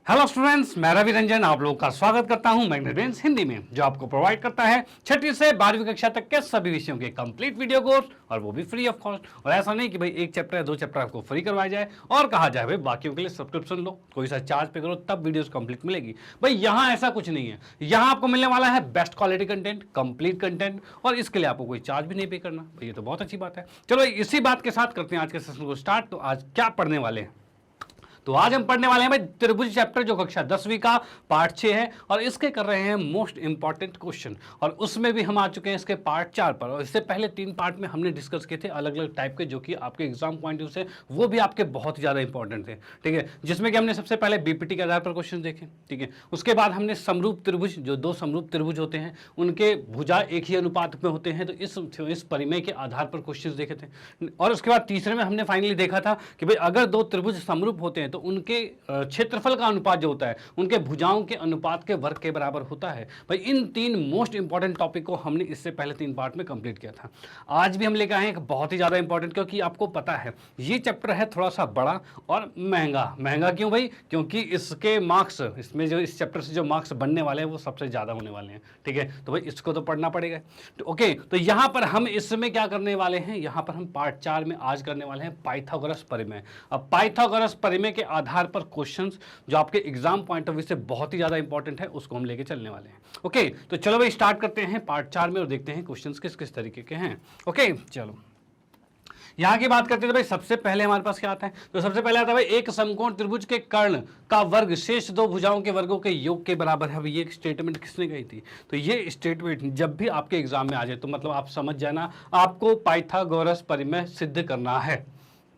Hello students, मैं रवि रंजन आप लोगों का स्वागत करता हूं मैग्नेट ब्रेन्स हिंदी में, जो आपको प्रोवाइड करता है 6वीं से 12वीं कक्षा तक के सभी विषयों के कंप्लीट वीडियो कोर्स, और वो भी फ्री ऑफ कॉस्ट। और ऐसा नहीं कि भाई एक चैप्टर या दो चैप्टर आपको फ्री करवाया जाए और कहा जाए भाई बाकियों के लिए सब्सक्रिप्शन लो, कोई सा चार्ज पे करो तब वीडियोस कंप्लीट मिलेगी। भाई यहाँ ऐसा कुछ नहीं है, यहाँ आपको मिलने वाला है best quality content, complete content, और इसके लिए आपको कोई चार्ज भी नहीं पे करना। भाई ये तो बहुत अच्छी बात है। चलो इसी बात के साथ करते हैं आज के सेशन को स्टार्ट। तो आज क्या पढ़ने वाले हैं? तो आज हम पढ़ने वाले हैं भाई त्रिभुज चैप्टर, जो कक्षा 10वीं का पार्ट 6 है, और इसके कर रहे हैं मोस्ट इंपॉर्टेंट क्वेश्चन। और उसमें भी हम आ चुके हैं इसके पार्ट 4 पर। और इससे पहले 3 पार्ट में हमने डिस्कस किए थे अलग अलग टाइप के, जो कि आपके एग्जाम पॉइंट ऑफ व्यू से वो भी आपके बहुत ज़्यादा इंपॉर्टेंट थे। ठीक है, जिसमें कि हमने सबसे पहले बीपीटी के आधार पर क्वेश्चन देखे। ठीक है, उसके बाद हमने समरूप त्रिभुज, जो दो समरूप त्रिभुज होते हैं उनके भुजा एक ही अनुपात में होते हैं, तो इस परिमेय के आधार पर क्वेश्चन देखे थे। और उसके बाद तीसरे में हमने फाइनली देखा था कि भाई अगर दो त्रिभुज समरूप होते हैं तो उनके क्षेत्रफल का अनुपात जो होता है उनके भुजाओं के अनुपात के वर्ग के बराबर होता है। भाई इन 3 मोस्ट इंपॉर्टेंट टॉपिक को हमने इससे पहले 3 पार्ट में कंप्लीट किया था। आज भी हम लेकर आए हैं एक बहुत ही ज़्यादा इंपॉर्टेंट, क्योंकि आपको पता है ये चैप्टर है थोड़ा सा बड़ा और महंगा। महंगा क्यों भाई? क्योंकि इसके मार्क्स, इसमें जो इस चैप्टर से जो मार्क्स बनने वाले हैं वो सबसे ज़्यादा होने वाले हैं। ठीक है, तो भाई इसको तो पढ़ना पड़ेगा। तो ओके, तो यहाँ पर हम इसमें क्या करने वाले हैं, यहाँ पर हम पार्ट 4 में आज करने वाले हैं पाइथागोरस परिमेय। अब पाइथागोरस परिमेय के आधार पर क्वेश्चंस जो आपके एग्जाम पॉइंट ऑफ व्यू से बहुत ही ज्यादा इंपॉर्टेंट है, उसको हम लेके चलने वाले हैं। ओके, तो चलो भाई स्टार्ट करते हैं पार्ट 4 में और देखते हैं क्वेश्चंस किस किस तरीके के हैं। ओके, चलो यहां की बात करते हैं। तो भाई सबसे पहले हमारे पास क्या आता है? तो सबसे पहले आता है भाई एक समकोण त्रिभुज के कर्ण का वर्ग शेष दो भुजाओं के वर्गों के योग के बराबर है। ये स्टेटमेंट किसने कही थी? तो ये स्टेटमेंट जब भी आपके एग्जाम में आ जाए तो मतलब आप समझ जाना, आपको पाइथागोरस परिमेय सिद्ध करना है।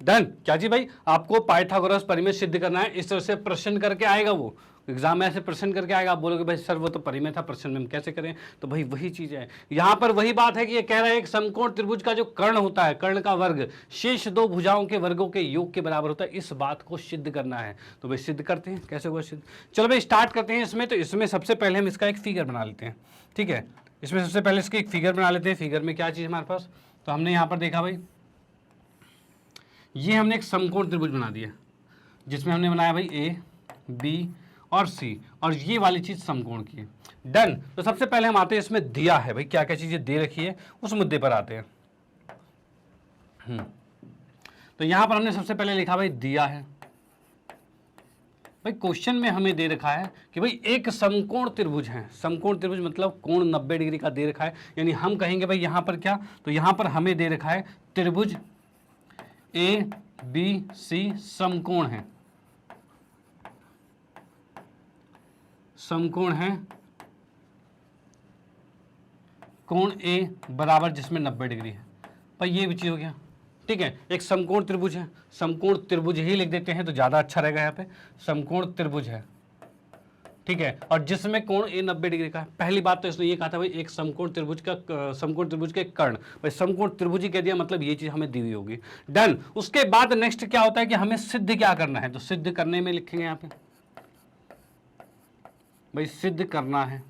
डन? क्या जी भाई, आपको पाइथागोरस परिमेय सिद्ध करना है। इस तरह से प्रश्न करके आएगा, वो एग्जाम में ऐसे प्रश्न करके आएगा। आप बोलोगे भाई सर वो तो परिमेय था, प्रश्न में हम कैसे करें? तो भाई वही चीज है, यहाँ पर वही बात है कि ये कह रहा है एक समकोण त्रिभुज का जो कर्ण होता है, कर्ण का वर्ग शेष दो भुजाओं के वर्गों के योग के बराबर होता है। इस बात को सिद्ध करना है। तो भाई सिद्ध करते हैं, कैसे हुआ सिद्ध? चलो भाई स्टार्ट करते हैं इसमें। तो इसमें सबसे पहले हम इसका एक फिगर बना लेते हैं। ठीक है, इसमें सबसे पहले इसकी एक फिगर बना लेते हैं। फिगर में क्या चीज हमारे पास? तो हमने यहाँ पर देखा भाई, ये हमने एक समकोण त्रिभुज बना दिया, जिसमें हमने बनाया भाई ए, बी और सी, और ये वाली चीज समकोण की है। डन? तो सबसे पहले हम आते हैं, इसमें दिया है भाई, क्या क्या चीजें दे रखी है उस मुद्दे पर आते हैं। तो यहां पर हमने सबसे पहले लिखा भाई दिया है। भाई क्वेश्चन में हमें दे रखा है कि भाई एक समकोण त्रिभुज है। समकोण त्रिभुज मतलब कोण 90 डिग्री का दे रखा है, यानी हम कहेंगे भाई यहां पर क्या? तो यहां पर हमें दे रखा है त्रिभुज ए बी सी समकोण है, समकोण है, कोण ए बराबर जिसमें 90 डिग्री है। भाई ये भी चीज हो गया। ठीक है, एक समकोण त्रिभुज है, समकोण त्रिभुज ही लिख देते हैं तो ज्यादा अच्छा रहेगा। यहाँ पे समकोण त्रिभुज है, ठीक है, और जिसमें कोण ए 90 डिग्री का है। पहली बात तो इसने ये कहा था भाई एक समकोण त्रिभुज का, समकोण त्रिभुज के कर्ण, भाई समकोण त्रिभुज ही कह दिया, मतलब ये चीज हमें दी हुई होगी। डन? उसके बाद नेक्स्ट क्या होता है कि हमें सिद्ध क्या करना है? तो सिद्ध करने में लिखेंगे यहाँ पे भाई सिद्ध करना है।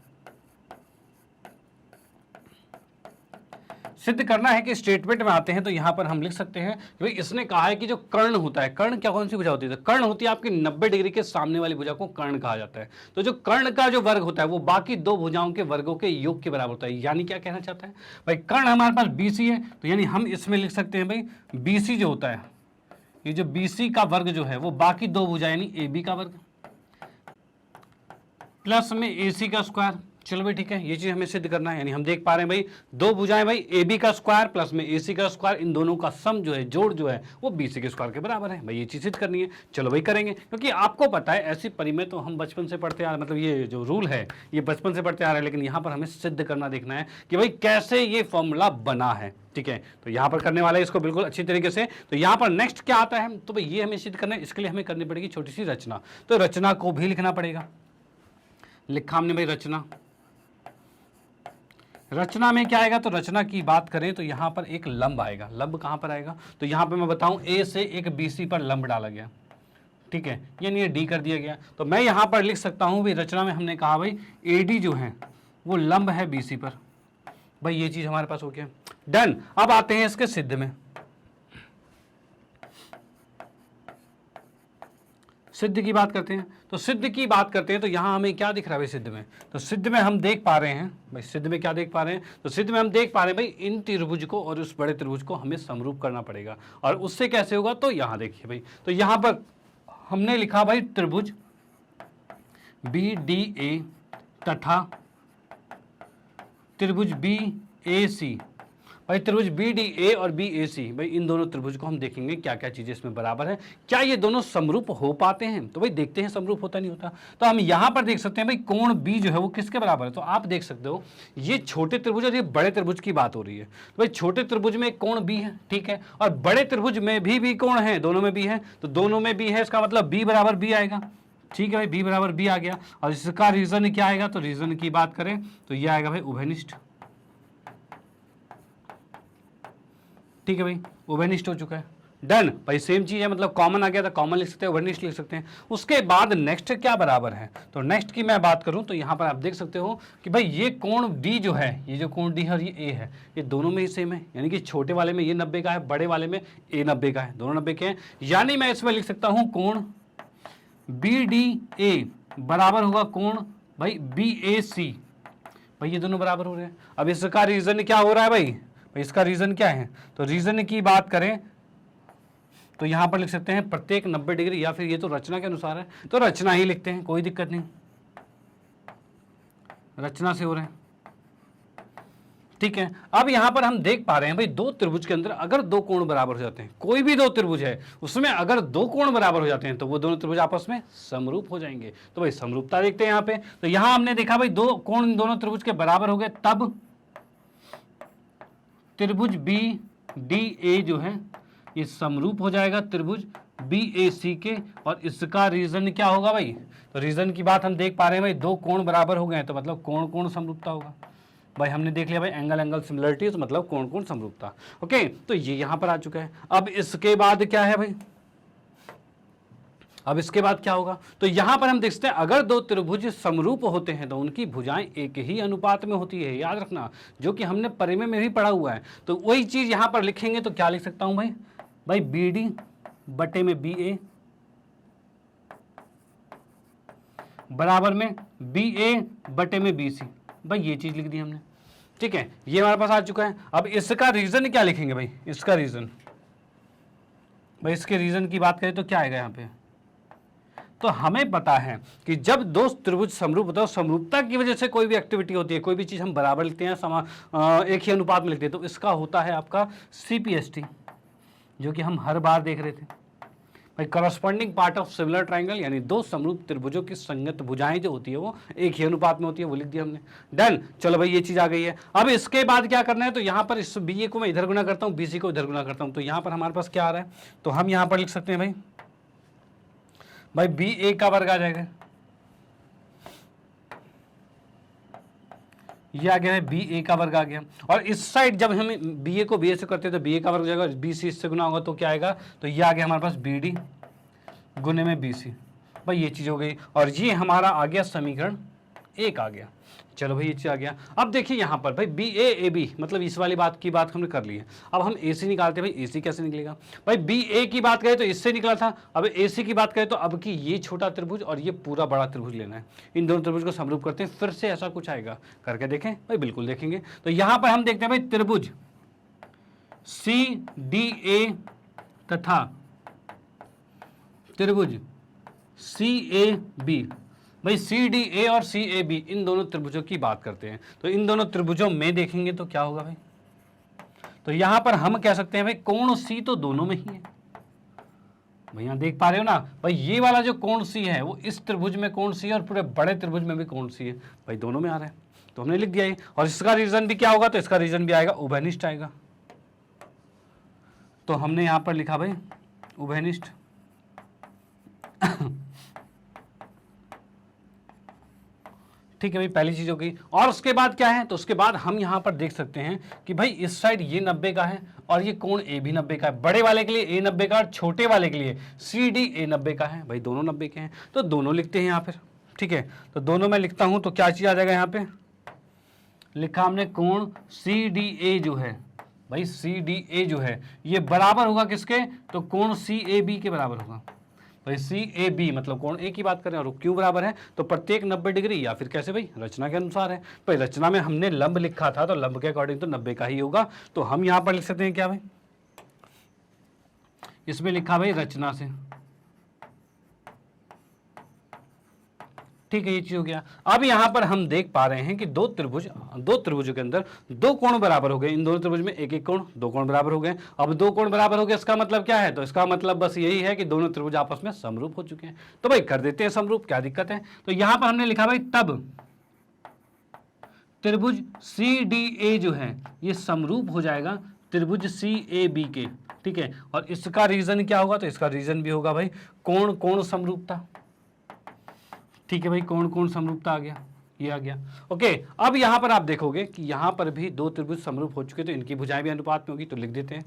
सिद्ध करना है कि स्टेटमेंट में आते हैं तो यहां पर हम लिख सकते हैं कि भाई इसने कहा है कि जो कर्ण होता है, कर्ण क्या कौन सी भुजा होती है? तो कर्ण होती है आपकी 90 डिग्री के सामने वाली भुजा को कर्ण कहा जाता है। तो जो कर्ण का जो वर्ग होता है वो बाकी दो भुजाओं के वर्गों के योग के बराबर होता है। यानी क्या कहना चाहता है भाई, कर्ण हमारे पास बीसी है, तो यानी हम इसमें लिख सकते हैं भाई बीसी जो होता है, ये जो बीसी का वर्ग जो है वो बाकी दो भुजा यानी ए बी का वर्ग प्लस में ए सी का स्क्वायर। चलो भाई ठीक है, ये चीज हमें सिद्ध करना है। यानी हम देख पा रहे हैं भाई दो भुजाएं भाई ए बी का स्क्वायर प्लस में ए सी का स्क्वायर, इन दोनों का सम जो है, जोड़ जो है वो बी सी के स्क्वायर के बराबर है। भाई ये चीज सिद्ध करनी है। चलो भाई करेंगे, क्योंकि आपको पता है ऐसी परिमेय तो हम बचपन से पढ़ते आ रहे, मतलब ये जो रूल है ये बचपन से पढ़ते आ रहे हैं, लेकिन यहाँ पर हमें सिद्ध करना देखना है कि भाई कैसे ये फॉर्मूला बना है। ठीक है, तो यहाँ पर करने वाला है इसको बिल्कुल अच्छी तरीके से। तो यहाँ पर नेक्स्ट क्या आता है? तो भाई ये हमें सिद्ध करना है, इसके लिए हमें करनी पड़ेगी छोटी सी रचना। तो रचना को भी लिखना पड़ेगा। लिखा हमने भाई रचना। रचना में क्या आएगा? तो रचना की बात करें तो यहां पर एक लंब आएगा। लंब कहां पर आएगा? तो यहां पर मैं बताऊं ए से एक बीसी पर लंब डाला गया। ठीक है, यानी ये डी कर दिया गया। तो मैं यहां पर लिख सकता हूं भाई रचना में हमने कहा भाई एडी जो है वो लंब है बीसी पर। भाई ये चीज हमारे पास हो गया। डन? अब आते हैं इसके सिद्ध में। सिद्ध की बात करते हैं तो सिद्ध की बात करते हैं तो यहाँ हमें क्या दिख रहा है भाई सिद्ध में, तो सिद्ध में हम देख पा रहे हैं भाई, सिद्ध में क्या देख पा रहे हैं, तो सिद्ध में हम देख पा रहे हैं भाई इन त्रिभुज को और उस बड़े त्रिभुज को हमें समरूप करना पड़ेगा। और उससे कैसे होगा, तो यहाँ देखिए भाई, तो यहाँ पर हमने लिखा भाई त्रिभुज BDA तथा त्रिभुज BAC। भाई त्रिभुज BDA और BAC, भाई इन दोनों त्रिभुज को हम देखेंगे क्या क्या चीजें इसमें बराबर है, क्या ये दोनों समरूप हो पाते हैं। तो भाई देखते हैं समरूप होता नहीं होता। तो हम यहां पर देख सकते हैं भाई कोण B जो है वो किसके बराबर है, तो आप देख सकते हो ये छोटे त्रिभुज और ये बड़े त्रिभुज की बात हो रही है। तो भाई छोटे त्रिभुज में कोण B है, ठीक है, और बड़े त्रिभुज में भी कोण है, दोनों में B है, तो दोनों में B है, इसका मतलब B बराबर B आएगा। ठीक है भाई, B बराबर B आ गया। और इसका रीजन क्या आएगा, तो रीजन की बात करें तो यह आएगा भाई उभयनिष्ठ। ठीक है भाई, उभयनिष्ठ हो चुका है, डन भाई। सेम चीज है, मतलब कॉमन आ गया था, कॉमन लिख सकते हैं, उभयनिष्ठ लिख सकते हैं। उसके बाद नेक्स्ट क्या बराबर है, तो नेक्स्ट की मैं बात करूं तो यहां पर आप देख सकते हो कि भाई ये कोण D जो है, ये जो कोण D है और ये A है, ये दोनों में ही सेम है। यानी कि छोटे वाले में ये 90 का है, बड़े वाले में A 90 का है, दोनों 90 के हैं। यानी मैं इसमें लिख सकता हूं कोण BDA बराबर होगा कोण भाई BAC। भाई ये दोनों बराबर हो रहे हैं। अब इसका रीजन क्या हो रहा है भाई इसका रीजन क्या है, तो रीजन की बात करें तो यहां पर लिख सकते हैं प्रत्येक 90 डिग्री, या फिर ये तो रचना के अनुसार है तो रचना ही लिखते हैं, कोई दिक्कत नहीं, रचना से हो रहे हैं। ठीक है, अब यहां पर हम देख पा रहे हैं भाई दो त्रिभुज के अंदर अगर दो कोण बराबर हो जाते हैं, कोई भी दो त्रिभुज है उसमें अगर दो कोण बराबर हो जाते हैं तो वो दोनों त्रिभुज आपस में समरूप हो जाएंगे। तो भाई समरूपता देखते हैं यहाँ पे, तो यहां हमने देखा भाई दो कोण दोनों त्रिभुज के बराबर हो गए, तब त्रिभुज BDA जो है ये समरूप हो जाएगा त्रिभुज BAC के। और इसका रीजन क्या होगा भाई, तो रीजन की बात हम देख पा रहे हैं भाई दो कोण बराबर हो गए तो मतलब कोण कोण समरूपता होगा। भाई हमने देख लिया भाई एंगल एंगल सिमिलरिटी, तो मतलब कोण कोण समरूपता। ओके, तो ये यहां पर आ चुका है। अब इसके बाद क्या है भाई, अब इसके बाद क्या होगा, तो यहां पर हम देखते हैं अगर दो त्रिभुज समरूप होते हैं तो उनकी भुजाएं एक ही अनुपात में होती है, याद रखना, जो कि हमने परिमेय में भी पढ़ा हुआ है। तो वही चीज यहां पर लिखेंगे तो क्या लिख सकता हूं भाई BD बटे में BA बराबर में BA बटे में BC। भाई ये चीज लिख दी हमने, ठीक है, ये हमारे पास आ चुका है। अब इसका रीजन क्या लिखेंगे भाई, इसका रीजन, भाई इसके रीजन की बात करें तो क्या आएगा यहाँ पे, तो हमें पता है कि जब दो त्रिभुज समरूप होता है, समरूपता की वजह से कोई भी एक्टिविटी होती है, कोई भी चीज हम बराबर लिखते हैं, एक ही अनुपात में लिखते हैं, तो इसका होता है आपका CPST, जो कि हम हर बार देख रहे थे भाई, corresponding part of similar triangle, यानी दो समरूप त्रिभुजों की संगत भुजाएं जो होती है वो एक ही अनुपात में होती है, वो लिख दिया हमने, डन। चलो भाई ये चीज आ गई है। अब इसके बाद क्या करना है, तो यहाँ पर इस BA को मैं इधर गुना करता हूँ, BC को इधर गुना करता हूँ, तो यहाँ पर हमारे पास क्या आ रहा है, तो हम यहाँ पर लिख सकते हैं भाई BA का वर्ग आ जाएगा, ये आ गया है BA का वर्ग आ गया। और इस साइड जब हम BA को BA से करते हैं तो BA का वर्ग जाएगा, BC इससे गुना होगा तो क्या आएगा, तो ये आ गया हमारे पास BD गुने में BC। भाई ये चीज हो गई, और ये हमारा आ गया समीकरण 1 आ गया। चलो भाई ये चीज आ गया। अब देखिए यहाँ पर भाई BAAB, मतलब इस वाली बात की बात हमने कर ली है। अब हम AC निकालते हैं, भाई AC कैसे निकलेगा, भाई BA की बात करें तो इससे निकला था, अब AC की बात करें तो अब की ये छोटा त्रिभुज और ये पूरा बड़ा त्रिभुज लेना है, इन दोनों त्रिभुज को समरूप करते हैं, फिर से ऐसा कुछ आएगा, करके देखें भाई, बिल्कुल देखेंगे। तो यहाँ पर हम देखते हैं भाई त्रिभुज CDA तथा त्रिभुज CAB, भाई CDA और CAB इन दोनों त्रिभुजों की बात करते हैं। तो इन दोनों त्रिभुजों में देखेंगे तो क्या होगा भाई, तो यहां पर हम कह सकते हैं भाई कोण C तो दोनों में ही है। भाई यहां देख पा रहे हो ना, भाई ये वाला जो कोण C है वो इस त्रिभुज में कोण C है और पूरे बड़े त्रिभुज में भी कोण C है, भाई दोनों में आ रहा है, तो हमने लिख दिया है। और इसका रीजन भी क्या होगा, तो इसका रीजन भी आएगा उभयनिष्ठ आएगा, तो हमने यहां पर लिखा भाई उभयनिष्ठ। ठीक है भाई, पहली चीज हो गई। और उसके बाद क्या है, तो उसके बाद हम यहां पर देख सकते हैं कि भाई इस साइड ये 90 का है और ये कोण A भी 90 का है, बड़े वाले के लिए A 90 का और छोटे वाले के लिए CDA 90 का है, भाई दोनों 90 के हैं, तो दोनों लिखते हैं यहाँ पर। ठीक है, तो दोनों मैं लिखता हूं तो क्या चीज आ जाएगा, यहाँ पे लिखा हमने कोण CDA जो है, भाई CDA जो है ये बराबर होगा किसके, तो कोण CAB के बराबर होगा। भाई सी ए बी मतलब कोण ए की बात करें और क्यू बराबर है तो प्रत्येक 90 डिग्री, या फिर कैसे भाई रचना के अनुसार है। भाई रचना में हमने लंब लिखा था तो लंब के अकॉर्डिंग तो 90 का ही होगा। तो हम यहां पर लिख सकते हैं क्या भाई, इसमें लिखा भाई रचना से, ठीक है, ये चीज हो गया। अब यहां पर हम देख पा रहे हैं कि दो त्रिभुजों के अंदर दो कोण बराबर हो गए। इन दोनों त्रिभुज में एक एक कोण, दो कोण बराबर हो गए। अब दो कोण बराबर हो गए, इसका मतलब क्या है, तो इसका मतलब बस यही है कि दोनों त्रिभुज आपस में समरूप हो चुके हैं। तो भाई कर देते हैं समरूप, क्या दिक्कत है। तो यहां पर हमने लिखा भाई तब त्रिभुज सी डी ए जो है ये समरूप हो जाएगा त्रिभुज सी ए बी के, ठीक है। और इसका रीजन क्या होगा, तो इसका रीजन भी होगा भाई कोण कोण समरूपता, ठीक है भाई, कोण कोण समरूपता आ गया, ये आ गया। ओके, अब यहां पर आप देखोगे कि यहां पर भी दो त्रिभुज समरूप हो चुके, तो इनकी भुजाएं भी अनुपात में होगी, तो लिख देते हैं,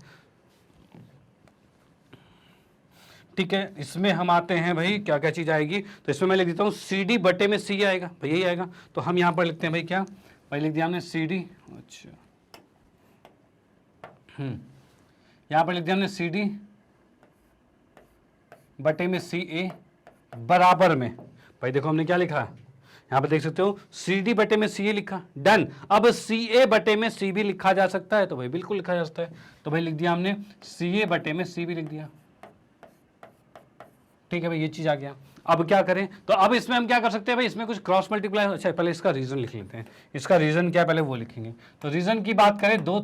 ठीक है। इसमें हम आते हैं भाई, क्या क्या चीज आएगी, तो इसमें मैं लिख देता हूं सी डी बटे में सी आएगा, भाई यही आएगा। तो हम यहां पर लिखते हैं भाई क्या, भाई लिख दिया हमने सी डी, अच्छा यहां पर लिख दिया हमने सी डी बटे में सी ए बराबर में, भाई देखो हमने क्या लिखा है यहां पर देख सकते हो, सी डी बटे में सी ए लिखा, डन। अब सी ए बटे में सी भी लिखा जा सकता है, तो भाई बिल्कुल लिखा जा सकता है। तो भाई लिख दिया हमने सी ए बटे में सी भी लिख दिया, ठीक है भाई, ये चीज आ गया। अब क्या करें, तो अब इसमें हम क्या कर सकते हैं भाई, इसमें कुछ क्रॉस मल्टीप्लाई, अच्छा पहले इसका रीजन लिख लेते हैं। इसका रीजन क्या पहले वो लिखेंगे। तो रीजन की बात करें, दो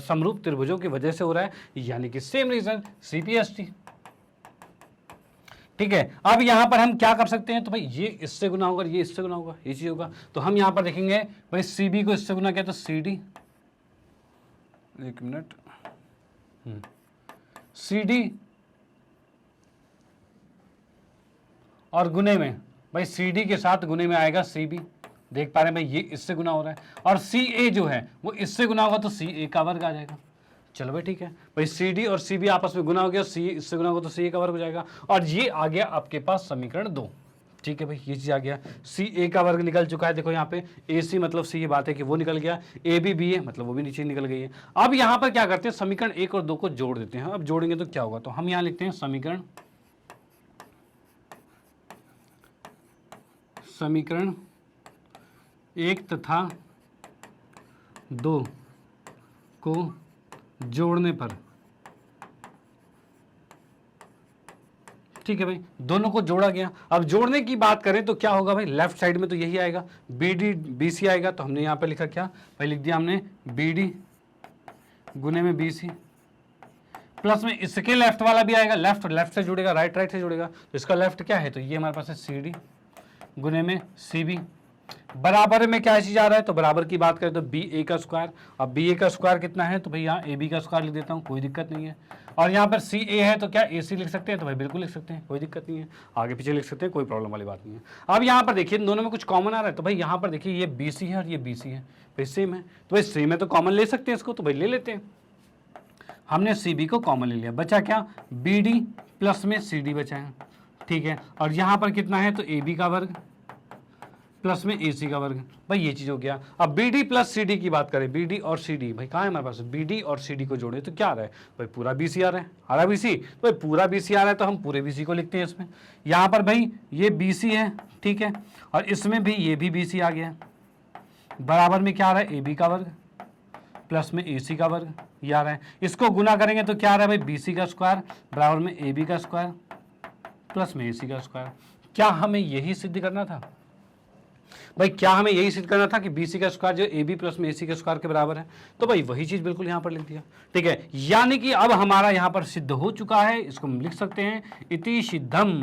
समरूप त्रिभुजों की वजह से हो रहा है, यानी कि सेम रीजन सीपीएसटी, ठीक है। अब यहां पर हम क्या कर सकते हैं, तो भाई ये इससे गुना होगा, ये इससे गुना होगा, ये चीज होगा। तो हम यहां पर देखेंगे भाई सी बी को इससे गुना किया तो सी डी, एक मिनट, सी डी और गुने में भाई सी डी के साथ गुने में आएगा सी बी, देख पा रहे हैं भाई ये इससे गुना हो रहा है, और सी ए जो है वो इससे गुना होगा तो सी ए का वर्ग आ जाएगा। चलो भाई ठीक है भाई, सी डी और सी बी आपस में गुना हो गया, सी इससे गुना होगा तो सी ए का वर्ग हो जाएगा, और ये आ गया आपके पास समीकरण 2, ठीक है भाई, ये चीज आ गया। सी ए का वर्ग निकल चुका है, देखो यहाँ पे ए सी मतलब सी, ये बात है कि वो निकल गया, ए बी बी है मतलब वो भी नीचे निकल गई है। अब यहाँ पर क्या करते हैं, समीकरण 1 और 2 को जोड़ देते हैं। अब जोड़ेंगे तो क्या होगा, तो हम यहाँ लिखते हैं समीकरण 1 तथा 2 को जोड़ने पर, ठीक है भाई, दोनों को जोड़ा गया। अब जोड़ने की बात करें तो क्या होगा भाई, लेफ्ट साइड में तो यही आएगा, बी डी बी सी आएगा, तो हमने यहां पे लिखा क्या भाई, लिख दिया हमने बी डी गुने में बी सी, प्लस में इसके लेफ्ट वाला भी आएगा, लेफ्ट से जुड़ेगा, राइट से जुड़ेगा, तो इसका लेफ्ट क्या है, तो ये हमारे पास है सी डी गुने में सी बी, बराबर में क्या चीज आ रहा है, तो बराबर की बात करें तो बी ए का स्क्वायर। अब बी ए का स्क्वायर कितना है, तो भाई यहाँ ए बी का स्क्वायर लिख देता हूँ, कोई दिक्कत नहीं है। और यहाँ पर सी ए है तो क्या ए सी लिख सकते हैं, तो भाई बिल्कुल लिख सकते हैं, कोई दिक्कत नहीं है, आगे पीछे लिख सकते हैं, कोई प्रॉब्लम वाली बात नहीं है। अब यहाँ पर देखिए दोनों में कुछ कॉमन आ रहा है, तो भाई यहाँ पर देखिए ये बी सी है और ये बी सी है, भाई सेम है, तो भाई सेम है तो कॉमन ले सकते हैं इसको, तो भाई ले लेते हैं। हमने सी बी को कॉमन ले लिया, बचा क्या, बी डी प्लस में सी डी बचा है, ठीक है। और यहाँ पर कितना है, तो ए बी का वर्ग प्लस में ए सी का वर्ग, भाई ये चीज हो गया। अब B D plus C D की बात करें, बी डी और सी डी, भाई कहाँ है हमारे पास, बी डी और सी डी को जोड़े तो क्या आ रहा है भाई, पूरा बी सी आ रहा है, आ रहा बी सी, तो भाई पूरा बी सी आ रहा है तो हम पूरे बी सी को लिखते हैं इसमें। यहाँ पर भाई ये बी सी है, ठीक है, और इसमें भी ये भी बी सी आ गया, बराबर में क्या आ रहा है, ए बी का वर्ग प्लस में ए सी का वर्ग, ये आ रहा है। इसको गुना करेंगे तो क्या आ रहा है भाई, बी सी का स्क्वायर बराबर में ए बी का स्क्वायर प्लस में ए सी का स्क्वायर। क्या हमें यही सिद्ध करना था भाई, क्या हमें यही सिद्ध करना था कि बी सी का स्क्वायर जो ए बी प्लस में ए सी के स्क्वायर के बराबर है, तो भाई वही चीज बिल्कुल यहां पर लिख दिया, ठीक है। यानी कि अब हमारा यहां पर सिद्ध हो चुका है, इसको हम लिख सकते हैं इति सिद्धम,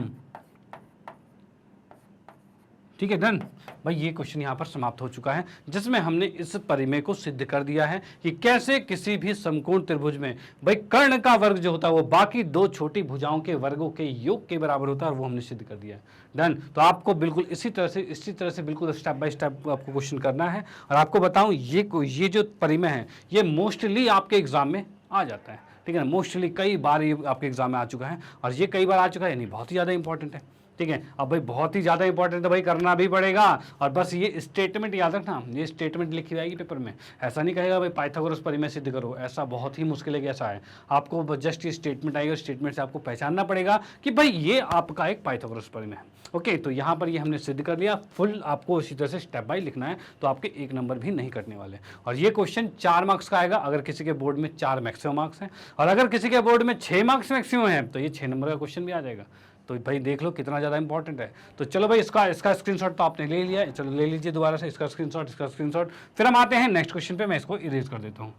ठीक है, डन भाई। ये क्वेश्चन यहाँ पर समाप्त हो चुका है, जिसमें हमने इस परिमेय को सिद्ध कर दिया है कि कैसे किसी भी समकोण त्रिभुज में भाई कर्ण का वर्ग जो होता है वो बाकी दो छोटी भुजाओं के वर्गों के योग के बराबर होता है, और वो हमने सिद्ध कर दिया है, डन। तो आपको बिल्कुल इसी तरह से बिल्कुल स्टेप बाय स्टेप आपको क्वेश्चन करना है। और आपको बताऊं ये जो परिमेय है ये मोस्टली आपके एग्जाम में आ जाता है, ठीक है ना, मोस्टली कई बार ये आपके एग्जाम में आ चुका है, और ये कई बार आ चुका है, यानी बहुत ही ज़्यादा इंपॉर्टेंट है, ठीक है। अब भाई बहुत ही ज़्यादा इंपॉर्टेंट है भाई, करना भी पड़ेगा। और बस ये स्टेटमेंट याद रखना, ये स्टेटमेंट लिखी जाएगी पेपर में। ऐसा नहीं कहेगा भाई पाइथागोरस परिमेय सिद्ध करो, ऐसा बहुत ही मुश्किल है कि ऐसा है। आपको जस्ट ये स्टेटमेंट आएगी और स्टेटमेंट से आपको पहचानना पड़ेगा कि भाई ये आपका एक पाइथागोरस परिमेय है। ओके, तो यहाँ पर ये हमने सिद्ध कर लिया। फुल आपको इसी तरह से स्टेप बाय लिखना है, तो आपके 1 नंबर भी नहीं कटने वाले। और ये क्वेश्चन 4 मार्क्स का आएगा अगर किसी के बोर्ड में 4 मैक्सिमम मार्क्स हैं, और अगर किसी के बोर्ड में 6 मार्क्स मैक्सिमम है तो ये 6 नंबर का क्वेश्चन भी आ जाएगा। तो भाई देख लो कितना ज़्यादा इंपॉर्टेंट है। तो चलो भाई इसका स्क्रीनशॉट तो आपने ले लिया है, चलो ले लीजिए दोबारा से इसका स्क्रीनशॉट। फिर हम आते हैं नेक्स्ट क्वेश्चन पे, मैं इसको इरेज कर देता हूँ।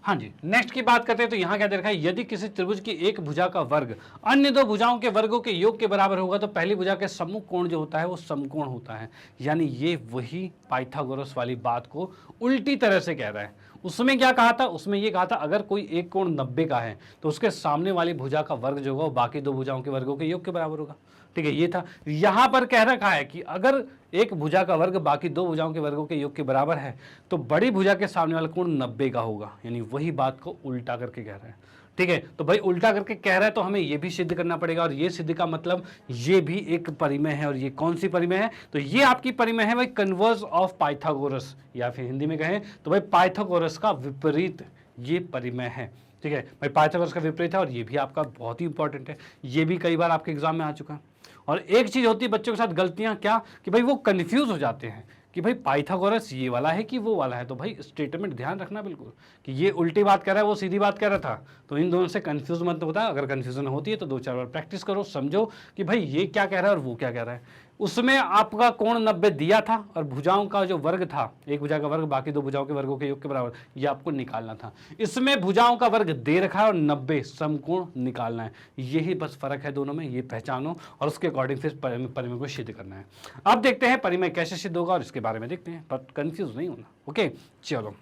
हाँ जी, नेक्स्ट की बात करते हैं तो यहाँ क्या दे रखा है, यदि किसी त्रिभुज की एक भुजा का वर्ग अन्य 2 भुजाओं के वर्गों के योग के बराबर होगा तो पहली भुजा के सम्मुख कोण जो होता है वो समकोण होता है। यानी ये वही पाइथागोरस वाली बात को उल्टी तरह से कह रहा है। उसमें क्या कहा था, उसमें ये कहा था अगर कोई एक कोण 90 का है तो उसके सामने वाली भुजा का वर्ग जो होगा वो बाकी 2 भुजाओं के वर्गों के योग के बराबर होगा। ठीक है, ये था। यहाँ पर कह रखा है कि अगर एक भुजा का वर्ग बाकी 2 भुजाओं के वर्गों के योग के बराबर है तो बड़ी भुजा के सामने वाला कोण 90 का होगा। यानी वही बात को उल्टा करके कह रहा है। ठीक है, तो भाई उल्टा करके कह रहा है तो हमें ये भी सिद्ध करना पड़ेगा, और ये सिद्ध का मतलब ये भी एक परिमेय है। और ये कौन सी परिमेय है, तो ये आपकी परिमेय है भाई कन्वर्स ऑफ पाइथागोरस, या फिर हिंदी में कहें तो भाई पाइथागोरस का विपरीत ये परिमेय है। ठीक है भाई, पाइथागोरस का विपरीत है, और ये भी आपका बहुत ही इंपॉर्टेंट है। ये भी कई बार आपके एग्जाम में आ चुका है। और एक चीज होती है बच्चों के साथ गलतियां, क्या कि भाई वो कंफ्यूज हो जाते हैं कि भाई पाइथागोरस ये वाला है कि वो वाला है। तो भाई स्टेटमेंट ध्यान रखना बिल्कुल कि ये उल्टी बात कर रहा है वो सीधी बात कर रहा था, तो इन दोनों से कंफ्यूज मत होता। अगर कंफ्यूजन होती है तो 2-4 बार प्रैक्टिस करो, समझो कि भाई ये क्या कह रहा है और वो क्या कह रहा है। उसमें आपका कोण 90 दिया था और भुजाओं का जो वर्ग था, एक भुजा का वर्ग बाकी 2 भुजाओं के वर्गों के योग के बराबर, ये आपको निकालना था। इसमें भुजाओं का वर्ग दे रखा है और 90 समकोण निकालना है। यही बस फर्क है दोनों में, ये पहचानो और उसके अकॉर्डिंग फिर परिमेय को सिद्ध करना है। अब देखते हैं परिमेय कैसे सिद्ध होगा और इसके बारे में देखते हैं, पर कंफ्यूज नहीं होना। ओके चलो,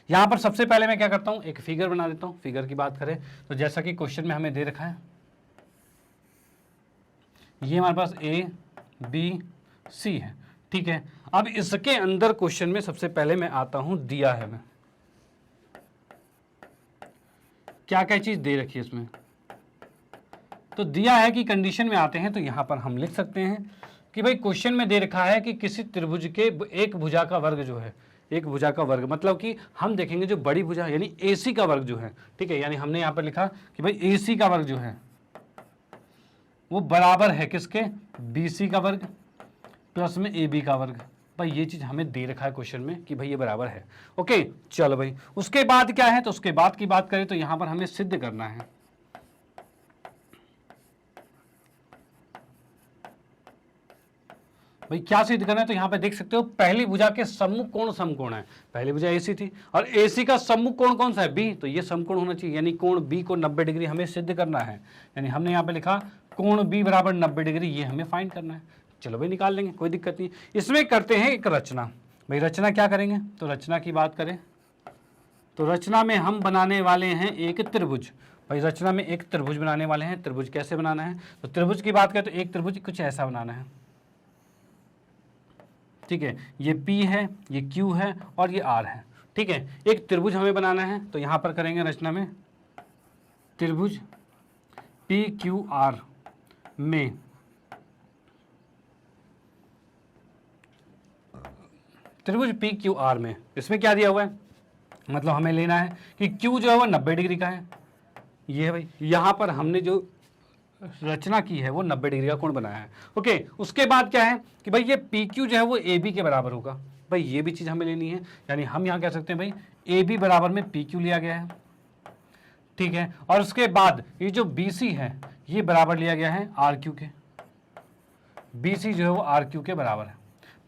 यहां पर सबसे पहले मैं क्या करता हूं, एक फिगर बना देता हूं। फिगर की बात करें तो जैसा कि क्वेश्चन में हमें दे रखा है, ये हमारे पास A B C है। ठीक है, अब इसके अंदर क्वेश्चन में सबसे पहले मैं आता हूं, दिया है मैं क्या क्या चीज दे रखी है इसमें। तो दिया है कि कंडीशन में आते हैं तो यहां पर हम लिख सकते हैं कि भाई क्वेश्चन में दे रखा है कि किसी त्रिभुज के एक भुजा का वर्ग जो है, एक भुजा का वर्ग मतलब कि हम देखेंगे जो बड़ी भुजा यानी AC का वर्ग जो है, ठीक है, यानी हमने यहां पर लिखा कि भाई AC का वर्ग जो है वो बराबर है किसके, BC का वर्ग प्लस में AB का वर्ग। भाई ये चीज हमें दे रखा है क्वेश्चन में कि भाई ये बराबर है। ओके चलो भाई, उसके बाद क्या है, तो उसके बाद की बात करें तो यहां पर हमें सिद्ध करना है। भाई क्या सिद्ध करना है, तो यहां पे देख सकते हो पहली भुजा के सम्मुख कोण समकोण है। पहली भुजा AC थी और AC का सम्मुख कोण कौन सा है, B, तो ये समकोण होना चाहिए। यानी कोण B को 90 डिग्री हमें सिद्ध करना है। यानी हमने यहाँ पे लिखा कोण B बराबर 90 डिग्री, ये हमें फाइंड करना है। चलो भाई निकाल लेंगे, कोई दिक्कत नहीं। इसमें करते हैं एक रचना। भाई रचना क्या करेंगे, तो रचना की बात करें तो रचना में हम बनाने वाले हैं एक त्रिभुज। भाई रचना में एक त्रिभुज बनाने वाले हैं। त्रिभुज कैसे बनाना है, तो त्रिभुज की बात करें तो एक त्रिभुज कुछ ऐसा बनाना है। ठीक है, ये P है, ये Q है और ये R है। ठीक है, एक त्रिभुज हमें बनाना है, तो यहां पर करेंगे रचना में त्रिभुज PQR में त्रिभुज PQR में इसमें क्या दिया हुआ है, मतलब हमें लेना है कि Q जो है वो 90 डिग्री का है। ये है भाई, यहां पर हमने जो रचना की है वो 90 डिग्री का कोण बनाया है। ओके, उसके बाद क्या है कि भाई ये PQ जो है वो AB के बराबर होगा। भाई ये भी चीज हमें लेनी है, यानी हम यहाँ कह सकते हैं भाई AB बराबर में PQ लिया गया है। ठीक है, और उसके बाद ये जो BC है ये बराबर लिया गया है RQ के। BC जो है वो RQ के बराबर है।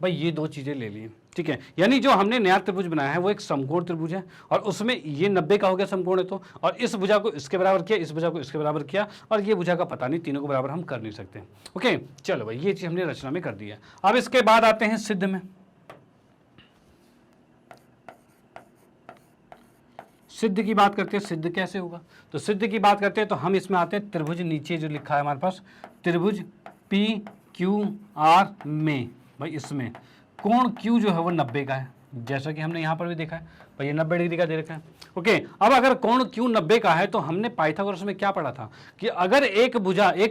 भाई ये 2 चीजें ले ली। ठीक है, यानी जो हमने नया त्रिभुज बनाया है वो एक समकोण त्रिभुज है और उसमें ये 90 का हो गया समकोण है तो, और इस भुजा को इसके बराबर किया, इस भुजा को इसके बराबर किया, और ये भुजा का पता नहीं, तीनों को बराबर हम कर नहीं सकते। ओके चलो भाई, ये चीज हमने रचना में कर दी है। अब इसके बाद आते हैं सिद्ध में। सिद्ध की बात करते हैं, सिद्ध कैसे होगा, तो सिद्ध की बात करते हैं तो हम इसमें आते हैं त्रिभुज, नीचे जो लिखा है हमारे पास त्रिभुज PQR में। भाई इसमें कोण Q जो है वो 90 का है। जैसा कि हमने यहाँ पर भी देखा है भाई, ये 90 डिग्री का दे रखा है। ओके, अब अगर कोण क्यू 90 का है तो हमने पाइथागोरस में क्या पढ़ा था कि अगर एक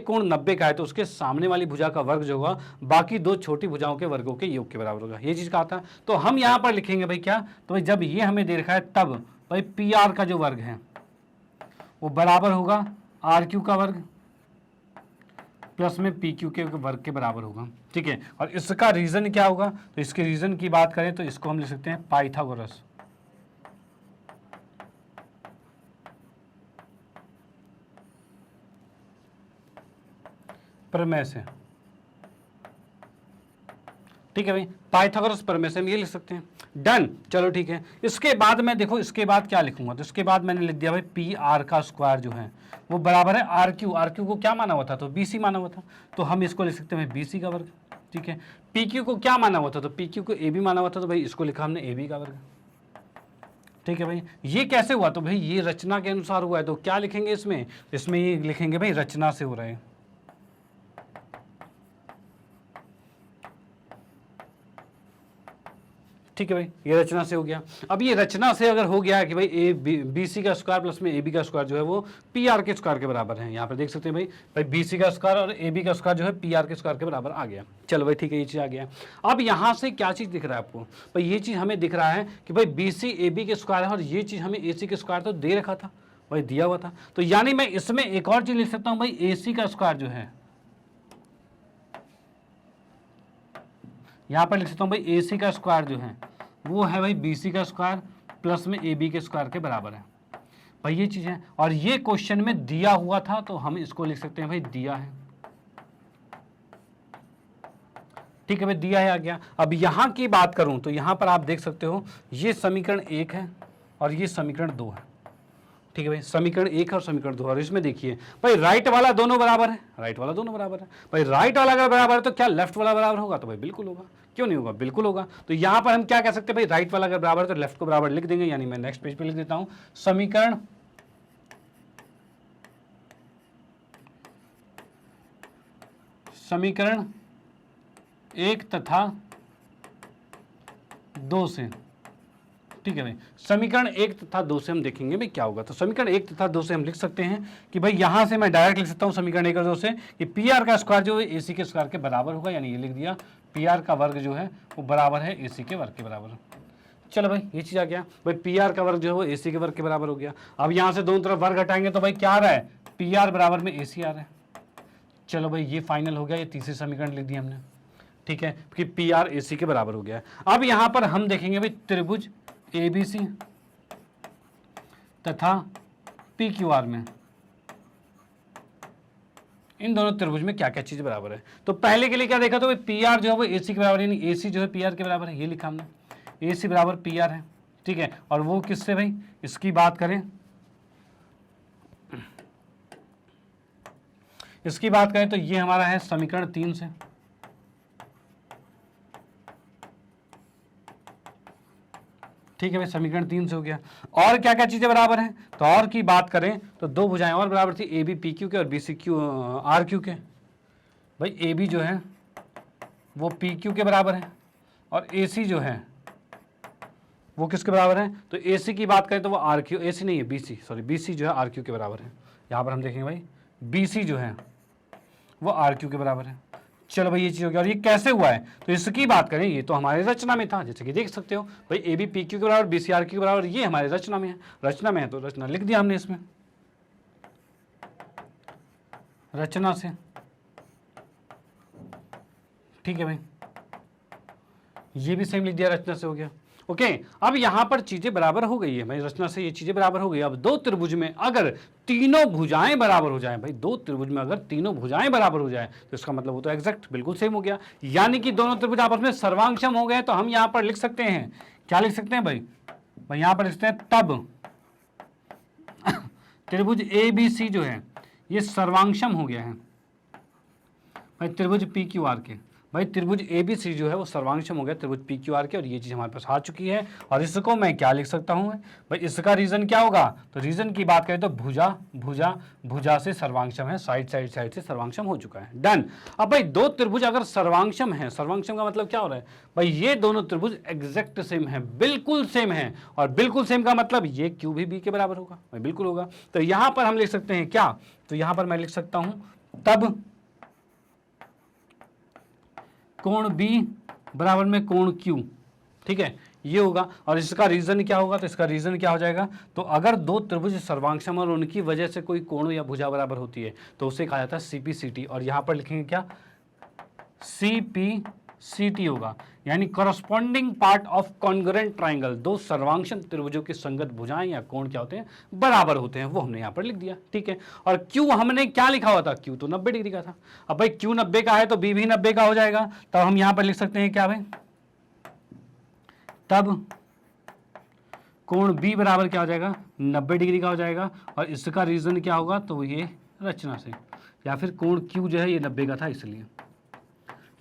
कोण 90 का है तो उसके सामने वाली भुजा का वर्ग जो होगा बाकी दो छोटी भुजाओं के वर्गों के योग के बराबर होगा, ये चीज कहा था। तो हम यहाँ पर लिखेंगे भाई क्या, तो भाई जब ये हमें दे रखा है तब भाई पी आर का जो वर्ग है वो बराबर होगा आर क्यू का वर्ग प्लस में पी क्यू के वर्ग के बराबर होगा, ठीक है। और इसका रीजन क्या होगा, तो इसके रीजन की बात करें तो इसको हम लिख सकते हैं पाइथागोरस प्रमेय से, ठीक है भाई, पाइथागोरस प्रमेय से हम ये लिख सकते हैं। डन, चलो ठीक है। इसके बाद मैं देखो इसके बाद क्या लिखूंगा, तो इसके बाद मैंने लिख दिया भाई पी आर का स्क्वायर जो है वो बराबर है आर क्यू। आर क्यू को क्या माना हुआ था, तो बी सी माना हुआ था, तो हम इसको लिख सकते हैं बी सी का वर्ग, ठीक है। पी क्यू को क्या माना हुआ था, तो पी क्यू को ए बी माना हुआ था, तो भाई इसको लिखा हमने ए बी का वर्ग, ठीक है भाई। ये कैसे हुआ, तो भाई ये रचना के अनुसार हुआ है, तो क्या लिखेंगे इसमें, इसमें ये लिखेंगे भाई रचना से हो रहा है, ठीक है भाई, ये रचना से हो गया। अब ये रचना से अगर हो गया कि भाई ए बी सी का स्क्वायर प्लस में ए बी का स्क्वायर जो है वो पी आर के स्क्वायर के बराबर है, यहाँ पर देख सकते हैं भाई बी सी का स्क्वायर और ए बी का स्क्वायर जो है पी आर के स्क्वायर के बराबर आ गया। चलो भाई ठीक है, ये चीज़ आ गया। अब यहाँ से क्या चीज़ दिख रहा है आपको, भाई ये चीज़ हमें दिख रहा है कि भाई बी सी ए बी के स्क्वायर है और ये चीज़ हमें ए सी के स्क्वायर तो दे रखा था भाई, दिया हुआ था, तो यानी मैं इसमें एक और चीज़ लिख सकता हूँ भाई ए सी का स्क्वायर जो है, यहाँ पर लिख सकता हूँ भाई ए सी का स्क्वायर जो है वो है भाई बी सी का स्क्वायर प्लस में ए बी के स्क्वायर के बराबर है भाई, ये चीज़ है। और ये क्वेश्चन में दिया हुआ था तो हम इसको लिख सकते हैं भाई दिया है, ठीक है भाई, दिया है आ गया। अब यहाँ की बात करूं तो यहाँ पर आप देख सकते हो ये समीकरण 1 है और ये समीकरण 2 है, ठीक है भाई, समीकरण 1 और समीकरण 2। और इसमें देखिए भाई राइट वाला दोनों बराबर है, राइट वाला दोनों बराबर है भाई, राइट वाला अगर बराबर है तो क्या लेफ्ट वाला बराबर होगा, तो भाई बिल्कुल होगा, क्यों नहीं होगा, बिल्कुल होगा। तो यहां पर हम क्या कह सकते हैं भाई, राइट वाला अगर बराबर है तो लेफ्ट को बराबर लिख देंगे, यानी मैं नेक्स्ट पेज पे लिख देता हूं समीकरण 1 तथा 2 से, ठीक है भाई, समीकरण 1 तथा 2 से हम देखेंगे भाई क्या होगा। तो समीकरण 1 तथा 2 से हम लिख सकते हैं कि भाई यहां से मैं डायरेक्ट लिख सकता हूं समीकरण 1 और 2 से कि पी आर का स्क्वायर जो है ए सी के स्क्वायर के बराबर होगा, यानी ये लिख दिया पी आर का वर्ग जो है वो बराबर है ए सी के वर्ग के बराबर। चलो भाई ये चीज़ आ गया भाई, पी आर का वर्ग जो है वो ए सी के वर्ग के बराबर हो गया। अब यहाँ से दोनों तरफ वर्ग हटाएंगे तो भाई क्या आ रहा है, पी आर बराबर में ए सी आ रहा है। चलो भाई ये फाइनल हो गया, ये तीसरी समीकरण लिख दिया हमने, ठीक है, कि पी आर ए सी के बराबर हो गया। अब यहाँ पर हम देखेंगे भाई त्रिभुज ए बी सी तथा पी क्यू आर में इन दोनों त्रिभुज में क्या क्या चीज बराबर है। तो पहले के लिए क्या देखा, तो भाई पी आर जो है वो ए सी के बराबर, यानी ए सी जो है पी आर के बराबर है, ये लिखा हमने, ए सी बराबर पी आर है, ठीक है। और वो किससे भाई, इसकी बात करें, इसकी बात करें तो ये हमारा है समीकरण 3 से, ठीक है भाई, समीकरण 3 से हो गया। और क्या क्या चीजें बराबर हैं, तो और की बात करें तो दो भुजाएं और बराबर थी, ए बी पी क्यू के और B C Q R Q के। भाई ए बी जो है वो पी क्यू के बराबर है और ए सी जो है वो किसके बराबर है, तो ए सी की बात करें तो वो आर क्यू, ए सी नहीं है B C, sorry B C जो है आर क्यू के बराबर है। यहाँ पर हम देखेंगे भाई बी सी जो है वो आर क्यू के बराबर है। चलो भाई ये चीज़ हो गया। और ये कैसे हुआ है, तो इसकी बात करें, ये तो हमारे रचना में था, जैसे कि देख सकते हो भाई ए बी पी क्यू के बराबर बी सी आर क्यू के बराबर, ये हमारे रचना में है, रचना में है तो रचना लिख दिया हमने इसमें, रचना से, ठीक है भाई, ये भी सेम लिख दिया, रचना से हो गया। ओके, अब यहां पर चीजें बराबर हो गई है भाई, रचना से ये चीजें बराबर हो गई। अब दो त्रिभुज में अगर तीनों भुजाएं बराबर हो जाएं, भाई दो त्रिभुज में अगर तीनों भुजाएं बराबर हो जाएं तो इसका मतलब वो तो एग्जैक्ट बिल्कुल सेम हो गया, यानी कि दोनों त्रिभुज आपस में सर्वांगसम हो गए। तो हम यहां पर लिख सकते हैं, क्या लिख सकते हैं भाई, यहां पर लिखते हैं तब त्रिभुज ए बी सी जो है ये सर्वांगसम हो गया है भाई त्रिभुज पी क्यू आर के। भाई त्रिभुज ABC जो है वो सर्वांगक्षम हो गया त्रिभुज PQR के, और ये चीज हमारे पास आ चुकी है। और इसको मैं क्या लिख सकता हूँ भाई, इसका रीजन क्या होगा, तो रीजन की बात करें तो भुजा भुजा भुजा से सर्वांगक्षम है, साइड साइड साइड से सर्वांगक्षम हो चुका है, डन। अब भाई दो त्रिभुज अगर सर्वांगक्षम है, सर्वांगक्षम का मतलब क्या हो रहा है भाई, ये दोनों त्रिभुज एग्जैक्ट सेम है, बिल्कुल सेम है, और बिल्कुल सेम का मतलब ये क्यू भी B के बराबर होगा भाई, बिल्कुल होगा। तो यहां पर हम लिख सकते हैं क्या, तो यहां पर मैं लिख सकता हूं तब कोण B बराबर में कोण Q, ठीक है, ये होगा। और इसका रीजन क्या होगा, तो इसका रीजन क्या हो जाएगा, तो अगर दो त्रिभुज सर्वांगक्षम और उनकी वजह से कोई कोण या भुजा बराबर होती है तो उसे कहा जाता है CPCT, और यहां पर लिखेंगे क्या, CPCT होगा, यानी corresponding part of congruent triangle, दो सर्वांगक्षम त्रिभुजों की संगत भुजाएं या कोण क्या होते हैं, बराबर होते हैं, वो हमने यहां पर लिख दिया, ठीक है। और Q हमने क्या लिखा हुआ था, Q तो 90 डिग्री का था। अब भाई Q 90 का है तो B भी 90 का हो जाएगा, तब हम यहां पर लिख सकते हैं क्या भाई, तब कोण B बराबर क्या हो जाएगा, 90 डिग्री का हो जाएगा। और इसका रीजन क्या होगा, तो ये रचना से, या फिर कोण Q जो है ये 90 का था इसलिए,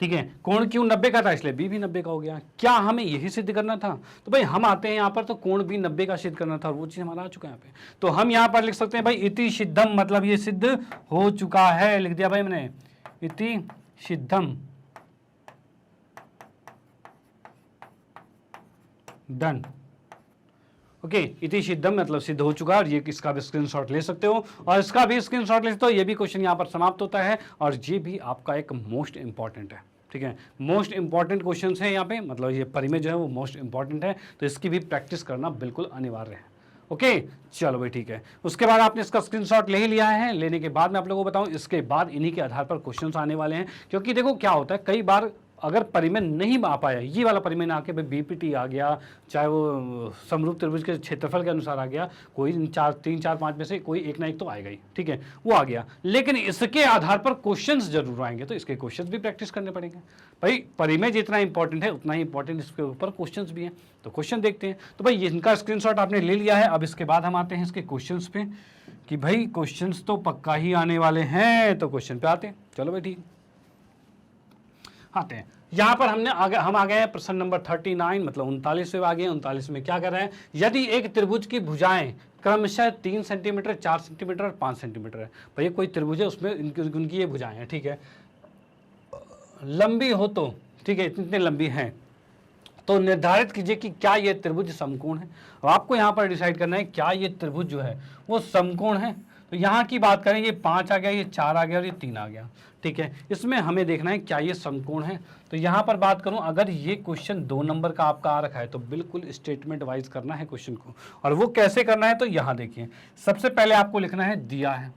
ठीक है, कोण Q 90 का था इसलिए B भी 90 का हो गया। क्या हमें यही सिद्ध करना था, तो भाई हम आते हैं यहाँ पर तो कोण B 90 का सिद्ध करना था, और वो चीज हमारा आ चुका है यहाँ पे। तो हम यहाँ पर लिख सकते हैं भाई इति सिद्धम, मतलब ये सिद्ध हो चुका है, लिख दिया भाई मैंने, इति सिद्धम, डन, ओके, इति सिद्धम मतलब सिद्ध हो चुका है। और ये इसका भी स्क्रीनशॉट ले सकते हो, और इसका भी स्क्रीनशॉट ले सकते हो। ये भी क्वेश्चन यहाँ पर समाप्त होता है, और ये भी आपका एक मोस्ट इंपॉर्टेंट है, ठीक है, मोस्ट इंपॉर्टेंट क्वेश्चन है यहाँ पे, मतलब ये परिमेय जो है वो मोस्ट इंपॉर्टेंट है, तो इसकी भी प्रैक्टिस करना बिल्कुल अनिवार्य है। ओके, चलो भाई ठीक है। उसके बाद आपने इसका स्क्रीनशॉट ले ही लिया है, लेने के बाद मैं आप लोगों को बताऊं, इसके बाद इन्हीं के आधार पर क्वेश्चंस आने वाले हैं। क्योंकि देखो क्या होता है, कई बार अगर परिमेय नहीं आ पाया, ये वाला परिमेय ना आके भाई BPT आ गया, चाहे वो समरूप त्रिभुज के क्षेत्रफल के अनुसार आ गया, कोई 3 4 5 में से कोई एक ना एक तो आएगा ही, ठीक है, वो आ गया, लेकिन इसके आधार पर क्वेश्चंस जरूर आएंगे, तो इसके क्वेश्चंस भी प्रैक्टिस करने पड़ेंगे भाई। परिमेय जितना इंपॉर्टेंट है उतना ही इंपॉर्टेंट इसके ऊपर क्वेश्चंस भी हैं, तो क्वेश्चन देखते हैं। तो भाई इनका स्क्रीनशॉट आपने ले लिया है, अब इसके बाद हम आते हैं इसके क्वेश्चंस पे, कि भाई क्वेश्चंस तो पक्का ही आने वाले हैं, तो क्वेश्चन पे आते हैं। चलो भाई ठीक, आते हैं। यहां पर हम आ गए हैं प्रश्न नंबर 39, मतलब 39 पे आ गए। 39 में क्या कर रहे हैं, यदि एक त्रिभुज की भुजाएं क्रमशः 3 सेंटीमीटर, 4 सेंटीमीटर और 5 सेंटीमीटर है, भैया कोई त्रिभुज है उसमें उनकी ये भुजाएं हैं, ठीक है, लंबी हो तो, ठीक है, इतनी लंबी है, तो निर्धारित कीजिए कि क्या ये त्रिभुज समकोण है। अब आपको यहाँ पर डिसाइड करना है क्या ये त्रिभुज जो है वो समकोण है। तो यहाँ की बात करें, ये 5 आ गया, ये 4 आ गया और ये 3 आ गया, ठीक है, इसमें हमें देखना है क्या ये समकोण है। तो यहाँ पर बात करूँ, अगर ये क्वेश्चन 2 नंबर का आपका आ रखा है तो बिल्कुल स्टेटमेंट वाइज करना है क्वेश्चन को। और वो कैसे करना है, तो यहाँ देखिए, सबसे पहले आपको लिखना है दिया है,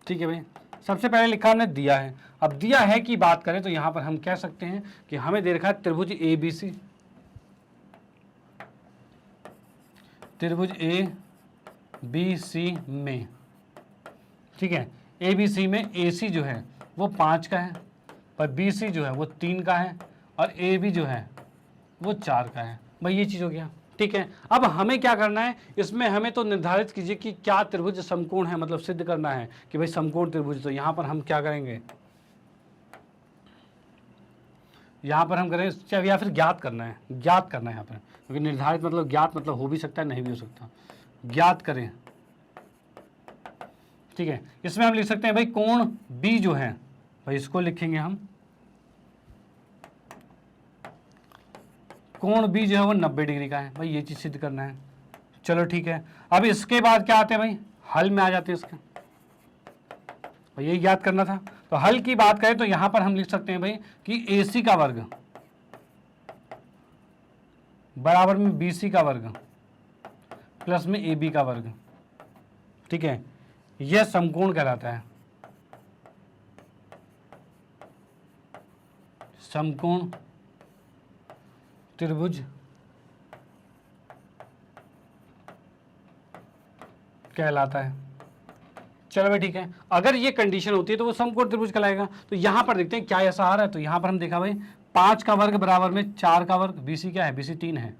ठीक है भाई, सबसे पहले लिखा हमने दिया है। अब दिया है की बात करें तो यहाँ पर हम कह सकते हैं कि हमें दे रखा है त्रिभुज ABC, त्रिभुज ABC में, ठीक है, ABC में AC जो है वो 5 का है, पर BC जो है वो 3 का है, और AB जो है वो 4 का है। भाई ये चीज़ हो गया, ठीक है। अब हमें क्या करना है, इसमें हमें तो निर्धारित कीजिए कि क्या त्रिभुज समकोण है, मतलब सिद्ध करना है कि भाई समकोण त्रिभुज। तो यहाँ पर हम क्या करेंगे, यहाँ पर हम करें, या फिर ज्ञात करना है यहाँ पर, क्योंकि निर्धारित मतलब ज्ञात मतलब हो भी सकता है, नहीं भी हो सकता, ज्ञात करें, ठीक है। इसमें हम लिख सकते हैं भाई कोण B जो है, भाई इसको लिखेंगे हम, कोण B जो है वो 90 डिग्री का है, भाई ये चीज सिद्ध करना है। चलो ठीक है, अब इसके बाद क्या आते हैं भाई, हल में आ जाते हैं इसके, भाई यही याद करना था। तो हल की बात करें तो यहां पर हम लिख सकते हैं भाई कि AC का वर्ग बराबर में BC का वर्ग प्लस में AB का वर्ग, ठीक है, यह समकोण कहलाता है, समकोण त्रिभुज कहलाता है। चलो भाई ठीक है, अगर ये कंडीशन होती है तो वो समकोण त्रिभुज कहलाएगा। तो यहां पर देखते हैं क्या ऐसा आ रहा है। तो यहां पर हम देखा भाई 5 का वर्ग बराबर में 4 का वर्ग, BC क्या है, BC 3 है,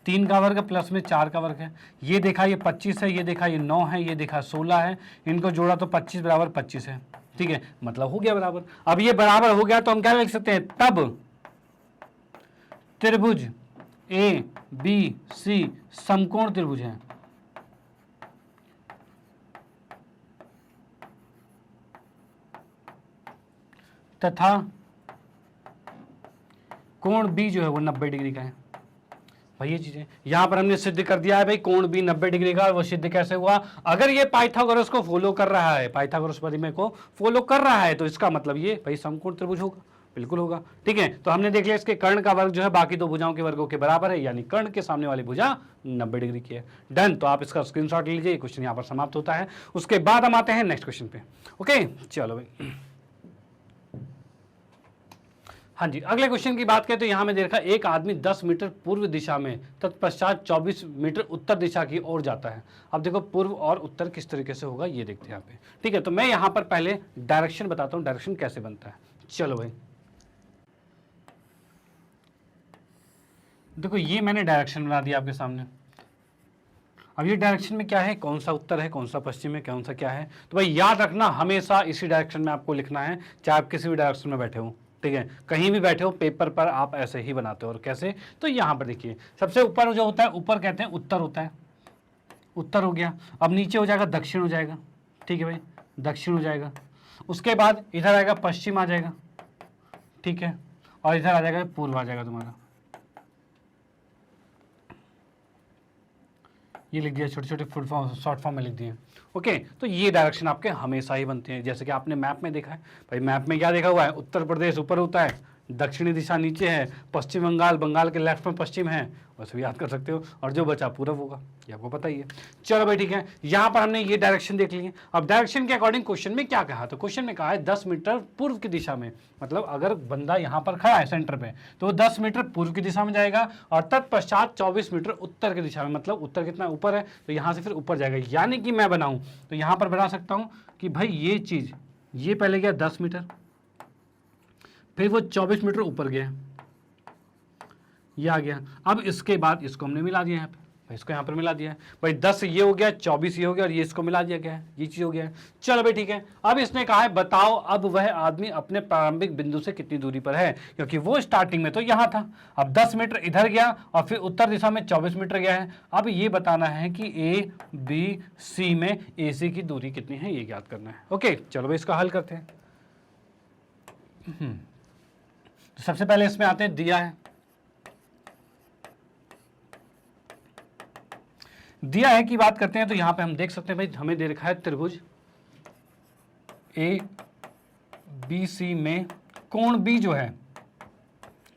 3 का वर्ग प्लस में 4 का वर्ग है। ये देखा ये 25 है, ये देखा ये 9 है, ये देखा 16 है, इनको जोड़ा तो 25 बराबर 25 है। ठीक है, मतलब हो गया बराबर। अब ये बराबर हो गया तो हम क्या लिख सकते हैं, तब त्रिभुज ए बी सी समकोण त्रिभुज है। तथा कोण बी जो है वो 90 डिग्री का है। भाई ये चीजें यहां पर हमने सिद्ध कर दिया है भाई, कोण बी 90 डिग्री का। और वो सिद्ध कैसे हुआ, अगर ये पाइथागोरस को फॉलो कर रहा है, पाइथागोरस परिमेय को फॉलो कर रहा है, तो इसका मतलब ये भाई समकोण त्रिभुज होगा, बिल्कुल होगा। ठीक है, तो हमने देख लिया इसके कर्ण का वर्ग जो है बाकी दो भुजाओं के वर्गों के बराबर है, यानी कर्ण के सामने वाली भुजा 90 डिग्री की है। डन, तो आप इसका स्क्रीनशॉट ले लीजिए। क्वेश्चन यहाँ पर समाप्त होता है। उसके बाद हम आते हैं नेक्स्ट क्वेश्चन पे। ओके, चलो भाई। हाँ जी, अगले क्वेश्चन की बात करें तो यहाँ में दे रखा है, एक आदमी 10 मीटर पूर्व दिशा में तत्पश्चात 24 मीटर उत्तर दिशा की ओर जाता है। अब देखो पूर्व और उत्तर किस तरीके से होगा ये देखते हैं यहाँ पे। ठीक है, तो मैं यहाँ पर पहले डायरेक्शन बताता हूँ, डायरेक्शन कैसे बनता है। चलो भाई, देखो ये मैंने डायरेक्शन बना दिया आपके सामने। अब ये डायरेक्शन में क्या है, कौन सा उत्तर है, कौन सा पश्चिम है, कौन सा क्या है, तो भाई याद रखना हमेशा इसी डायरेक्शन में आपको लिखना है, चाहे आप किसी भी डायरेक्शन में बैठे हो। ठीक है, कहीं भी बैठे हो पेपर पर आप ऐसे ही बनाते हो। और कैसे, तो यहाँ पर देखिए सबसे ऊपर जो होता है, ऊपर कहते हैं उत्तर होता है, उत्तर हो गया। अब नीचे हो जाएगा दक्षिण हो जाएगा। ठीक है भाई, दक्षिण हो जाएगा। उसके बाद इधर आएगा पश्चिम आ जाएगा। ठीक है, और इधर आ जाएगा पूर्व आ जाएगा तुम्हारा। ये लिख दिया, छोटे छोटे फुल फॉर्म शॉर्ट फॉर्म में लिख दिए। ओके, तो ये डायरेक्शन आपके हमेशा ही बनते हैं, जैसे कि आपने मैप में देखा है। भाई मैप में क्या देखा हुआ है, उत्तर प्रदेश ऊपर होता है, दक्षिणी दिशा नीचे है, पश्चिम बंगाल, बंगाल के लेफ्ट में पश्चिम है, वैसे भी याद कर सकते हो, और जो बचा पूरब होगा, ये आपको पता ही है। चलो भाई ठीक है, यहाँ पर हमने ये डायरेक्शन देख लिए। अब डायरेक्शन के अकॉर्डिंग क्वेश्चन में क्या कहा, तो क्वेश्चन में कहा है 10 मीटर पूर्व की दिशा में, मतलब अगर बंदा यहाँ पर खड़ा है सेंटर पे तो वो 10 मीटर पूर्व की दिशा में जाएगा, और तत्पश्चात 24 मीटर उत्तर की दिशा में, मतलब उत्तर कितना ऊपर है तो यहाँ से फिर ऊपर जाएगा। यानी कि मैं बनाऊँ तो यहाँ पर बना सकता हूँ कि भाई ये चीज़, ये पहले गया 10 मीटर, फिर वो 24 मीटर ऊपर गया, ये आ गया। अब इसके बाद इसको हमने मिला दिया यहाँ पे, भाई इसको यहाँ पर मिला दिया है। भाई 10 ये हो गया, 24 ये हो गया, और ये इसको मिला दिया गया है, ये चीज़ हो गया है। चलो भाई ठीक है, अब इसने कहा है बताओ अब वह आदमी अपने प्रारंभिक बिंदु से कितनी दूरी पर है, क्योंकि वो स्टार्टिंग में तो यहाँ था। अब 10 मीटर इधर गया और फिर उत्तर दिशा में 24 मीटर गया है। अब ये बताना है कि ए बी सी में ए सी की दूरी कितनी है, ये ज्ञात करना है। ओके, चलो भाई इसका हल करते हैं। तो सबसे पहले इसमें आते हैं, दिया है, दिया है की बात करते हैं। तो यहां पे हम देख सकते हैं भाई, हमें दे रखा है त्रिभुज ए बी सी में कोण बी जो है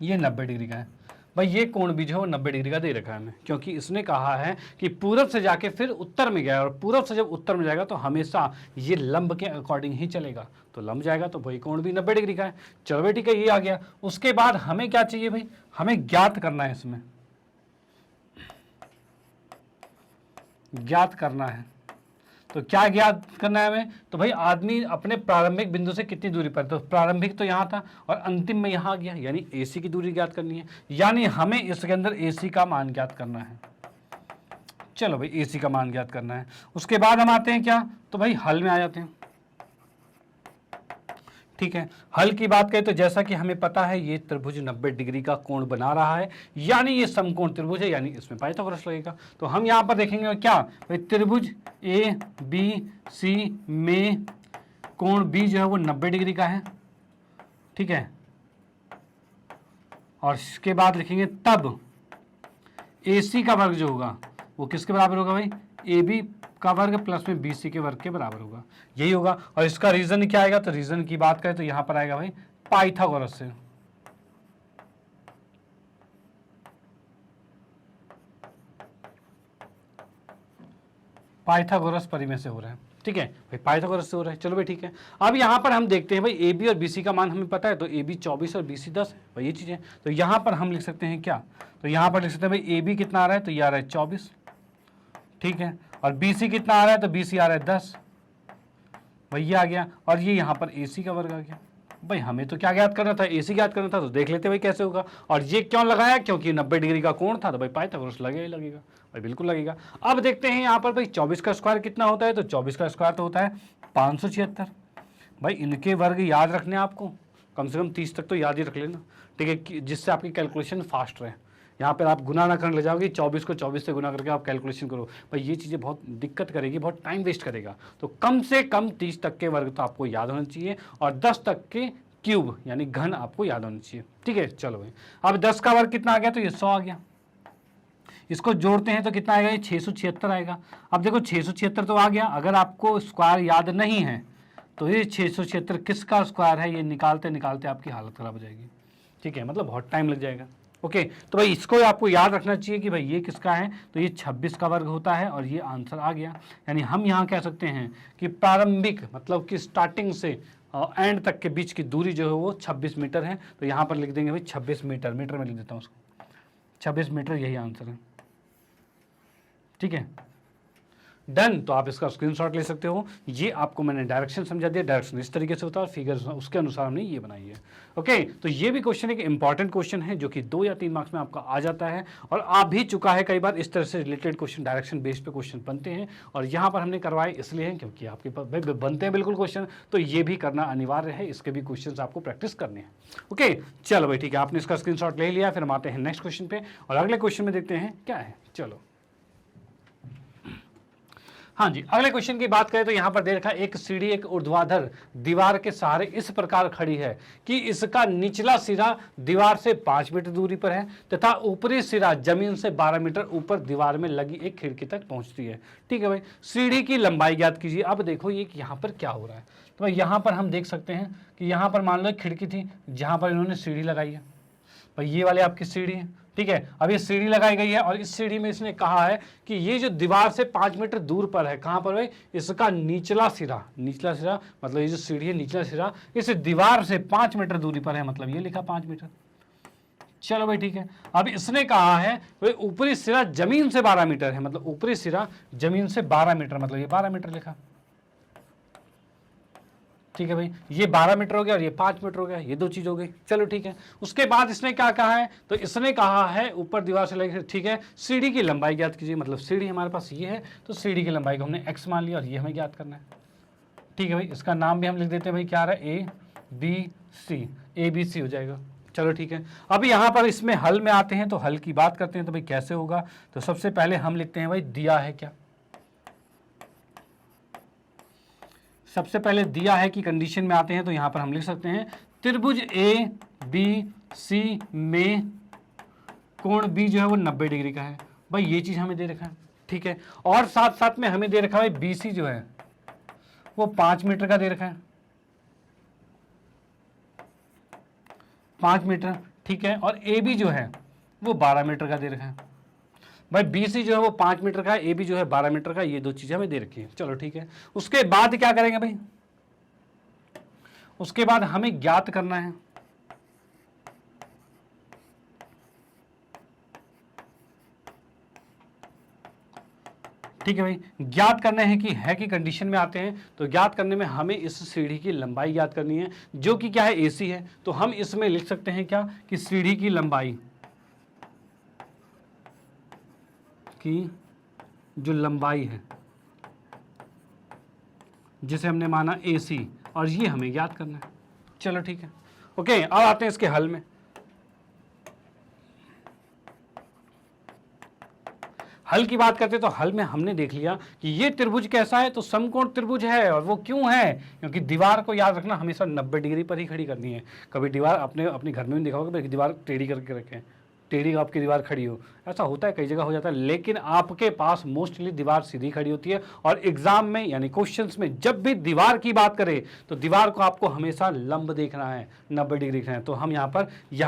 ये 90 डिग्री का है। भाई ये कोण बी जो है वो 90 डिग्री का दे रखा है हमें, क्योंकि इसने कहा है कि पूरब से जाके फिर उत्तर में गया, और पूरब से जब उत्तर में जाएगा तो हमेशा ये लंब के अकॉर्डिंग ही चलेगा, तो लंब जाएगा तो भाई कोण भी 90 डिग्री का है। चलो भाई ठीक है, ये आ गया। उसके बाद हमें क्या चाहिए भाई, हमें ज्ञात करना है, इसमें ज्ञात करना है। तो क्या ज्ञात करना है हमें, तो भाई आदमी अपने प्रारंभिक बिंदु से कितनी दूरी पर, तो प्रारंभिक तो यहाँ था और अंतिम में यहाँ आ गया, यानी AC की दूरी ज्ञात करनी है, यानी हमें इसके अंदर AC का मान ज्ञात करना है। चलो भाई AC का मान ज्ञात करना है। उसके बाद हम आते हैं क्या, तो भाई हल में आ जाते हैं। ठीक है, हल की बात करें तो जैसा कि हमें पता है ये त्रिभुज 90 डिग्री का कोण बना रहा है, यानी ये समकोण त्रिभुज है, यानी इसमें पाइथागोरस लगेगा। तो हम यहां पर देखेंगे क्या, भाई त्रिभुज ए बी सी में कोण बी जो है वो 90 डिग्री का है। ठीक है, और इसके बाद लिखेंगे तब AC का वर्ग जो होगा वो किसके बराबर होगा भाई, AB का वर्ग प्लस में BC के वर्ग के बराबर होगा, यही होगा। और इसका रीजन क्या आएगा, तो रीजन की बात करें तो यहां पर आएगा भाई पाइथागोरस से। पाइथागोरस परिमेय से हो रहा है। ठीक है भाई, पाइथागोरस से हो रहा है। चलो भाई ठीक है, अब यहाँ पर हम देखते हैं भाई AB और BC का मान हमें पता है, तो AB 24 और BC 10 है भाई, ये चीज़ें। तो यहाँ पर हम लिख सकते हैं क्या, तो यहाँ पर लिख सकते हैं भाई AB कितना आ रहा है, तो ये आ रहा है 24। ठीक है, और BC कितना आ रहा है, तो BC आ रहा है 10, भाई ये आ गया। और ये यहाँ पर AC का वर्ग आ गया, भाई हमें तो क्या ज्ञात करना था, AC ज्ञात करना था, तो देख लेते भाई कैसे होगा। और ये क्यों लगाया, क्योंकि 90 डिग्री का कोण था, तो भाई पाइथागोरस लगेगा ही लगेगा भाई, बिल्कुल लगेगा। अब देखते हैं यहाँ पर भाई 24 का स्क्वायर कितना होता है, तो 24 का स्क्वायर तो होता है 576। भाई इनके वर्ग याद रखने आपको, कम से कम 30 तक तो याद ही रख लेना, ठीक है, जिससे आपकी कैलकुलेशन फास्ट रहे। यहाँ पर आप गुना ना करने ले जाओगे, 24 को 24 से गुना करके आप कैलकुलेशन करो, भाई ये चीज़ें बहुत दिक्कत करेगी, बहुत टाइम वेस्ट करेगा। तो कम से कम 30 तक के वर्ग तो आपको याद होना चाहिए, और 10 तक के क्यूब यानी घन आपको याद होना चाहिए, ठीक है। चलो भाई, अब 10 का वर्ग कितना आ गया, तो ये 100 आ गया। इसको जोड़ते हैं तो कितना आएगा, ये 676 आएगा। अब देखो 676 तो आ गया, अगर आपको स्क्वायर याद नहीं है तो ये 676 किसका स्क्वायर है, ये निकालते निकालते आपकी हालत खराब हो जाएगी, ठीक है, मतलब बहुत टाइम लग जाएगा। ओके, तो भाई इसको आपको याद रखना चाहिए कि भाई ये किसका है, तो ये 26 का वर्ग होता है, और ये आंसर आ गया। यानी हम यहाँ कह सकते हैं कि प्रारंभिक मतलब कि स्टार्टिंग से एंड तक के बीच की दूरी जो है वो 26 मीटर है। तो यहाँ पर लिख देंगे भाई 26 मीटर, मीटर में लिख देता हूँ उसको, 26 मीटर यही आंसर है, ठीक है, डन। तो आप इसका स्क्रीनशॉट ले सकते हो। ये आपको मैंने डायरेक्शन समझा दिया, डायरेक्शन इस तरीके से होता है, और फिगर उसके अनुसार हमने ये बनाई है। ओके, तो ये भी क्वेश्चन एक इंपॉर्टेंट क्वेश्चन है जो कि 2 या 3 मार्क्स में आपका आ जाता है, और आ भी चुका है कई बार। इस तरह से रिलेटेड क्वेश्चन डायरेक्शन बेस्ड पे क्वेश्चन बनते हैं, और यहाँ पर हमने करवाए इसलिए हैं क्योंकि आपके पास भाई बनते हैं बिल्कुल क्वेश्चन, तो ये भी करना अनिवार्य है, इसके भी क्वेश्चन आपको प्रैक्टिस करने हैं। ओके, चलो भाई ठीक है, आपने इसका स्क्रीनशॉट ले लिया। फिर हम आते हैं नेक्स्ट क्वेश्चन पे, और अगले क्वेश्चन में देखते हैं क्या है। चलो हाँ जी, अगले क्वेश्चन की बात करें तो यहाँ पर दे रखा है, एक सीढ़ी एक ऊर्ध्वाधर दीवार के सहारे इस प्रकार खड़ी है कि इसका निचला सिरा दीवार से 5 मीटर दूरी पर है, तथा ऊपरी सिरा जमीन से 12 मीटर ऊपर दीवार में लगी एक खिड़की तक पहुंचती है। ठीक है भाई, सीढ़ी की लंबाई ज्ञात कीजिए। अब देखो ये यहाँ पर क्या हो रहा है, तो भाई यहाँ पर हम देख सकते हैं कि यहाँ पर मान लो एक खिड़की थी जहाँ पर इन्होंने सीढ़ी लगाई है, भाई ये वाले आपकी सीढ़ी है, ठीक है। अब ये सीढ़ी लगाई गई है, और इस सीढ़ी में इसने कहा है कि ये जो दीवार से 5 मीटर दूर पर है, कहां पर भाई, इसका निचला सिरा, निचला सिरा मतलब ये जो सीढ़ी है निचला सिरा इस दीवार से 5 मीटर दूरी पर है, मतलब ये लिखा 5 मीटर। चलो भाई ठीक है, अब इसने कहा है भाई ऊपरी सिरा जमीन से 12 मीटर है, मतलब ऊपरी सिरा जमीन से 12 मीटर, मतलब ये 12 मीटर लिखा, ठीक है भाई, ये 12 मीटर हो गया और ये 5 मीटर हो गया, ये 2 चीज हो गई। चलो ठीक है, उसके बाद इसने क्या कहा है, तो इसने कहा है ऊपर दीवार से लेकर, ठीक है, सीढ़ी की लंबाई ज्ञात कीजिए। मतलब सीढ़ी हमारे पास ये है, तो सीढ़ी की लंबाई को हमने x मान लिया, और ये हमें ज्ञात करना है। ठीक है भाई, इसका नाम भी हम लिख देते हैं भाई, क्या आ रहा है, ए बी सी हो जाएगा। चलो ठीक है, अब यहाँ पर इसमें हल में आते हैं, तो हल की बात करते हैं। तो भाई कैसे होगा, तो सबसे पहले हम लिखते हैं भाई दिया है क्या, सबसे पहले दिया है कि कंडीशन में आते हैं, तो यहां पर हम लिख सकते हैं त्रिभुज ए बी सी में कोण बी जो है वो 90 डिग्री का है। भाई ये चीज हमें दे रखा है, ठीक है, और साथ साथ में हमें दे रखा है बी सी जो है वो 5 मीटर का दे रखा है, 5 मीटर, ठीक है, और ए बी जो है वो 12 मीटर का दे रखा है। भाई बी सी जो है वो 5 मीटर का है, ए बी जो है 12 मीटर का, ये 2 चीजें हमें दे रखी है। चलो ठीक है, उसके बाद क्या करेंगे भाई, उसके बाद हमें ज्ञात करना है, ठीक है भाई, ज्ञात करना है कि है कि कंडीशन में आते हैं। तो ज्ञात करने में हमें इस सीढ़ी की लंबाई ज्ञात करनी है, जो कि क्या है, एसी है। तो हम इसमें लिख सकते हैं क्या, कि सीढ़ी की लंबाई की जो लंबाई है जिसे हमने माना AC, और ये हमें ज्ञात करना है। चलो ठीक है, ओके, अब आते हैं इसके हल में। हल की बात करते हैं, तो हल में हमने देख लिया कि ये त्रिभुज कैसा है, तो समकोण त्रिभुज है। और वो क्यों है, क्योंकि दीवार को याद रखना हमेशा 90 डिग्री पर ही खड़ी करनी है। कभी दीवार अपने घर में भी देखा होगा, दीवार टेढ़ी करके रखें, टेढ़ी आपकी दीवार खड़ी हो, ऐसा होता है, कई जगह हो जाता है, लेकिन आपके पास मोस्टली दीवार सीधी खड़ी होती है। और एग्जाम में यानी क्वेश्चंस में जब भी दीवार की बात करें, तो दीवार को आपको हमेशा लंब देखना है, 90 डिग्री देखना है। तो हम यहाँ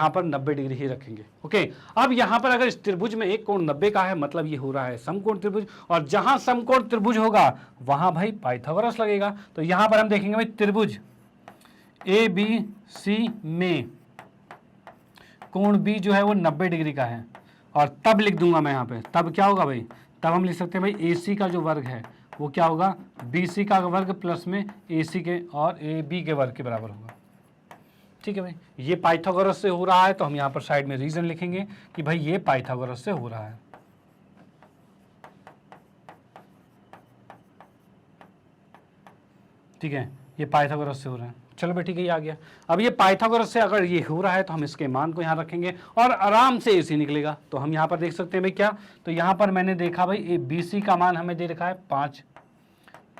पर 90 डिग्री ही रखेंगे। ओके, अब यहाँ पर अगर इस त्रिभुज में एक कोण 90 का है, मतलब ये हो रहा है समकोण त्रिभुज, और जहां समकोण त्रिभुज होगा वहां भाई पाइथागोरस लगेगा। तो यहाँ पर हम देखेंगे भाई त्रिभुज ABC में कोण B जो है वो 90 डिग्री का है, और तब लिख दूंगा मैं यहाँ पे, तब क्या होगा भाई, तब हम लिख सकते हैं भाई AC का जो वर्ग है वो क्या होगा, BC का वर्ग प्लस में AC के और AB के वर्ग के बराबर होगा। ठीक है भाई, ये पाइथागोरस से हो रहा है तो हम यहाँ पर साइड में रीजन लिखेंगे कि भाई ये पाइथागोरस से हो रहा है। ठीक है, ये पाइथागोरस से हो रहा है। चलो भाई ठीक है, ये आ गया। अब ये पाइथागोरस से अगर ये हो रहा है तो हम इसके मान को यहाँ रखेंगे और आराम से AC निकलेगा। तो हम यहाँ पर देख सकते हैं भाई क्या, तो यहाँ पर मैंने देखा भाई BC का मान हमें दे रखा है 5,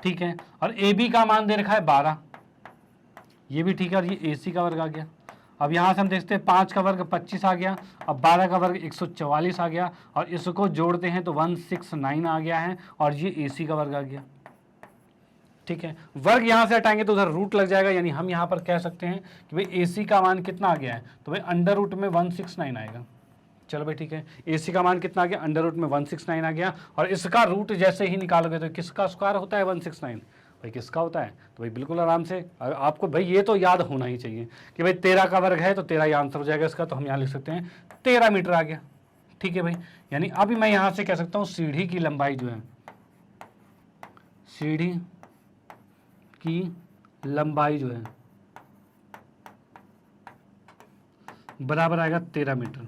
ठीक है, और AB का मान दे रखा है 12, ये भी ठीक है, और ये AC का वर्ग आ गया। अब यहाँ से हम देखते हैं 5 का वर्ग 25 आ गया, अब 12 का वर्ग 144 आ गया, और इसको जोड़ते हैं तो 169 आ गया है, और ये AC का वर्ग आ गया। ठीक है, वर्ग यहाँ से हटाएंगे तो उधर रूट लग जाएगा, यानी हम यहाँ पर कह सकते हैं कि भाई AC का मान कितना आ गया है, तो भाई अंडर रूट में 169 आएगा। चलो भाई ठीक है, AC का मान कितना आ गया, अंडर रूट में 169 आ गया, और इसका रूट जैसे ही निकालोगे तो किसका स्क्वायर होता है 169, भाई किसका होता है, तो भाई बिल्कुल आराम से आपको भाई ये तो याद होना ही चाहिए कि भाई 13 का वर्ग है तो 13 ये आंसर हो जाएगा इसका, तो हम यहाँ लिख सकते हैं 13 मीटर आ गया। ठीक है भाई, यानी अभी मैं यहाँ से कह सकता हूँ सीढ़ी की लंबाई जो है, सीढ़ी की लंबाई जो है बराबर आएगा 13 मीटर।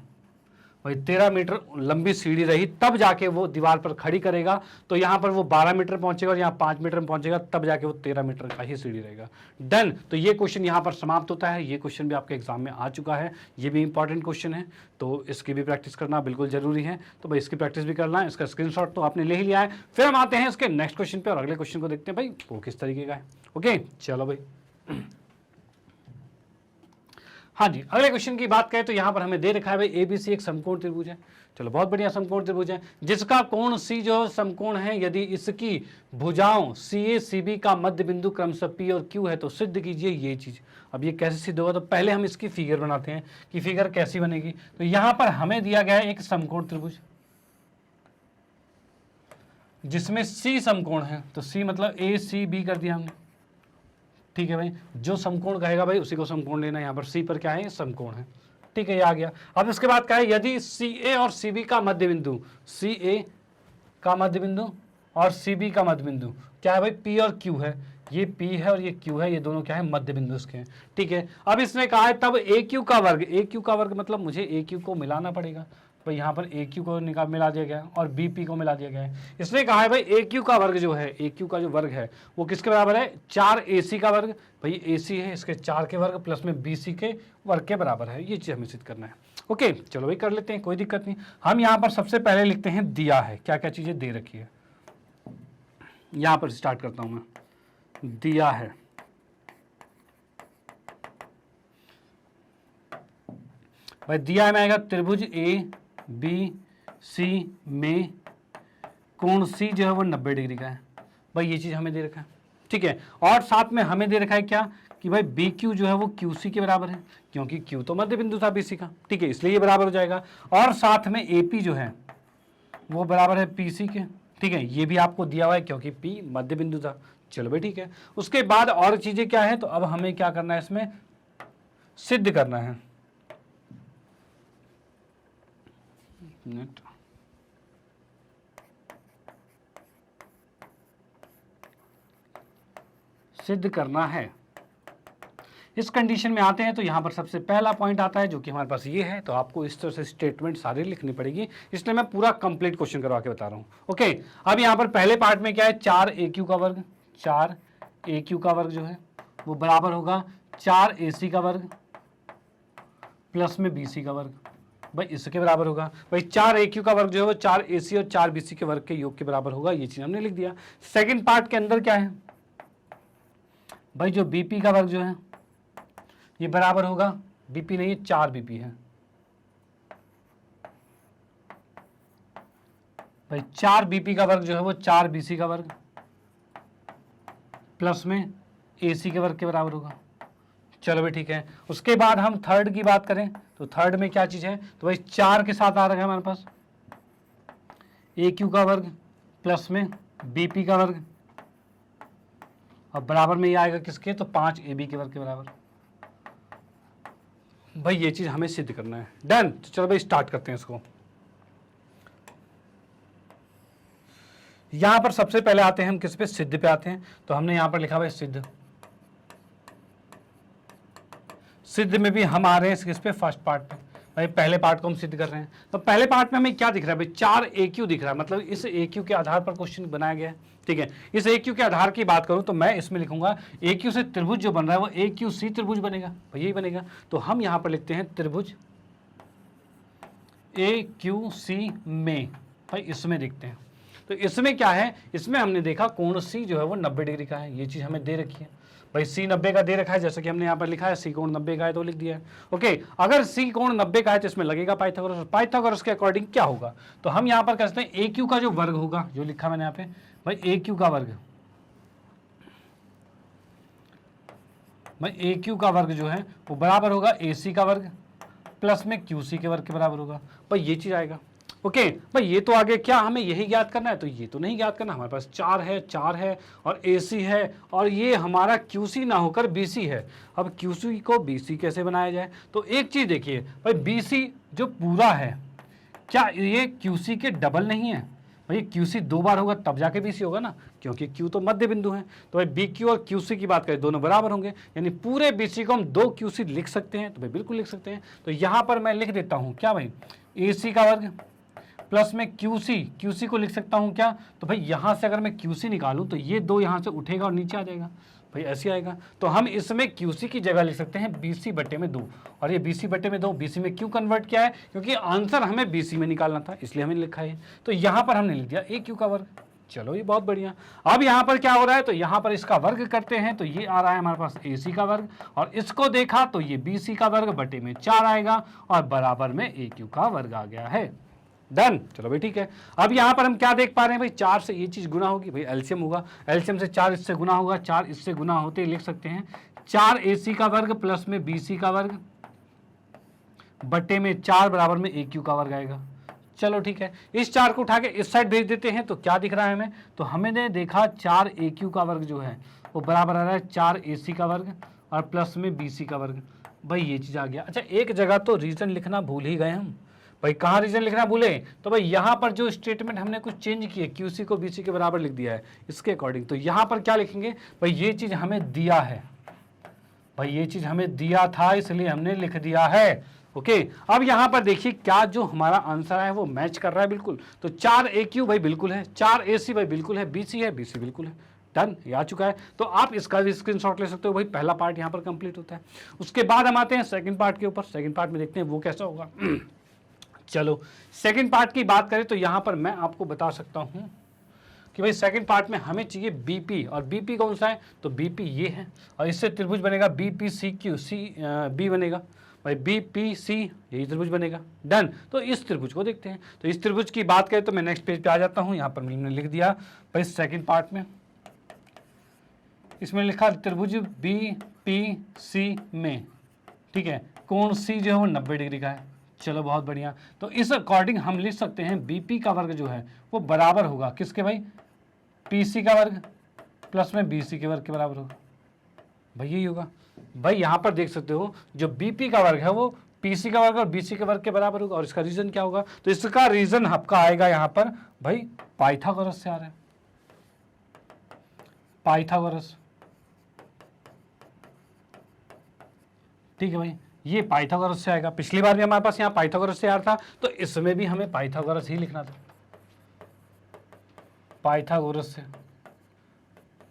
भाई 13 मीटर लंबी सीढ़ी रही तब जाके वो दीवार पर खड़ी करेगा, तो यहाँ पर वो 12 मीटर पहुंचेगा और यहाँ 5 मीटर में पहुंचेगा, तब जाके वो 13 मीटर का ही सीढ़ी रहेगा। डन, तो ये क्वेश्चन यहाँ पर समाप्त होता है। ये क्वेश्चन भी आपके एग्जाम में आ चुका है, ये भी इंपॉर्टेंट क्वेश्चन है, तो इसकी भी प्रैक्टिस करना बिल्कुल जरूरी है। तो भाई इसकी प्रैक्टिस भी करना है, इसका स्क्रीनशॉट तो आपने ले ही लिया है। फिर हम आते हैं इसके नेक्स्ट क्वेश्चन पे और अगले क्वेश्चन को देखते हैं भाई वो किस तरीके का है। ओके चलो भाई, हाँ जी, अगले क्वेश्चन की बात करें तो यहाँ पर हमें दे रखा है भाई ABC एक समकोण त्रिभुज है। चलो बहुत बढ़िया, समकोण त्रिभुज है जिसका कोण C जो समकोण है, यदि इसकी भुजाओं CA CB का मध्य बिंदु क्रमशः P और Q है तो सिद्ध कीजिए ये चीज। अब ये कैसे सिद्ध होगा, तो पहले हम इसकी फिगर बनाते हैं कि फिगर कैसी बनेगी। तो यहाँ पर हमें दिया गया है एक समकोण त्रिभुज जिसमें C समकोण है, तो C मतलब ACB कर दिया हमने। ठीक है भाई, जो समकोण कहेगा भाई उसी को समकोण लेना। यहाँ पर C पर क्या है, समकोण है। ठीक है, ये आ गया। अब इसके बाद क्या है, यदि CA और CB का मध्य बिंदु, CA का मध्य बिंदु और CB का मध्य बिंदु क्या है भाई, P और Q है। ये P है और ये Q है, ये दोनों क्या है, मध्य बिंदु इसके हैं। ठीक है, अब इसने कहा है तब AQ का वर्ग, AQ का वर्ग मतलब मुझे AQ को मिलाना पड़ेगा। भाई यहाँ पर AQ को मिला दिया गया और BP को मिला दिया गया है। इसने कहा है भाई AQ का वर्ग जो है, AQ का जो वर्ग है वो किसके बराबर है, 4 AC का वर्ग। भाई AC है, इसके 4 के वर्ग प्लस में BC के वर्ग के बराबर है। ये चीज हमें सिद्ध करना है। ओके चलो भाई कर लेते हैं, कोई दिक्कत नहीं। हम यहाँ पर सबसे पहले लिखते हैं दिया है, क्या क्या चीजें दे रखी है। यहाँ पर स्टार्ट करता हूं मैं, दिया है। भाई दिया है में आएगा त्रिभुज ABC में कोण C जो है वो 90 डिग्री का है। भाई ये चीज हमें दे रखा है। ठीक है, और साथ में हमें दे रखा है क्या कि भाई BQ जो है वो QC के बराबर है, क्योंकि Q तो मध्य बिंदु था BC का। ठीक है, इसलिए ये बराबर हो जाएगा। और साथ में AP जो है वो बराबर है PC के। ठीक है, ये भी आपको दिया हुआ है क्योंकि P मध्य बिंदु था। चलो भाई ठीक है, उसके बाद और चीजें क्या है, तो अब हमें क्या करना है, इसमें सिद्ध करना है। सिद्ध करना है। इस कंडीशन में आते हैं तो यहाँ पर सबसे पहला पॉइंट आता है जो कि हमारे पास ये है, तो आपको इस तरह से स्टेटमेंट सारी लिखनी पड़ेगी, इसलिए मैं पूरा कंप्लीट क्वेश्चन करवा के बता रहा हूँ। ओके, अब यहाँ पर पहले पार्ट में क्या है, 4 AQ का वर्ग, 4 AQ का वर्ग जो है वो बराबर होगा 4 AC का वर्ग प्लस में BC का वर्ग। भाई इसके बराबर होगा, भाई 4 AQ का वर्ग जो है वो 4 AC और 4 BC के वर्ग के योग के बराबर होगा। ये चीज हमने लिख दिया। सेकंड पार्ट के अंदर क्या है भाई, जो BP का वर्ग जो है ये बराबर होगा, BP नहीं है 4 BP है। भाई 4 BP का वर्ग जो है वो 4 BC का वर्ग प्लस में AC के वर्ग के बराबर होगा। चलो भाई ठीक है, उसके बाद हम थर्ड की बात करें तो थर्ड में क्या चीज है, तो भाई 4 के साथ आ रहा है हमारे पास AQ का वर्ग प्लस में BP का वर्ग, अब बराबर में ये आएगा किसके, तो 5 AB के वर्ग के बराबर। भाई ये चीज हमें सिद्ध करना है। डन, तो चलो भाई स्टार्ट करते हैं इसको। यहां पर सबसे पहले आते हैं हम किस पे, सिद्ध पे आते हैं। तो हमने यहां पर लिखा भाई सिद्ध। सिद्ध में भी हम आ रहे हैं किस पे, फर्स्ट पार्ट पे। भाई पहले पार्ट को हम सिद्ध कर रहे हैं, तो पहले पार्ट में हमें क्या दिख रहा है भाई, 4 AQ दिख रहा है, मतलब इस AQ के आधार पर क्वेश्चन बनाया गया है। ठीक है, इस AQ के आधार की बात करूं तो मैं इसमें लिखूंगा AQ से त्रिभुज जो बन रहा है वो AQC त्रिभुज बनेगा, भाई यही बनेगा। तो हम यहां पर लिखते हैं त्रिभुज AQC में, भाई इसमें देखते हैं। तो इसमें क्या है, इसमें हमने देखा कोण C जो है वो 90 डिग्री का है, ये चीज हमें दे रखी है भाई। C 90 का दे रखा है, जैसे कि हमने यहाँ पर लिखा है C कोण 90 का है तो लिख दिया है। ओके, अगर C कोण 90 का है तो इसमें लगेगा पाइथागोरस। पाइथागोरस के अकॉर्डिंग क्या होगा, तो हम यहाँ पर कह सकते हैं AQ का जो वर्ग होगा, जो लिखा मैंने यहाँ पे भाई AQ का वर्ग, भाई AQ का वर्ग जो है वो बराबर होगा AC का वर्ग प्लस में QC के वर्ग के बराबर होगा, भाई ये चीज आएगा। ओके भाई, ये तो आगे क्या हमें यही ज्ञात करना है, तो ये तो नहीं ज्ञात करना, हमारे पास 4 है और AC है, और ये हमारा QC ना होकर BC है। अब QC को BC कैसे बनाया जाए, तो एक चीज देखिए भाई, BC जो पूरा है क्या ये QC के डबल नहीं है, भाई QC 2 बार होगा तब जाके BC होगा ना, क्योंकि Q तो मध्य बिंदु है। तो भाई BQ और QC की बात करें दोनों बराबर होंगे, यानी पूरे BC को हम 2 QC लिख सकते हैं, तो भाई बिल्कुल लिख सकते हैं। तो यहाँ पर मैं लिख देता हूँ क्या भाई, AC का वर्ग प्लस में QC को लिख सकता हूँ क्या, तो भाई यहाँ से अगर मैं QC निकालूँ तो ये 2 यहाँ से उठेगा और नीचे आ जाएगा, भाई ऐसे आएगा। तो हम इसमें QC की जगह लिख सकते हैं BC बटे में 2, और ये BC बटे में 2 BC में क्यों कन्वर्ट किया है, क्योंकि आंसर हमें BC में निकालना था, इसलिए हमने लिखा है। तो यहाँ पर हमने लिख दिया AQ का वर्ग। चलो ये बहुत बढ़िया। अब यहाँ पर क्या हो रहा है, तो यहाँ पर इसका वर्ग करते हैं, तो ये आ रहा है हमारे पास AC का वर्ग, और इसको देखा तो ये BC का वर्ग बटे में 4 आएगा, और बराबर में AQ का वर्ग आ गया है। डन, चलो भाई ठीक है। अब यहाँ पर हम क्या देख पा रहे हैं भाई, 4 से ये चीज गुना होगी, भाई एलसीएम होगा, एलसीएम से 4 इससे गुना होगा, 4 इससे गुना होते लिख सकते हैं 4 AC का वर्ग प्लस में BC का वर्ग बटे में 4 बराबर में AQ का वर्ग आएगा। चलो ठीक है, इस 4 को उठा के इस साइड भेज देते हैं, तो क्या दिख रहा है हमें, तो हमने देखा 4 AQ का वर्ग जो है वो बराबर आ रहा है 4 AC का वर्ग और प्लस में BC का वर्ग, भाई ये चीज आ गया। अच्छा, एक जगह तो रीजन लिखना भूल ही गए हम, भाई कहाँ रीजन लिखना भूले, तो भाई यहाँ पर जो स्टेटमेंट हमने कुछ चेंज किए, QC को BC के बराबर लिख दिया है इसके अकॉर्डिंग, तो यहाँ पर क्या लिखेंगे, भाई ये चीज हमें दिया है, भाई ये चीज हमें दिया था इसलिए हमने लिख दिया है। ओके, अब यहाँ पर देखिए क्या जो हमारा आंसर है वो मैच कर रहा है बिल्कुल, तो 4 AQ भाई बिल्कुल है, 4 AC भाई बिल्कुल है, BC है, BC बिल्कुल है। डन, ये आ चुका है। तो आप इसका भी स्क्रीनशॉट ले सकते हो, भाई पहला पार्ट यहाँ पर कंप्लीट होता है। उसके बाद हम आते हैं सेकंड पार्ट के ऊपर, सेकंड पार्ट में देखते हैं वो कैसा होगा। चलो सेकंड पार्ट की बात करें तो यहाँ पर मैं आपको बता सकता हूँ कि भाई सेकंड पार्ट में हमें चाहिए BP, और BP कौन सा है, तो BP ये है, और इससे त्रिभुज बनेगा BPCQ, B बनेगा भाई BPC, यही त्रिभुज बनेगा। डन, तो इस त्रिभुज को देखते हैं। तो इस त्रिभुज की बात करें तो मैं नेक्स्ट पेज पे आ जाता हूँ, यहाँ पर मैंने लिख दिया भाई सेकंड पार्ट में, इसमें लिखा त्रिभुज BPC में, ठीक है, कोण C जो है वो 90 डिग्री का है। चलो बहुत बढ़िया, तो इस अकॉर्डिंग हम लिख सकते हैं BP का वर्ग जो है वो बराबर होगा किसके भाई, PC का वर्ग प्लस में BC के वर्ग के बराबर होगा, भाई यही होगा। भाई यहाँ पर देख सकते हो जो BP का वर्ग है वो PC का वर्ग और BC के वर्ग के बराबर होगा, और इसका रीजन क्या होगा, तो इसका रीजन आपका आएगा यहाँ पर भाई पाइथागोरस से आ रहा है, पाइथागोरस, ठीक है भाई, ये पाइथागोरस से आएगा। पिछली बार भी हमारे पास यहाँ पाइथागोरस से आ रहा था, तो इसमें भी हमें पाइथागोरस ही लिखना था, पाइथागोरस से,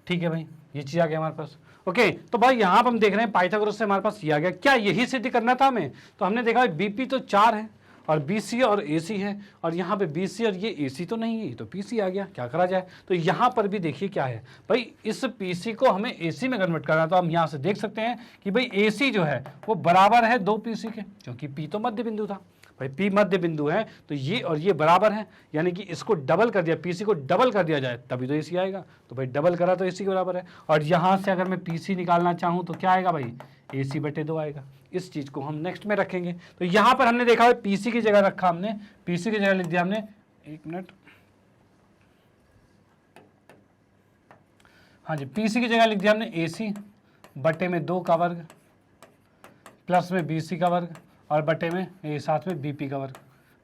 ठीक है भाई, ये चीज आ गया हमारे पास। ओके, तो भाई यहाँ पर हम देख रहे हैं पाइथागोरस से हमारे पास ये आ गया। क्या यही सिद्ध करना था हमें, तो हमने देखा BP तो 4 है और BC और AC है, और यहाँ पे BC और ये AC तो नहीं है, तो PC आ गया, क्या करा जाए। तो यहाँ पर भी देखिए क्या है भाई, इस PC को हमें AC में कन्वर्ट करना, तो हम यहाँ से देख सकते हैं कि भाई AC जो है वो बराबर है 2 PC के, क्योंकि P तो मध्य बिंदु था, भाई P मध्य बिंदु है, तो ये और ये बराबर है, यानी कि इसको डबल कर दिया, PC को डबल कर दिया जाए तभी तो AC आएगा, तो भाई डबल करा तो AC के बराबर है। और यहाँ से अगर मैं PC निकालना चाहूँ तो क्या आएगा भाई, AC बटे 2 आएगा। इस चीज को हम नेक्स्ट में रखेंगे। तो यहाँ पर हमने देखा भाई PC की जगह रखा, हमने PC की जगह लिख दिया हमने, एक मिनट, हाँ जी, PC की जगह लिख दिया हमने AC बटे में 2 का वर्ग प्लस में BC का वर्ग और बटे में साथ में BP का वर्ग,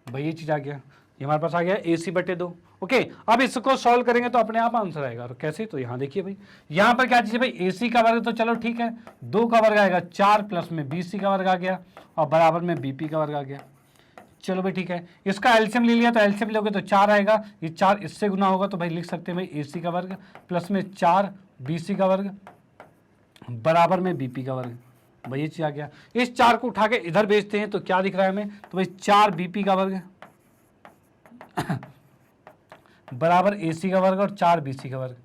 भाई ये चीज आ गया, ये हमारे पास आ गया AC बटे 2। ओके, अब इसको सॉल्व करेंगे तो अपने आप आंसर आएगा। और कैसे, तो यहाँ देखिए भाई, यहाँ पर क्या चीज है भाई, AC का वर्ग, तो चलो ठीक है, 2 का वर्ग आएगा 4 प्लस में BC का वर्ग आ गया और बराबर में BP का वर्ग आ गया। चलो भाई ठीक है, इसका एलसीएम ले लिया तो एलसीएम लोगे तो 4 आएगा, ये 4 इससे गुना होगा तो भाई लिख सकते हैं भाई AC का वर्ग प्लस में 4 BC का वर्ग बराबर में BP का वर्ग। भाई ये चीज आ गया। इस 4 को उठा के इधर भेजते हैं तो क्या दिख रहा है हमें, तो भाई 4 BP का वर्ग बराबर AC का वर्ग और 4 BC का वर्ग।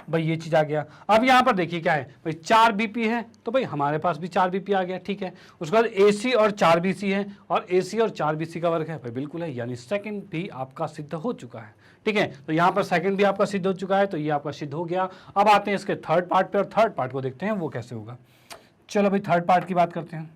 भाई ये चीज आ गया। अब यहाँ पर देखिए क्या है भाई, 4 BP है तो भाई हमारे पास भी 4 BP आ गया, ठीक है। उसके बाद AC और 4 BC है और AC और 4 BC का वर्ग है, भाई बिल्कुल है, यानी सेकंड भी आपका सिद्ध हो चुका है, ठीक है। तो यहाँ पर सेकंड भी आपका सिद्ध हो चुका है, तो ये आपका सिद्ध हो गया। अब आते हैं इसके थर्ड पार्ट पे और थर्ड पार्ट को देखते हैं वो कैसे होगा। चलो भाई थर्ड पार्ट की बात करते हैं।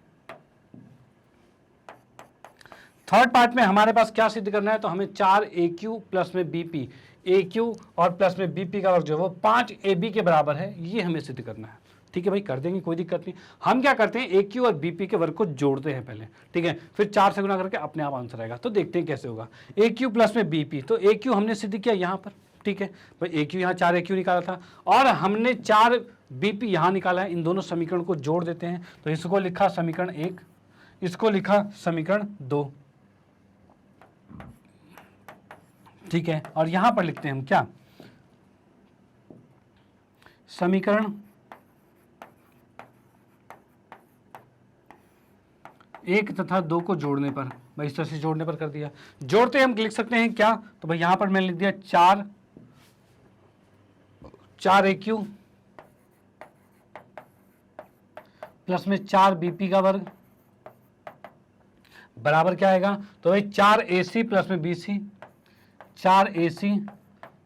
थर्ड पार्ट में हमारे पास क्या सिद्ध करना है, तो हमें 4AQ प्लस में BP, AQ और प्लस में BP का वर्ग जो है वो 5AB के बराबर है, ये हमें सिद्ध करना है, ठीक है भाई, कर देंगे कोई दिक्कत नहीं। हम क्या करते हैं, AQ और BP के वर्ग को जोड़ते हैं पहले, ठीक है, फिर 4 से गुना करके अपने आप आंसर आएगा। तो देखते हैं कैसे होगा। AQ प्लस में BP, तो AQ हमने सिद्ध किया यहाँ पर, ठीक है भाई, AQ यहाँ 4AQ निकाला था और हमने 4BP यहाँ निकाला है। इन दोनों समीकरण को जोड़ देते हैं, तो इसको लिखा समीकरण 1, इसको लिखा समीकरण 2, ठीक है। और यहां पर लिखते हैं हम क्या, समीकरण 1 तथा 2 को जोड़ने पर, भाई इस तरह से जोड़ने पर कर दिया। जोड़ते हम लिख सकते हैं क्या, तो भाई यहां पर मैंने लिख दिया 4AQ प्लस में 4BP का वर्ग बराबर क्या आएगा, तो भाई 4AC प्लस में BC, 4AC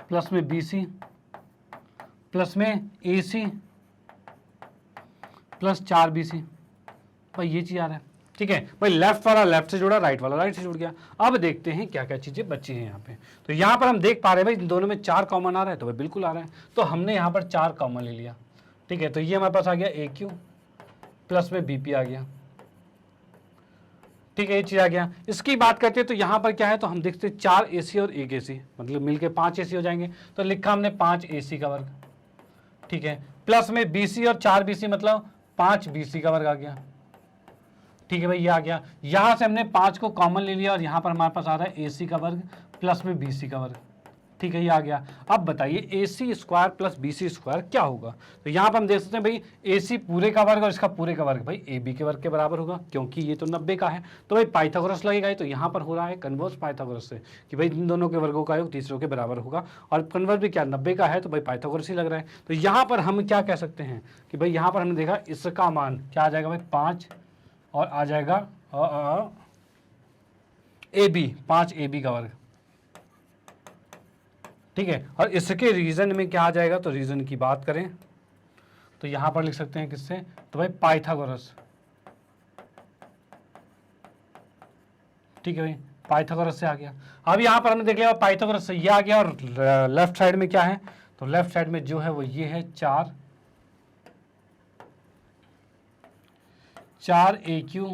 प्लस में BC प्लस में AC प्लस 4BC। भाई ये चीज आ रहा है, ठीक है भाई, लेफ्ट वाला लेफ्ट से जुड़ा, राइट वाला राइट से जुड़ गया। अब देखते हैं क्या क्या चीजें बची हैं यहाँ पे। तो यहाँ पर हम देख पा रहे हैं भाई दोनों में 4 कॉमन आ रहा है, तो भाई बिल्कुल आ रहा है, तो हमने यहाँ पर 4 कॉमन ले लिया, ठीक है। तो ये हमारे पास आ गया AQ प्लस में BP आ गया, ठीक है, ये चीज आ गया। इसकी बात करते हैं तो यहाँ पर क्या है, तो हम देखते हैं 4AC और 1AC, मतलब मिलके 5AC हो जाएंगे, तो लिखा हमने 5AC का वर्ग, ठीक है, प्लस में BC और 4BC मतलब 5BC का वर्ग आ गया, ठीक है भाई, ये आ गया। यहां से हमने 5 को कॉमन ले लिया और यहां पर हमारे पास आ रहा है AC का वर्ग प्लस में BC का वर्ग, ठीक है, ये आ गया। अब बताइए AC square plus BC square क्या होगा, तो यहाँ पर हम देख सकते हैं भाई AC पूरे का वर्ग और इसका पूरे का वर्ग भाई AB के वर्ग के बराबर होगा, क्योंकि ये तो 90 का है, तो भाई पाइथागोरस लगेगा। तो यहाँ पर हो रहा है कन्वर्स पाइथागोरस से कि भाई इन दोनों के वर्गों का योग तीसरों के बराबर होगा, और कन्वर्स भी क्या 90 का है, तो भाई पाइथागोरस ही लग रहा है। तो यहाँ पर हम क्या कह सकते हैं कि भाई यहाँ पर हमने देखा इसका मान क्या आ जाएगा भाई 5 और आ जाएगा AB, 5AB का वर्ग, ठीक है। और इसके रीजन में क्या आ जाएगा, तो रीजन की बात करें तो यहां पर लिख सकते हैं किससे, तो भाई पाइथागोरस, ठीक है भाई, पाइथागोरस से आ गया। अब यहां पर हमने देख लिया पाइथागोरस से ये आ गया, और लेफ्ट साइड में क्या है, तो लेफ्ट साइड में जो है वो ये है 4AQ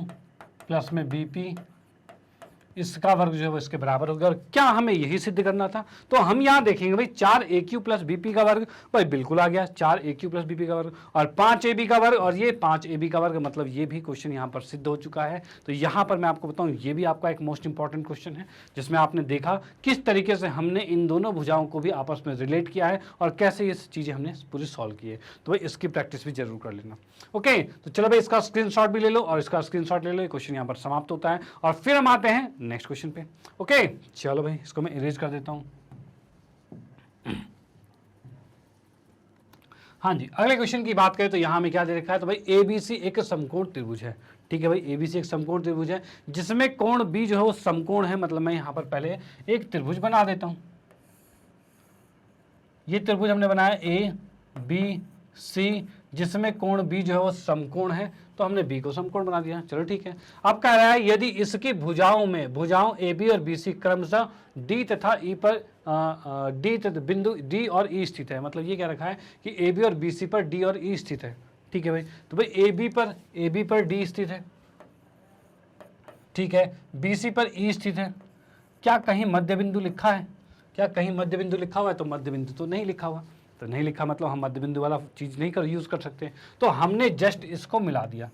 प्लस में BP, इसका वर्ग जो है वो इसके बराबर होगा। और क्या हमें यही सिद्ध करना था, तो हम यहाँ देखेंगे भाई 4AQ प्लस BP का वर्ग, भाई बिल्कुल आ गया 4AQ प्लस BP का वर्ग, और 5AB का वर्ग और ये 5AB का वर्ग, मतलब ये भी क्वेश्चन यहाँ पर सिद्ध हो चुका है। तो यहाँ पर मैं आपको बताऊँ, ये भी आपका एक मोस्ट इंपॉर्टेंट क्वेश्चन है, जिसमें आपने देखा किस तरीके से हमने इन दोनों भुजाओं को भी आपस में रिलेट किया है और कैसे ये चीज़ें हमने पूरी सॉल्व की है। तो भाई इसकी प्रैक्टिस भी जरूर कर लेना। ओके, तो चलो भाई इसका स्क्रीनशॉट भी ले लो और इसका स्क्रीनशॉट ले लो, ये क्वेश्चन यहाँ पर समाप्त होता है और फिर हम आते हैं नेक्स्ट क्वेश्चन पे। ओके, चलो भाई इसको मैं इरेज कर देता हूं। हाँ जी, अगले क्वेश्चन की बात करें तो यहां में क्या दे रखा है, तो भाई ABC एक समकोण त्रिभुज है, ठीक है भाई, ABC एक समकोण त्रिभुज है जिसमें कोण B जो है वो समकोण है। मतलब मैं यहां पर पहले एक त्रिभुज बना देता हूं। ये त्रिभुज हमने बनाया ABC, जिसमें कोण B जो है वो समकोण है, तो हमने B को समकोण बना दिया। चलो ठीक है। अब कह रहा है यदि इसकी भुजाओं AB और BC क्रमशः D तथा E पर D तथा बिंदु D और E स्थित है। मतलब ये क्या रखा है कि AB और BC पर D और E स्थित है, ठीक है भाई। तो भाई AB पर D स्थित है, ठीक है, BC पर E स्थित है। क्या कहीं मध्य बिंदु लिखा है? क्या कहीं मध्य बिंदु लिखा हुआ है? तो मध्य बिंदु तो नहीं लिखा हुआ, तो नहीं लिखा मतलब हम मध्य बिंदु वाला चीज़ नहीं यूज़ कर सकते। तो हमने जस्ट इसको मिला दिया,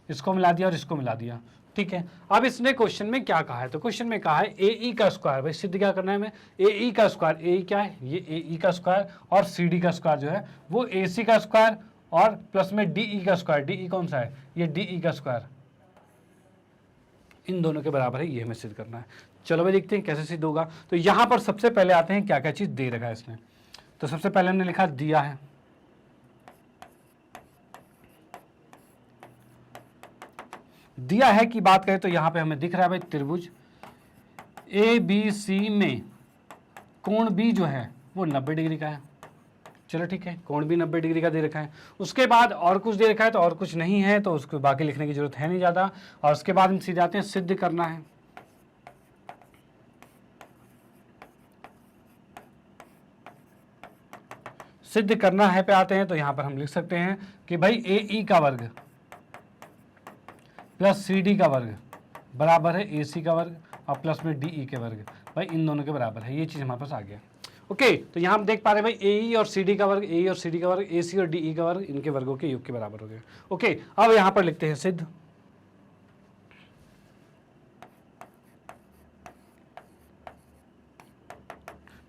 इसको मिला दिया और इसको मिला दिया, ठीक है। अब इसने क्वेश्चन में क्या कहा है? तो क्वेश्चन में कहा है ए ई का स्क्वायर। भाई सिद्ध क्या करना है हमें? ए ई का स्क्वायर, ए क्या है? ये ए ई का स्क्वायर और सी डी का स्क्वायर जो है वो ए सी का स्क्वायर और प्लस में डी ई का स्क्वायर। डी ई कौन सा है? ये डी ई का स्क्वायर, इन दोनों के बराबर है, ये हमें सिद्ध करना है। चलो भाई देखते हैं कैसे सिद्ध होगा। तो यहाँ पर सबसे पहले आते हैं क्या क्या चीज़ दे रखा है इसने। तो सबसे पहले हमने लिखा दिया है, दिया है की बात करें तो यहाँ पे हमें दिख रहा है भाई त्रिभुज ए बी सी में कोण बी जो है वो 90 डिग्री का है। चलो ठीक है, कोण भी 90 डिग्री का दे रखा है। उसके बाद और कुछ दे रखा है तो और कुछ नहीं है, तो उसको बाकी लिखने की जरूरत है नहीं ज़्यादा। और उसके बाद हम सीधे आते हैं सिद्ध करना है। सिद्ध करना है पे आते हैं तो यहाँ पर हम लिख सकते हैं कि भाई ए ई का वर्ग प्लस सी डी का वर्ग बराबर है ए सी का वर्ग और प्लस में डी ई के वर्ग। भाई इन दोनों के बराबर है, ये चीज़ हमारे पास आ गया। ओके, तो यहाँ हम देख पा रहे हैं भाई ए ई और सी डी का वर्ग, ए ई और सी डी का वर्ग, ए सी और डी ई का वर्ग, इनके वर्गों के योग के बराबर हो गए। ओके, अब यहाँ पर लिखते हैं सिद्ध।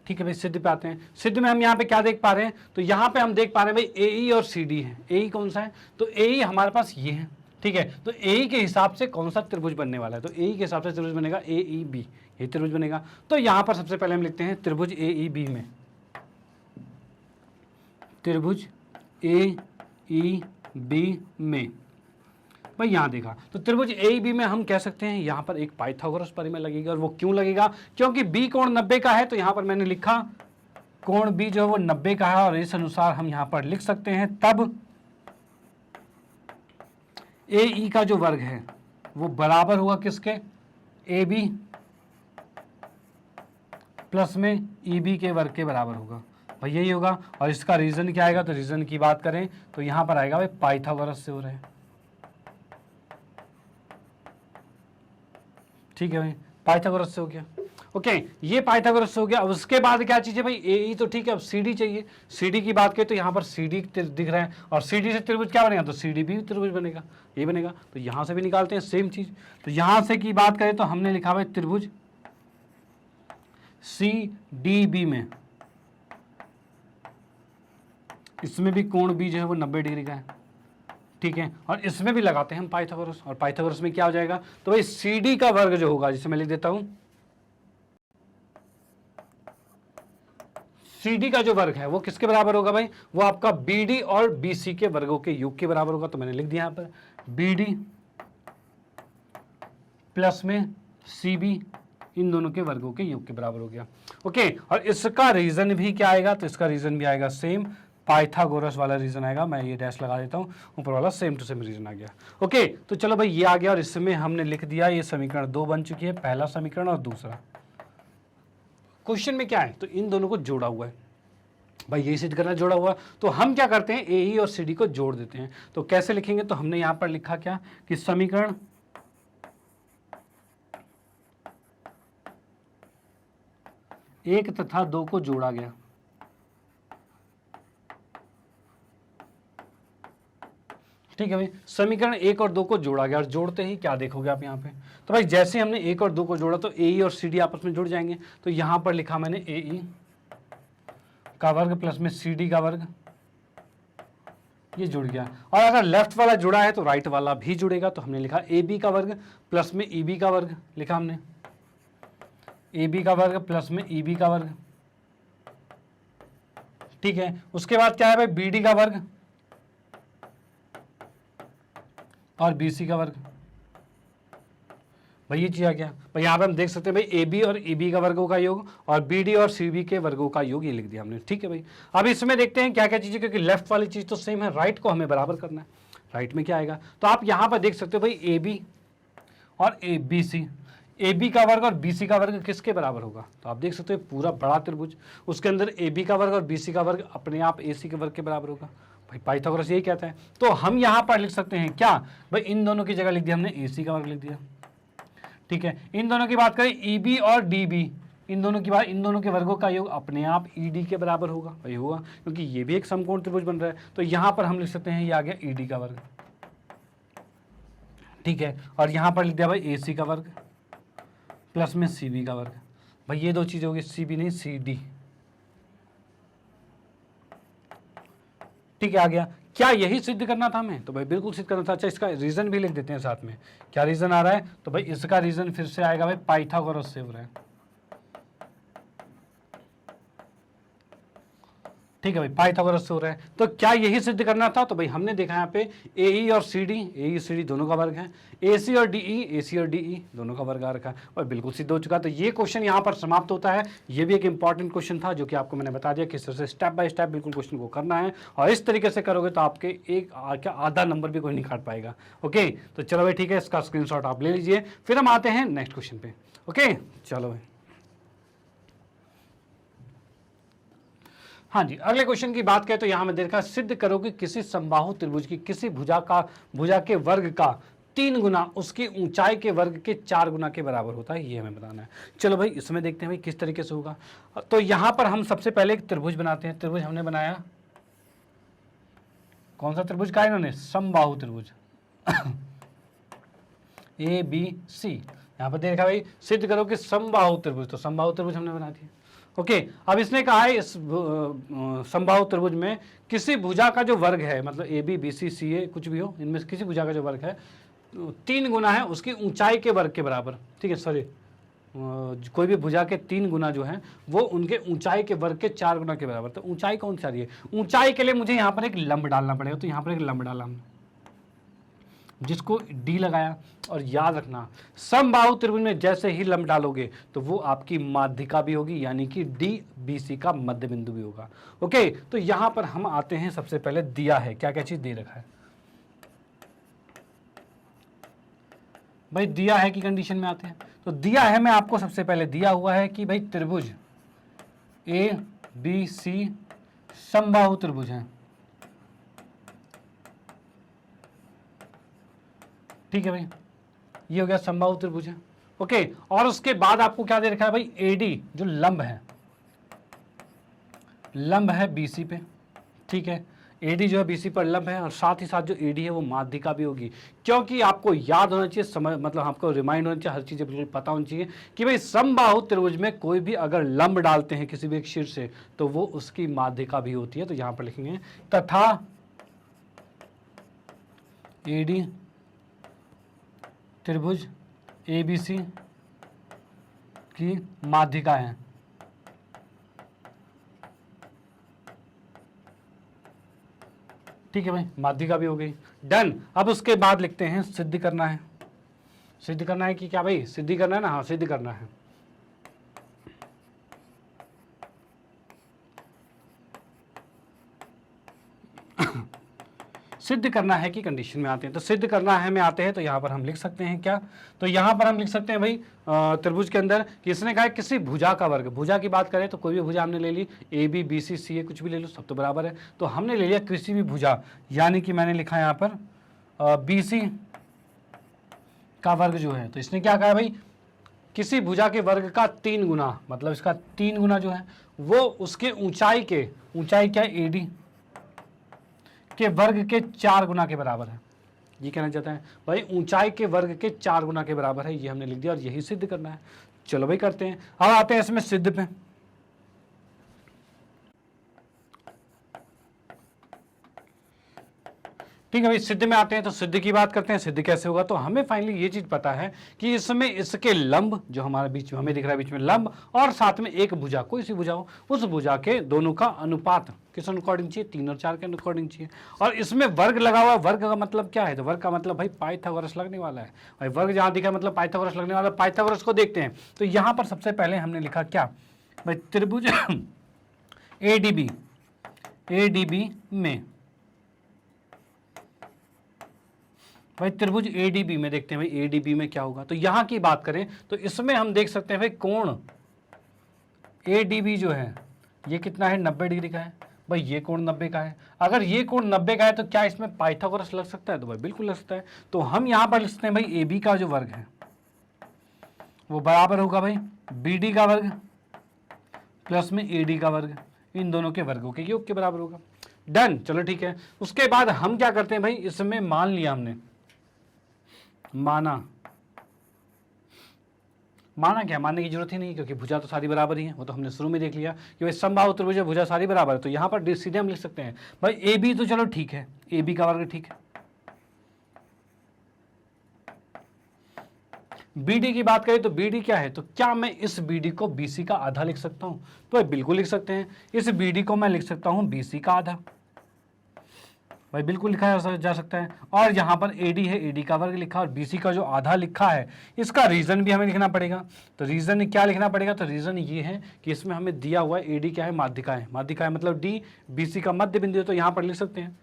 ठीक है भाई, सिद्ध पे आते हैं। सिद्ध में हम यहाँ पे क्या देख पा रहे हैं? तो यहाँ पे हम देख पा रहे हैं भाई ए ई और सी डी है। ए ई कौन सा है? तो ए ई हमारे पास ये है, ठीक है। तो ए ई के हिसाब से कौन सा त्रिभुज बनने वाला है? तो ए ई के हिसाब से त्रिभुज बनेगा ए ई बी, ये त्रिभुज बनेगा। तो यहाँ पर सबसे पहले हम लिखते हैं त्रिभुज ए ई बी में, त्रिभुज ए ई बी में भाई यहाँ देखा तो त्रिभुज ए ई बी में हम कह सकते हैं यहाँ पर एक पाइथागोरस परिमेय लगेगा। और वो क्यों लगेगा? क्योंकि बी कोण 90 का है, तो यहाँ पर मैंने लिखा कोण बी जो है वो 90 का है, और इस अनुसार हम यहाँ पर लिख सकते हैं तब ए ई का जो वर्ग है वो बराबर होगा किसके? ए बी प्लस में ई बी के वर्ग के बराबर होगा। भाई यही होगा। और इसका रीजन क्या आएगा? तो रीजन की बात करें तो यहाँ पर आएगा भाई पाइथागोरस से हो रहे हैं, ठीक है भाई, पाइथागोरस से हो गया। ओके, ये पाइथागोरस से हो गया। अब उसके बाद क्या चीज़ है भाई? ए ई तो ठीक है, अब सी डी चाहिए। सी डी की बात करें तो यहाँ पर सी डी दिख रहा है, और सी डी से त्रिभुज क्या बनेगा? तो सी डी भी त्रिभुज बनेगा, ये बनेगा। तो यहाँ से भी निकालते हैं सेम चीज़। तो यहाँ से की बात करें तो हमने लिखा भाई त्रिभुज सी डी बी में, इसमें भी कोण बी जो है वो 90 डिग्री का है, ठीक है। और इसमें भी लगाते हैं हम पाइथागोरस, और पाइथागोरस में क्या हो जाएगा? तो भाई सी डी का वर्ग जो होगा, जिसे मैं लिख देता हूं सी डी का जो वर्ग है वो किसके बराबर होगा भाई? वो आपका बी डी और बी सी के वर्गों के योग के बराबर होगा। तो मैंने लिख दिया यहाँ पर बी डी प्लस में सी बी, इन दोनों के वर्गों के योग के बराबर हो गया। ओके, और इसका रीजन भी क्या आएगा? तो इसका रीजन भी आएगा सेम पाइथागोरस वाला रीजन आएगा। मैं ये डैश लगा देता हूँ, ऊपर वाला सेम टू सेम रीजन आ गया। ओके, तो चलो भाई ये आ गया, और इसमें हमने लिख दिया ये समीकरण 2 बन चुकी है, पहला समीकरण और दूसरा। क्वेश्चन में क्या है? तो इन दोनों को जोड़ा हुआ है भाई, ये सिद्ध करना जोड़ा हुआ। तो हम क्या करते हैं? ए ई और सी डी को जोड़ देते हैं। तो कैसे लिखेंगे? तो हमने यहां पर लिखा क्या कि समीकरण एक तथा 2 को जोड़ा गया, ठीक है भाई। समीकरण 1 और 2 को जोड़ा गया, और जोड़ते ही क्या देखोगे आप यहाँ पे? तो भाई जैसे हमने 1 और 2 को जोड़ा तो ए ई और सी डी आपस में जुड़ जाएंगे। तो यहाँ पर लिखा मैंने ए ई का वर्ग प्लस में सी डी का वर्ग, ये जुड़ गया। और अगर लेफ्ट वाला जुड़ा है तो राइट वाला भी जुड़ेगा। तो हमने लिखा ए बी का वर्ग प्लस में ई बी का वर्ग, लिखा हमने ए बी का वर्ग प्लस में ई बी का वर्ग, ठीक है। उसके बाद क्या है भाई? बी डी का वर्ग और बी सी का वर्ग। भाई ये चीज आ गया। भाई यहाँ पे हम देख सकते हैं भाई ए बी और ई बी का वर्गों का योग और बी डी और सी बी के वर्गों का योग, ये लिख दिया हमने, ठीक है भाई। अब इसमें देखते हैं क्या क्या चीजें, क्योंकि लेफ्ट वाली चीज तो सेम है, राइट को हमें बराबर करना है। राइट में क्या आएगा? तो आप यहाँ पर देख सकते हो भाई ए बी और A B C, A B का वर्ग और बी सी का वर्ग किसके बराबर होगा? तो आप देख सकते हो पूरा बड़ा त्रिभुज, उसके अंदर ए बी का वर्ग और बी सी का वर्ग अपने आप ए सी के वर्ग के बराबर होगा। भाई पाइथागोरस यही कहता है। तो हम यहाँ पर लिख सकते हैं क्या भाई? इन दोनों की जगह लिख दिया हमने ए सी का वर्ग लिख दिया, ठीक है। इन दोनों की बात करें ई बी और डी बी, इन दोनों की बात, इन दोनों के वर्गों का योग अपने आप ईडी के बराबर होगा, वही होगा, क्योंकि ये भी एक समकोण त्रिभुज बन रहा है। तो यहाँ पर हम लिख सकते हैं ये आ गया ईडी का वर्ग, ठीक है, और यहाँ पर लिख दिया भाई एसी का वर्ग प्लस में सीबी का वर्ग। भाई ये दो चीज़ें होगी, सीबी नहीं सीडी, ठीक है, आ गया। क्या यही सिद्ध करना था हमें? तो भाई बिल्कुल सिद्ध करना था। अच्छा, इसका रीजन भी लिख देते हैं साथ में, क्या रीजन आ रहा है? तो भाई इसका रीजन फिर से आएगा भाई पाइथागोरस से हो रहा है, ठीक है भाई, पाइथागोरस से हो रहा है। तो क्या यही सिद्ध करना था? तो भाई हमने देखा यहाँ पे एई और सीडी दोनों का वर्ग है, एसी और डीई दोनों का वर्ग आ रखा है, और बिल्कुल सिद्ध हो चुका। तो ये क्वेश्चन यहाँ पर समाप्त होता है। ये भी एक इंपॉर्टेंट क्वेश्चन था जो कि आपको मैंने बता दिया किस तरह से स्टेप बाय स्टेप बिल्कुल क्वेश्चन को करना है, और इस तरीके से करोगे तो आपके एक क्या आधा नंबर भी कोई नहीं काट पाएगा। ओके, तो चलो भाई ठीक है, इसका स्क्रीनशॉट आप ले लीजिए। फिर हम आते हैं नेक्स्ट क्वेश्चन पे। ओके, चलो भाई, हाँ जी, अगले क्वेश्चन की बात करें तो यहां में देखा, सिद्ध करो कि किसी समबाहु त्रिभुज की किसी भुजा के वर्ग का 3 गुना उसकी ऊंचाई के वर्ग के 4 गुना के बराबर होता है, ये हमें बताना है। चलो भाई इसमें देखते हैं भाई किस तरीके से होगा। तो यहां पर हम सबसे पहले एक त्रिभुज बनाते हैं। त्रिभुज हमने बनाया, कौन सा त्रिभुज का इन्होंने? समबाहु त्रिभुज ए बी सी। यहां पर देखा भाई सिद्ध करो कि समबाहु त्रिभुज, तो समबाहु त्रिभुज हमने बना दिया। ओके, अब इसने कहा है इस समबाहु त्रिभुज में किसी भुजा का जो वर्ग है, मतलब ए बी बी सी सी ए कुछ भी हो, इनमें से किसी भुजा का जो वर्ग है 3 गुना है उसकी ऊंचाई के वर्ग के बराबर, ठीक है, सॉरी, कोई भी भुजा के 3 गुना जो है वो उनके ऊंचाई के वर्ग के 4 गुना के बराबर। तो ऊंचाई कौन सी आ रही है? ऊंचाई के लिए मुझे यहाँ पर एक लंब डालना पड़ेगा, तो यहाँ पर एक लंब डाला हमने, जिसको डी लगाया। और याद रखना, समबाहु त्रिभुज में जैसे ही लंब डालोगे तो वो आपकी माध्यिका भी होगी, यानी कि डी बी सी का मध्य बिंदु भी होगा। ओके, तो यहां पर हम आते हैं, सबसे पहले दिया है, क्या क्या चीज दे रखा है भाई, दिया है की कंडीशन में आते हैं। तो दिया है, मैं आपको सबसे पहले दिया हुआ है कि भाई त्रिभुज ए बी सी समबाहु त्रिभुज है, ठीक है भाई, ये हो गया समबाहु त्रिभुज है। ओके, और उसके बाद आपको क्या दे रखा है भाई? एडी जो लंब है, लंब है बीसी पे, ठीक है, एडी जो है बीसी पर लंब है, और साथ ही साथ जो एडी है वो माध्यिका भी होगी। क्योंकि आपको याद होना चाहिए, समझ मतलब आपको रिमाइंड होना चाहिए, हर चीज़ें बिल्कुल पता होनी चाहिए कि भाई समबाहु त्रिभुज में कोई भी अगर लंब डालते हैं किसी भी एक शीर्ष से तो वो उसकी माध्यिका भी होती है। तो यहां पर लिखेंगे तथा एडी त्रिभुज एबीसी की माध्यिका है, ठीक है भाई, माध्यिका भी हो गई, डन। अब उसके बाद लिखते हैं सिद्ध करना है। सिद्ध करना है कि क्या भाई? सिद्ध करना है ना, हाँ सिद्ध करना है। सिद्ध करना है कि कंडीशन में आते हैं। तो सिद्ध करना है में आते हैं, तो यहाँ पर हम लिख सकते हैं क्या? तो यहाँ पर हम लिख सकते हैं भाई त्रिभुज के अंदर कि इसने कहा किसी भुजा का वर्ग, भुजा की बात करें तो कोई भी भुजा हमने ले ली, ए बी बी सी सी ए कुछ भी ले लो, सब तो बराबर है। तो हमने ले लिया किसी भी भुजा, यानी कि मैंने लिखा यहाँ पर बी सी का वर्ग जो है। तो इसने क्या कहा भाई? किसी भुजा के वर्ग का 3 गुना, मतलब इसका 3 गुना जो है वो उसके ऊंचाई क्या ए डी के वर्ग के 4 गुना के बराबर है। ये कहना चाहता है भाई ऊंचाई के वर्ग के 4 गुना के बराबर है, ये हमने लिख दिया और यही सिद्ध करना है। चलो भाई करते हैं। अब आते हैं इसमें सिद्ध पे। ठीक है भाई, सिद्ध में आते हैं। तो सिद्ध की बात करते हैं, सिद्ध कैसे होगा? तो हमें फाइनली ये चीज पता है कि इसमें इसके लंब जो हमारे बीच में हमें दिख रहा है, बीच में लंब और साथ में एक भुजा, कोई सी भुजा हो, उस भुजा के दोनों का अनुपात किस अकॉर्डिंग चाहिए? 3 और 4 के अकॉर्डिंग चाहिए। और इसमें वर्ग लगा हुआ है। वर्ग का मतलब क्या है? तो वर्ग का मतलब भाई पाइथागोरस लगने वाला है भाई। वर्ग जहां दिखा मतलब पाइथागोरस लगने वाला है। पाइथागोरस को देखते हैं। तो यहां पर सबसे पहले हमने लिखा क्या भाई? त्रिभुज एडीबी में भाई, त्रिभुज एडीबी में देखते हैं भाई एडीबी में क्या होगा। तो यहां की बात करें तो इसमें हम देख सकते हैं भाई कोण एडीबी जो है ये कितना है? 90 डिग्री का है भाई। ये कोण 90 का है। अगर ये कोण 90 का है तो क्या इसमें पाइथागोरस लग सकता है? तो भाई बिल्कुल लग सकता है। तो हम यहां पर लिखते हैं भाई ए बी का जो वर्ग है वो बराबर होगा भाई बी डी का वर्ग प्लस में AD का वर्ग, इन दोनों के वर्गों के योग के बराबर होगा। डन, चलो ठीक है। उसके बाद हम क्या करते हैं भाई, इसमें मान लिया हमने, माना क्या, मानने की जरूरत ही नहीं, क्योंकि भुजा तो सारी बराबर ही है, वो तो हमने शुरू में देख लिया कि भाई समबाहु त्रिभुज भुजा सारी बराबर है। तो यहाँ पर सीधे हम लिख सकते हैं भाई AB, तो चलो ठीक है, AB का वर्ग ठीक है। BD की बात करें तो BD क्या है, तो क्या मैं इस BD को BC का आधा लिख सकता हूं, तो भाई बिल्कुल लिख सकते हैं। इस BD को मैं लिख सकता हूं BC का आधा, भाई बिल्कुल लिखा जा सकता है। और यहाँ पर AD है, AD का वर्ग लिखा, और BC का जो आधा लिखा है इसका रीजन भी हमें लिखना पड़ेगा। तो रीजन क्या लिखना पड़ेगा, तो रीजन ये है कि इसमें हमें दिया हुआ है AD क्या है, माध्यिका है, माध्यिका है मतलब D BC का मध्य बिंदु है, तो यहाँ पर लिख सकते हैं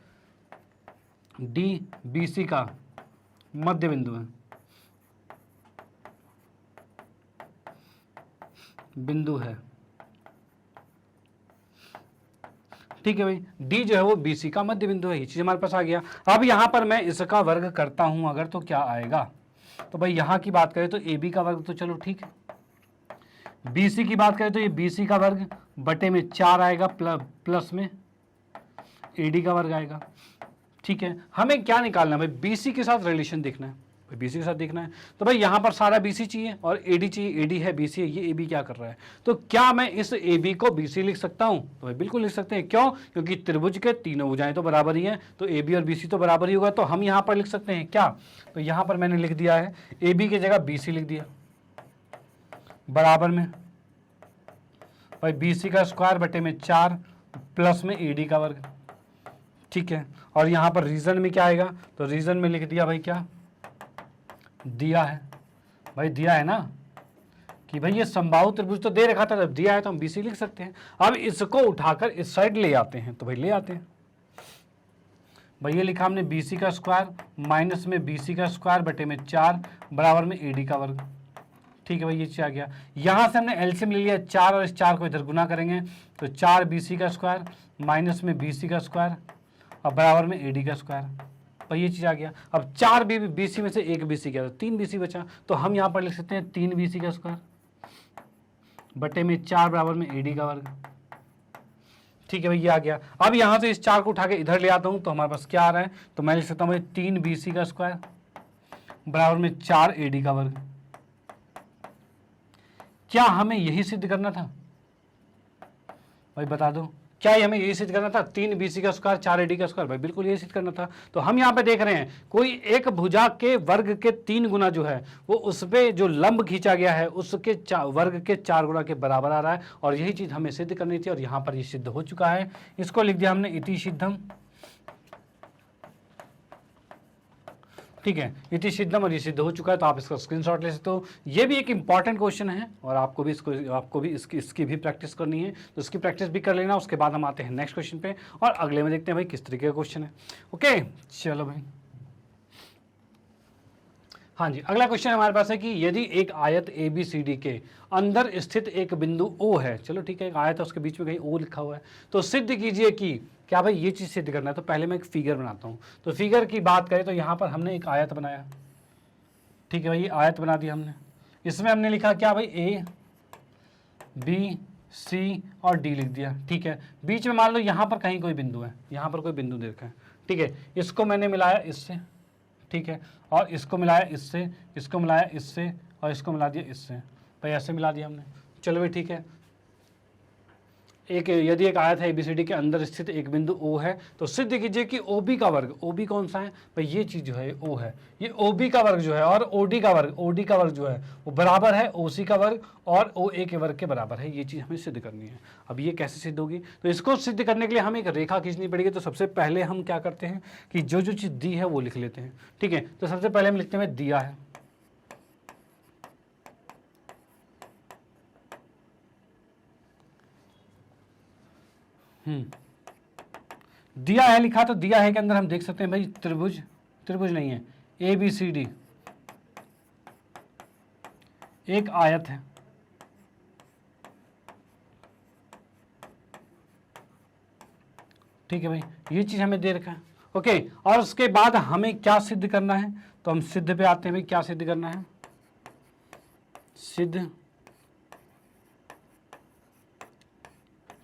D BC का मध्य बिंदु है, बिंदु है, ठीक है भाई। D जो है वो BC का मध्य बिंदु है, ये चीज हमारे पास आ गया। अब यहां पर मैं इसका वर्ग करता हूं अगर, तो क्या आएगा, तो भाई यहां की बात करें तो AB का वर्ग तो चलो ठीक है, BC की बात करें तो ये BC का वर्ग बटे में 4 आएगा, प्लस में AD का वर्ग आएगा, ठीक है। हमें क्या निकालना है भाई, BC के साथ रिलेशन देखना है, BC के साथ देखना है। तो भाई यहाँ पर सारा BC चाहिए और AD चाहिए, AD है BC है, ये AB क्या कर रहा है, तो क्या मैं इस AB को BC लिख सकता हूँ, तो भाई बिल्कुल लिख सकते हैं। क्यों, क्योंकि त्रिभुज के तीनों भुजाएं तो बराबर ही हैं, तो AB और BC तो बराबर ही होगा, तो हम यहाँ पर लिख सकते हैं क्या, तो यहाँ पर मैंने लिख दिया है AB की जगह BC लिख दिया, बराबर में भाई BC का स्क्वायर बटे में 4 प्लस में AD का वर्ग, ठीक है। और यहाँ पर रीजन में क्या आएगा, तो रीजन में लिख दिया भाई क्या दिया है, भाई दिया है ना कि भाई ये समबाहु त्रिभुज तो दे रखा था, जब दिया है तो हम BC लिख सकते हैं। अब इसको उठाकर इस साइड ले आते हैं, तो भाई ले आते हैं, भाई ये लिखा हमने BC का स्क्वायर माइनस में BC का स्क्वायर बटे में 4 बराबर में AD का वर्ग, ठीक है भाई ये चीज आ गया। यहां से हमने एलसीएम ले लिया 4 और इस 4 को इधर गुना करेंगे, तो 4 BC का स्क्वायर माइनस में BC का स्क्वायर और बराबर में AD का स्क्वायर, भाई ये चीज आ गया। अब 4 BC में से 1 BC गया तो 3 BC बचा, तो हम यहाँ पर लिख सकते हैं 3 BC का स्क्वायर बटे में 4 बराबर में AD का वर्ग, ठीक है भाई ये आ गया। अब यहाँ से इस 4 को उठा के इधर ले आता हूँ, तो हमारे पास क्या आ रहा है, तो मैं लिख सकता हूँ भाई 3 BC का स्क्वायर बराबर में 4 AD का वर्ग। क्या हमें यही सिद्ध करना था, भाई बता दो, क्या हमें यही सिद्ध करना था, 3 BC का स्क्वायर 4 AD का स्क्वायर, भाई बिल्कुल यही सिद्ध करना था। तो हम यहाँ पे देख रहे हैं कोई एक भुजा के वर्ग के 3 गुना जो है वो उस पे जो लंब खींचा गया है उसके वर्ग के 4 गुना के बराबर आ रहा है, और यही चीज हमें सिद्ध करनी थी, और यहाँ पर ये सिद्ध हो चुका है। इसको लिख दिया हमने इति सिद्धम, ठीक है, इति सिद्धम, और ये सिद्ध हो चुका है, तो आप इसका स्क्रीनशॉट ले सकते हो। ये भी एक इंपॉर्टेंट क्वेश्चन है और आपको भी इसकी भी प्रैक्टिस करनी है, तो इसकी प्रैक्टिस भी कर लेना। उसके बाद हम आते हैं नेक्स्ट क्वेश्चन पे, और अगले में देखते हैं भाई किस तरीके का क्वेश्चन है। ओके चलो भाई, हाँ जी, अगला क्वेश्चन हमारे पास है कि यदि एक आयत ABCD के अंदर स्थित एक बिंदु O है, चलो ठीक है, एक आयत है उसके बीच में कहीं O लिखा हुआ है, तो सिद्ध कीजिए कि, क्या भाई ये चीज सिद्ध करना है, तो पहले मैं एक फिगर बनाता हूं। तो फिगर की बात करें तो यहां पर हमने एक आयत बनाया, ठीक है भाई, ये आयत बना दिया हमने। इसमें हमने लिखा क्या भाई A B C और D लिख दिया, ठीक है। बीच में मान लो यहाँ पर कहीं कोई बिंदु है, यहाँ पर कोई बिंदु दे रखा है, ठीक है। इसको मैंने मिलाया इससे, ठीक है, और इसको मिलाया इससे, इसको मिलाया इससे, और इसको मिला दिया इससे, भाई ऐसे मिला दिया हमने। चलो भाई ठीक है, यदि एक आयत है ABCD के अंदर स्थित एक बिंदु O है, तो सिद्ध कीजिए कि OB का वर्ग, OB कौन सा है भाई, ये चीज जो है O है, ये OB का वर्ग जो है, और OD का वर्ग जो है वो बराबर है OC का वर्ग और OA के वर्ग के बराबर है। ये चीज हमें सिद्ध करनी है। अब ये कैसे सिद्ध होगी, तो इसको सिद्ध करने के लिए हमें एक रेखा खींचनी पड़ेगी। तो सबसे पहले हम क्या करते हैं कि जो जो चीज दी है वो लिख लेते हैं, ठीक है। तो सबसे पहले हम लिखते हैं दिया है, दिया है लिखा, तो दिया है के अंदर हम देख सकते हैं भाई त्रिभुज नहीं है, ABCD एक आयत है, ठीक है भाई, ये चीज हमें दे रखा है। ओके, और उसके बाद हमें क्या सिद्ध करना है, तो हम सिद्ध पे आते हैं भाई, क्या सिद्ध करना है, सिद्ध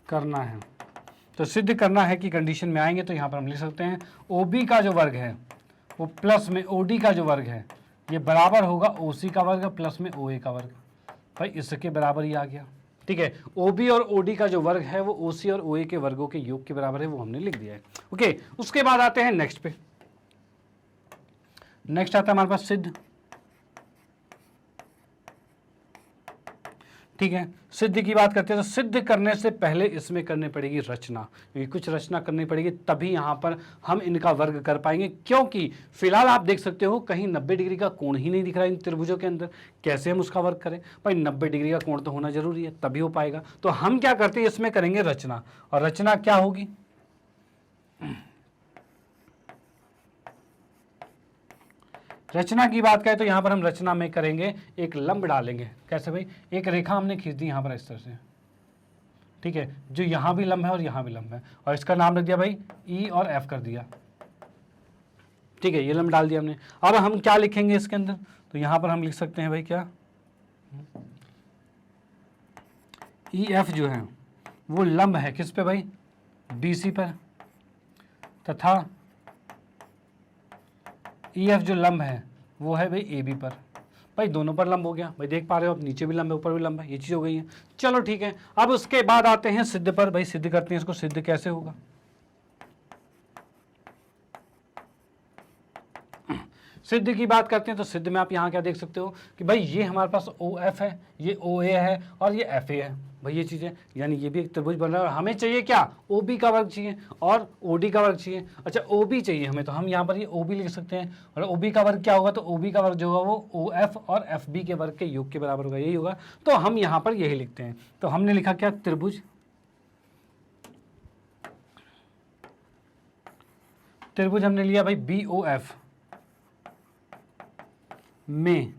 करना है। तो सिद्ध करना है कि कंडीशन में आएंगे तो यहाँ पर हम लिख सकते हैं OB का जो वर्ग है वो प्लस में OD का जो वर्ग है ये बराबर होगा OC का वर्ग प्लस में OA का वर्ग। भाई इसके बराबर ही आ गया, ठीक है। OB और OD का जो वर्ग है वो OC और OA के वर्गों के योग के बराबर है, वो हमने लिख दिया है। ओके, उसके बाद आते हैं नेक्स्ट पे। नेक्स्ट आता है हमारे पास सिद्ध, ठीक है। सिद्ध की बात करते हैं तो सिद्ध करने से पहले इसमें करनी पड़ेगी रचना, क्योंकि कुछ रचना करनी पड़ेगी तभी यहां पर हम इनका वर्ग कर पाएंगे। क्योंकि फिलहाल आप देख सकते हो कहीं 90 डिग्री का कोण ही नहीं दिख रहा है इन त्रिभुजों के अंदर, कैसे हम उसका वर्ग करें? भाई 90 डिग्री का कोण तो होना जरूरी है तभी हो पाएगा। तो हम क्या करते हैं, इसमें करेंगे रचना, और रचना क्या होगी? रचना की बात करें तो यहां पर हम रचना में करेंगे एक लंब डालेंगे। कैसे भाई? एक रेखा हमने खींच दी यहां पर इस तरह से, ठीक है, जो यहां भी लंब है और यहां भी लंब है, और इसका नाम रख दिया भाई E और F कर दिया, ठीक है, ये लंब डाल दिया हमने। अब हम क्या लिखेंगे इसके अंदर? तो यहां पर हम लिख सकते हैं भाई क्या, EF जो है वो लंब है किस पे भाई? BC पर, तथा EF जो लंब है वो है भाई AB पर। भाई दोनों पर लंब हो गया, भाई देख पा रहे हो आप, नीचे भी लंब है ऊपर भी लंब है, ये चीज़ हो गई है। चलो ठीक है, अब उसके बाद आते हैं सिद्ध पर। भाई सिद्ध करते हैं इसको, सिद्ध कैसे होगा? सिद्ध की बात करते हैं तो सिद्ध में आप यहाँ क्या देख सकते हो कि भाई ये हमारे पास OF है, ये OA है और ये FA है। भाई ये चीज़ें, यानी ये भी एक त्रिभुज बन रहा है, और हमें चाहिए क्या? OB का वर्ग चाहिए और OD का वर्ग चाहिए। अच्छा OB चाहिए हमें, तो हम यहाँ पर ये OB लिख सकते हैं, और OB का वर्ग क्या होगा? तो OB का वर्ग जो होगा वो OF और FB के वर्ग के योग के बराबर होगा, यही होगा। तो हम यहाँ पर यही लिखते हैं। तो हमने लिखा क्या? त्रिभुज, त्रिभुज हमने लिया भाई BOF में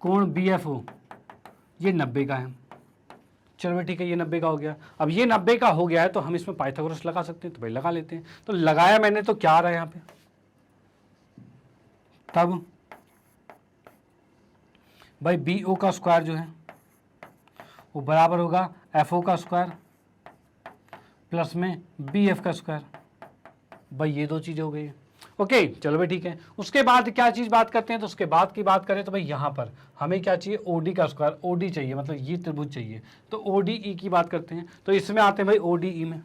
कोण BFO ये 90 का है। चलो भाई ठीक है, ये 90 का हो गया। अब ये 90 का हो गया है तो हम इसमें पाइथागोरस लगा सकते हैं, तो भाई लगा लेते हैं। तो लगाया मैंने, तो क्या आ रहा है यहाँ पे? तब भाई BO का स्क्वायर जो है वो बराबर होगा FO का स्क्वायर प्लस में BF का स्क्वायर। भाई ये दो चीज़ें हो गई है। ओके चलो भाई ठीक है। उसके बाद क्या चीज़ बात करते हैं? तो उसके बाद की बात करें तो भाई यहाँ पर हमें क्या चाहिए? OD का स्क्वायर, OD चाहिए, मतलब ये त्रिभुज चाहिए। तो ODE की बात करते हैं, तो इसमें आते हैं भाई ODE में,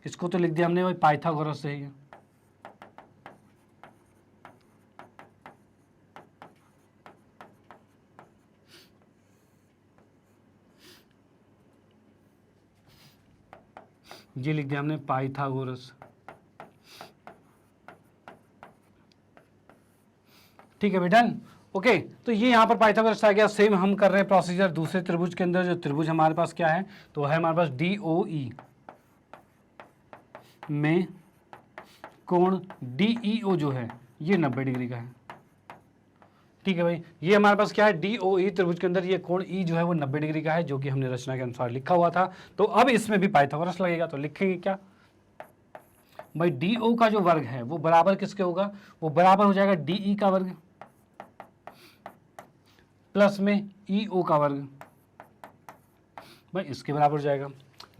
इसको तो लिख दिया हमने भाई पाइथागोरस से ही। ये लिख दिया हमने पाइथागोरस, ठीक है बेटा। ओके, तो ये यहाँ पर पाइथागोरस आ गया। सेम हम कर रहे हैं प्रोसीजर दूसरे त्रिभुज के अंदर। जो त्रिभुज हमारे पास क्या है? तो है हमारे पास DOE में कोण DEO जो है ये 90 डिग्री का है, ठीक है भाई। ये हमारे पास क्या है? DOE त्रिभुज के अंदर ये कोण E जो है वो 90 डिग्री का है, जो कि हमने रचना के अनुसार लिखा हुआ था। तो अब इसमें भी पाइथागोरस लगेगा, तो लिखेंगे क्या भाई? DO का जो वर्ग है वो बराबर किसके होगा? वो बराबर हो जाएगा DE का वर्ग प्लस में EO का वर्ग, भाई इसके बराबर हो जाएगा।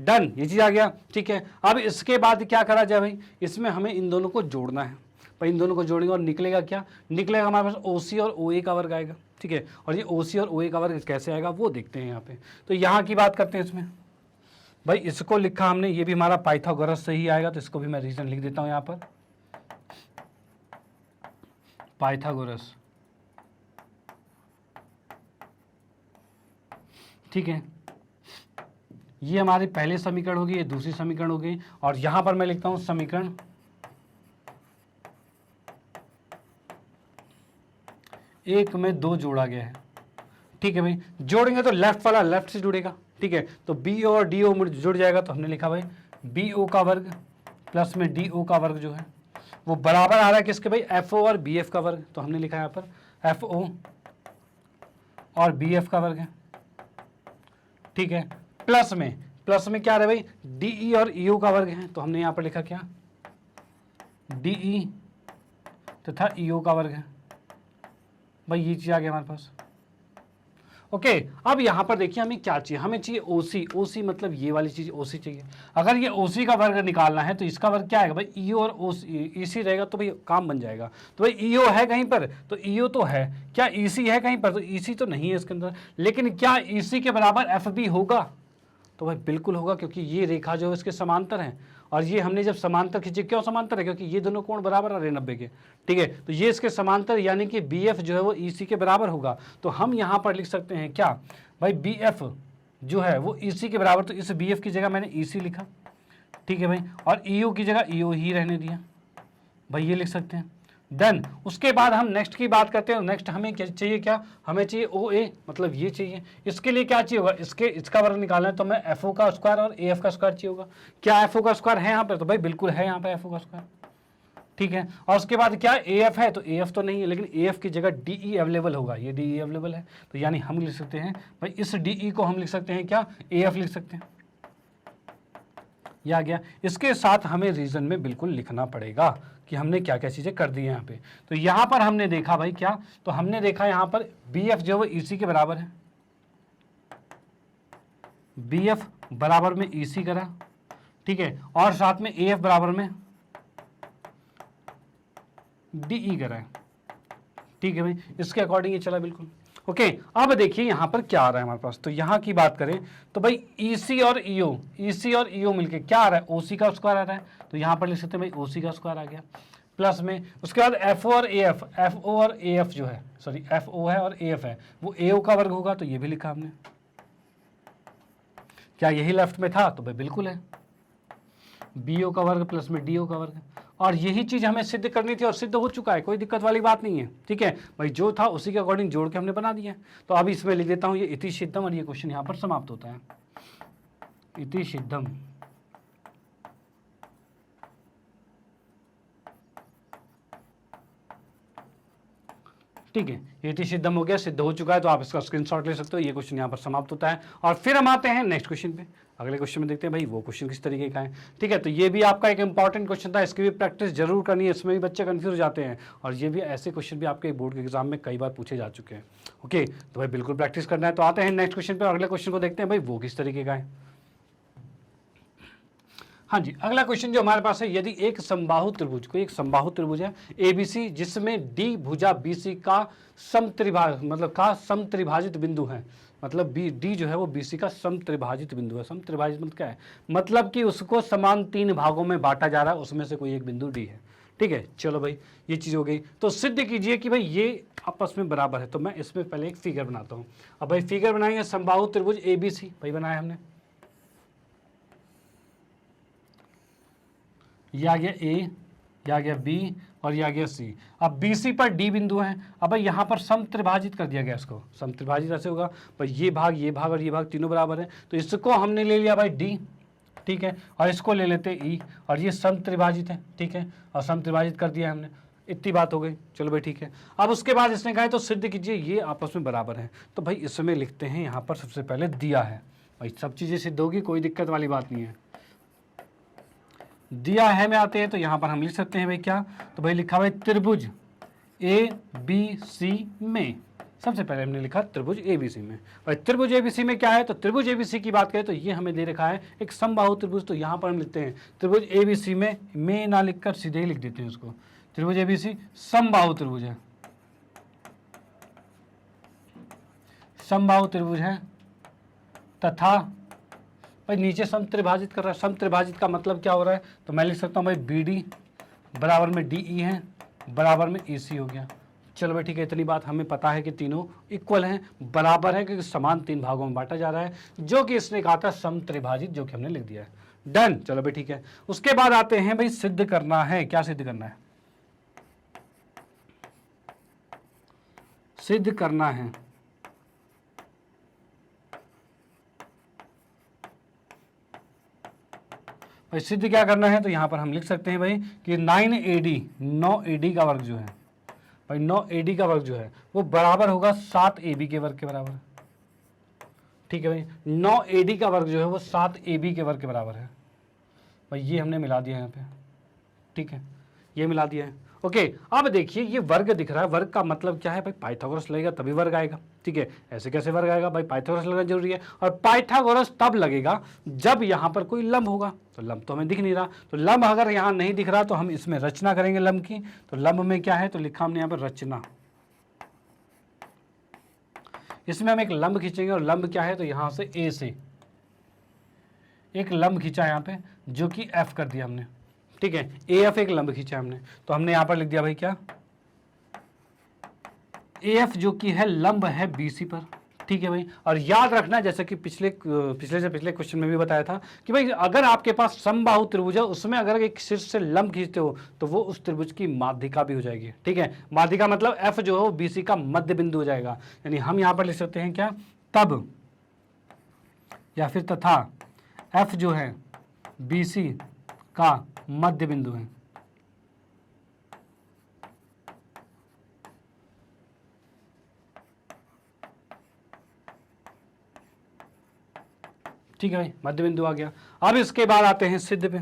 डन, ये चीज आ गया, ठीक है। अब इसके बाद क्या करा जाए भाई? इसमें हमें इन दोनों को जोड़ना है। भाई इन दोनों को जोड़ेंगे और निकलेगा क्या? निकलेगा हमारे पास OC और OA का वर्ग आएगा, ठीक है। और ये OC और OA का वर्ग कैसे आएगा वो देखते हैं यहाँ पे। तो यहाँ की बात करते हैं इसमें, भाई इसको लिखा हमने, ये भी हमारा पाइथागोरस से ही आएगा, तो इसको भी मैं रीजन लिख देता हूँ यहाँ पर, पाइथागोरस, ठीक है। ये हमारी पहली समीकरण होगी, ये दूसरी समीकरण होगी, और यहां पर मैं लिखता हूं समीकरण 1 में 2 जोड़ा गया है, ठीक है भाई। जोड़ेंगे तो लेफ्ट वाला लेफ्ट से जुड़ेगा, ठीक है। तो BO और DO जुड़ जाएगा, तो हमने लिखा भाई BO का वर्ग प्लस में DO का वर्ग जो है वो बराबर आ रहा है किसके भाई? FO और BF का वर्ग। तो हमने लिखा यहाँ पर FO और BF का वर्ग है, ठीक है। प्लस में क्या आ रहा है भाई? DE और EO का वर्ग है। तो हमने यहाँ पर लिखा क्या? DE तथा EO का वर्ग है। भाई ये चीज़ आ गया हमारे पास। ओके अब यहाँ पर देखिए हमें क्या चाहिए, हमें चाहिए ओसी। ओसी मतलब ये वाली चीज ओसी चाहिए। अगर ये ओसी का वर्ग निकालना है तो इसका वर्ग क्या आएगा भाई, ईओ और ओसी, ईसी रहेगा तो भाई काम बन जाएगा। तो भाई ईओ है कहीं पर तो ईओ तो है, क्या ईसी है कहीं पर तो ईसी तो नहीं है इसके अंदर, लेकिन क्या ईसी के बराबर एफ बी होगा, तो भाई बिल्कुल होगा, क्योंकि ये रेखा जो है इसके समांतर है। और ये हमने जब समांतर खींचे, क्यों समांतर है, क्योंकि ये दोनों कोण बराबर आ रहे हैं 90 के, ठीक है। तो ये इसके समांतर यानी कि बी एफ जो है वो ईसी के बराबर होगा। तो हम यहाँ पर लिख सकते हैं क्या भाई, बी एफ जो है वो ईसी के बराबर, तो इस बी एफ की जगह मैंने ईसी लिखा, ठीक है भाई, और ईओ की जगह ईओ ही रहने दिया भाई, ये लिख सकते हैं। देन उसके बाद हम नेक्स्ट की बात करते हैं। नेक्स्ट हमें क्या चाहिए, क्या हमें चाहिए ओ ए, मतलब ये चाहिए। इसके लिए क्या चाहिए होगा, इसका वर्ग निकालना है तो हमें एफ ओ का स्क्वायर और ए एफ का स्क्वायर चाहिए होगा। क्या एफ ओ का स्क्वायर है यहाँ पे, तो भाई बिल्कुल है यहाँ पे एफ ओ का स्क्वायर, ठीक है। और उसके बाद क्या ए एफ है, तो ए एफ तो नहीं है, लेकिन ए एफ की जगह डी ई अवेलेबल होगा, ये डी ई अवेलेबल है, तो यानी हम लिख सकते हैं भाई इस डी ई को हम लिख सकते हैं क्या, ए एफ लिख सकते हैं। यह आ गया। इसके साथ हमें रीजन में बिल्कुल लिखना पड़ेगा कि हमने क्या क्या चीजें कर दी है यहाँ पे। तो यहाँ पर हमने देखा भाई क्या, तो हमने देखा यहाँ पर बी एफ जो है वो ईसी के बराबर है, बी एफ बराबर में ईसी करा, ठीक है, और साथ में ए एफ बराबर में डीई करा है, ठीक है भाई, इसके अकॉर्डिंग ये चला बिल्कुल। ओके अब देखिए यहाँ पर क्या आ रहा है हमारे पास, तो यहाँ की बात करें तो भाई ईसी और ईओ मिलके क्या आ रहा है, ओसी का स्क्वायर आ रहा है, तो यहाँ पर लिख सकते हैं भाई ओसी का स्क्वायर आ गया, प्लस में उसके बाद एफ ओ और ए एफ जो है, सॉरी एफ ओ है और ए एफ है, वो ए ओ का वर्ग होगा, तो ये भी लिखा हमने। क्या यही लेफ्ट में था, तो भाई बिल्कुल है, बी ओ का वर्ग प्लस में डी ओ का वर्ग, और यही चीज हमें सिद्ध करनी थी और सिद्ध हो चुका है, कोई दिक्कत वाली बात नहीं है, ठीक है भाई, जो था उसी के अकॉर्डिंग जोड़ के हमने बना दिया। तो अभी इसमें लिख देता हूं ये इति सिद्धम, और ये क्वेश्चन यहां पर समाप्त होता है, इति सिद्धम। ठीक है, ये इति सिद्धम हो गया, सिद्ध हो चुका है, तो आप इसका स्क्रीनशॉट ले सकते हो। ये क्वेश्चन यहाँ पर समाप्त होता है, और फिर हम आते हैं नेक्स्ट क्वेश्चन पे। अगले क्वेश्चन में देखते हैं भाई वो क्वेश्चन किस तरीके का है, ठीक है। तो ये भी आपका एक इंपॉर्टेंट क्वेश्चन था, इसकी भी प्रैक्टिस जरूर करनी है, इसमें भी बच्चे कंफ्यूज हो जाते हैं, और ये भी ऐसे क्वेश्चन भी आपके बोर्ड के एग्जाम में कई बार पूछे जा चुके हैं। ओके तो भाई बिल्कुल प्रैक्टिस करना है। तो आते हैं नेक्स्ट क्वेश्चन पे, अगले क्वेश्चन को देखते हैं भाई वो किस तरीके का है। हाँ जी, अगला क्वेश्चन जो हमारे पास है, यदि एक समबाहु त्रिभुज, कोई एक समबाहु त्रिभुज है एबीसी, जिसमें डी भुजा बीसी का समत्रिभाजित बिंदु है, मतलब बी डी जो है वो बीसी का समत्रिभाजित बिंदु है। समत्रिभाजित मतलब क्या है, मतलब कि उसको समान 3 भागों में बांटा जा रहा है, उसमें से कोई एक बिंदु डी है, ठीक है। चलो भाई ये चीज हो गई, तो सिद्ध कीजिए कि भाई ये आपस में बराबर है। तो मैं इसमें पहले एक फिगर बनाता हूँ। अब भाई फिगर बनाएंगे, समबाहु त्रिभुज एबीसी भाई बनाया हमने, ये आ गया ए, ये आ गया बी, और ये आ गया सी। अब BC पर D बिंदु है, अब भाई यहाँ पर समत्रिभाजित कर दिया गया इसको। समत्रिभाजित ऐसे होगा भाई ये भाग और ये भाग तीनों बराबर है, तो इसको हमने ले लिया भाई D, ठीक है, और इसको ले लेते E, और ये समत्रिभाजित है, ठीक है, और समत्रिभाजित कर दिया हमने, इतनी बात हो गई। चलो भाई ठीक है। अब उसके बाद इसने कहा तो सिद्ध कीजिए ये आपस में बराबर है। तो भाई इसमें लिखते हैं यहाँ पर सबसे पहले दिया है, भाई सब चीज़ें सिद्ध होगी, कोई दिक्कत वाली बात नहीं है। दिया है में आते हैं तो यहाँ पर हम लिख सकते हैं भाई क्या, तो भाई लिखा भाई त्रिभुज ABC में, सबसे पहले हमने लिखा त्रिभुज ABC में। भाई त्रिभुज ABC में क्या है, तो त्रिभुज ABC की बात करें तो ये हमें दे रखा है एक समबाहु त्रिभुज, तो यहाँ पर हम लिखते हैं त्रिभुज ABC में ना लिखकर सीधे ही लिख देते हैं उसको, त्रिभुज ABC समबाहु त्रिभुज है, समबाहु त्रिभुज है, तथा भाई नीचे समत्रिभाजित कर रहा है। समत्रिभाजित का मतलब क्या हो रहा है, तो मैं लिख सकता हूँ भाई BD बराबर में DE है, बराबर में AC हो गया। चलो भाई ठीक है, इतनी बात हमें पता है कि तीनों इक्वल हैं, बराबर है, क्योंकि समान 3 भागों में बांटा जा रहा है, जो कि इसने कहा था समत्रिभाजित, जो कि हमने लिख दिया है। डन। चलो भाई ठीक है, उसके बाद आते हैं भाई सिद्ध करना है। क्या सिद्ध करना है, सिद्ध करना है भाई, सिद्ध क्या करना है, तो यहाँ पर हम लिख सकते हैं भाई कि 9AD का वर्ग जो है भाई, 9AD का वर्ग जो है वो बराबर होगा 7AB के वर्ग के बराबर, ठीक है भाई। 9AD का वर्ग जो है वो 7AB के वर्ग के बराबर है भाई, ये हमने मिला दिया यहाँ पे, ठीक है, ये मिला दिया है। ओके, अब देखिए ये वर्ग दिख रहा है, वर्ग का मतलब क्या है भाई, पाइथागोरस लगेगा तभी वर्ग आएगा। ठीक है, ऐसे कैसे वर्ग आएगा भाई, पाइथागोरस लगना जरूरी है, और पाइथागोरस तब लगेगा जब यहाँ पर कोई लंब होगा। तो लंब तो हमें दिख नहीं रहा, तो लंब अगर यहाँ नहीं दिख रहा तो हम इसमें रचना करेंगे लंब की। तो लंब में क्या है, तो लिखा हमने यहाँ पर रचना। इसमें हम एक लंब खींचेंगे, और लंब क्या है, तो यहाँ से ए से एक लंब खींचा यहाँ पे, जो कि एफ कर दिया हमने। ठीक है, ए एफ एक लंब खींचा हमने, तो हमने यहाँ पर लिख दिया भाई क्या, ए एफ जो कि है लंब है बीसी पर। ठीक है भाई, और याद रखना जैसे कि पिछले से पिछले क्वेश्चन में भी बताया था कि भाई अगर आपके पास समबाहु त्रिभुज है, उसमें अगर एक शीर्ष से लंब खींचते हो तो वो उस त्रिभुज की माध्यिका भी हो जाएगी। ठीक है, माध्यिका मतलब एफ जो है बीसी का मध्य बिंदु हो जाएगा। यानी हम यहाँ पर लिख सकते हैं क्या, तब या फिर तथा एफ जो है बीसी का मध्य बिंदु है। ठीक है भाई, मध्य बिंदु आ गया। अब इसके बाद आते हैं सिद्ध पे।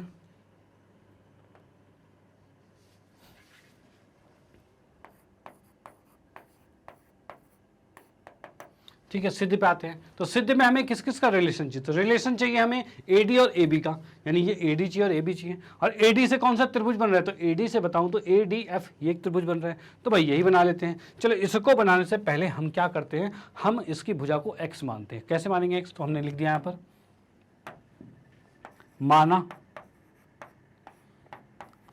ठीक है, सिद्ध पे आते हैं। तो सिद्ध में हमें किस किस का रिलेशन चाहिए, तो रिलेशन चाहिए हमें एडी और एबी का, यानी ये एडी चाहिए और एबी चाहिए। और एडी से कौन सा त्रिभुज बन रहा है, तो एडी से बताऊं तो एडीएफ ये एक त्रिभुज बन रहा है, तो भाई यही बना लेते हैं। चलो, इसको बनाने से पहले हम क्या करते हैं, हम इसकी भुजा को एक्स मानते हैं। कैसे मानेंगे एक्स, तो हमने लिख दिया यहाँ पर माना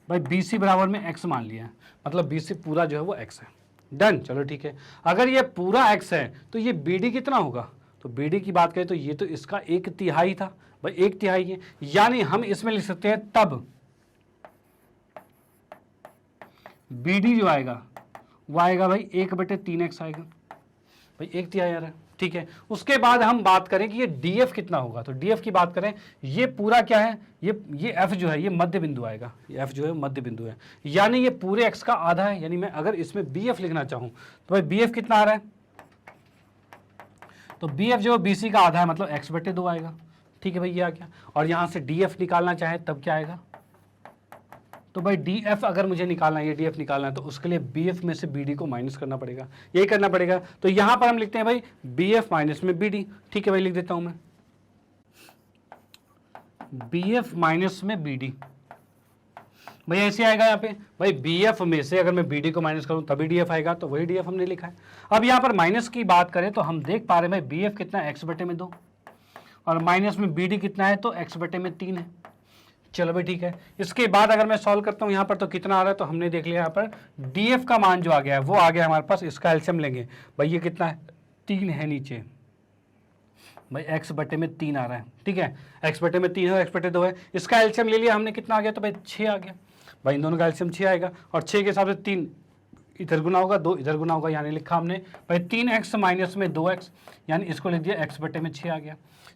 भाई BC बराबर में x मान लिया है, मतलब BC पूरा जो है वो x है। डन, चलो ठीक है। अगर ये पूरा x है तो ये BD कितना होगा, तो BD की बात करें तो ये तो इसका 1/3 था भाई, 1/3 है, यानी हम इसमें लिख सकते हैं तब BD जो आएगा वो आएगा भाई 1/3x आएगा भाई, 1/3 आ रहा है। ठीक है, उसके बाद हम बात करें कि ये DF कितना होगा, तो DF की बात करें, ये पूरा क्या है, ये F जो है ये मध्य बिंदु आएगा, ये F जो है मध्य बिंदु है, यानी ये पूरे x का आधा है। यानी मैं अगर इसमें BF लिखना चाहूं तो भाई BF कितना आ रहा है, तो BF जो है BC का आधा है, मतलब x/2 आएगा। ठीक है भाई, ये आ गया। और यहां से DF निकालना चाहे तब क्या आएगा, तो भाई DF अगर मुझे निकालना है, ये DF निकालना है, तो उसके लिए BF में से BD को माइनस करना पड़ेगा, यही करना पड़ेगा। तो यहां पर हम लिखते हैं भाई BF माइनस में BD। ठीक है भाई, लिख देता हूं मैं BF माइनस में BD, भाई ऐसे आएगा यहाँ पे भाई, BF में से अगर मैं BD को माइनस करूं तभी DF आएगा, तो वही DF हमने लिखा है। अब यहाँ पर माइनस की बात करें तो हम देख पा रहे हैं भाई BF कितना है, x/2, और माइनस में BD कितना है, तो x/3 है। चलो भाई ठीक है, इसके बाद अगर मैं सॉल्व करता हूं यहाँ पर तो कितना आ रहा है, तो हमने देख लिया यहाँ पर DF का मान जो आ गया है वो आ गया हमारे पास, इसका एलसीएम लेंगे भाई, ये कितना है, 3 है नीचे भाई, x/3 आ रहा है। ठीक है, x/3 है और x/2 है, इसका एलसीएम ले लिया हमने, कितना आ गया, तो भाई 6 आ गया भाई, इन दोनों का एलसीएम 6 आएगा, और 6 के हिसाब से 3 इधर गुना होगा, 2 इधर गुना होगा, यानी लिखा हमने भाई 3x माइनस में 2x, यानी इसको लिख दिया x/6 आ गया।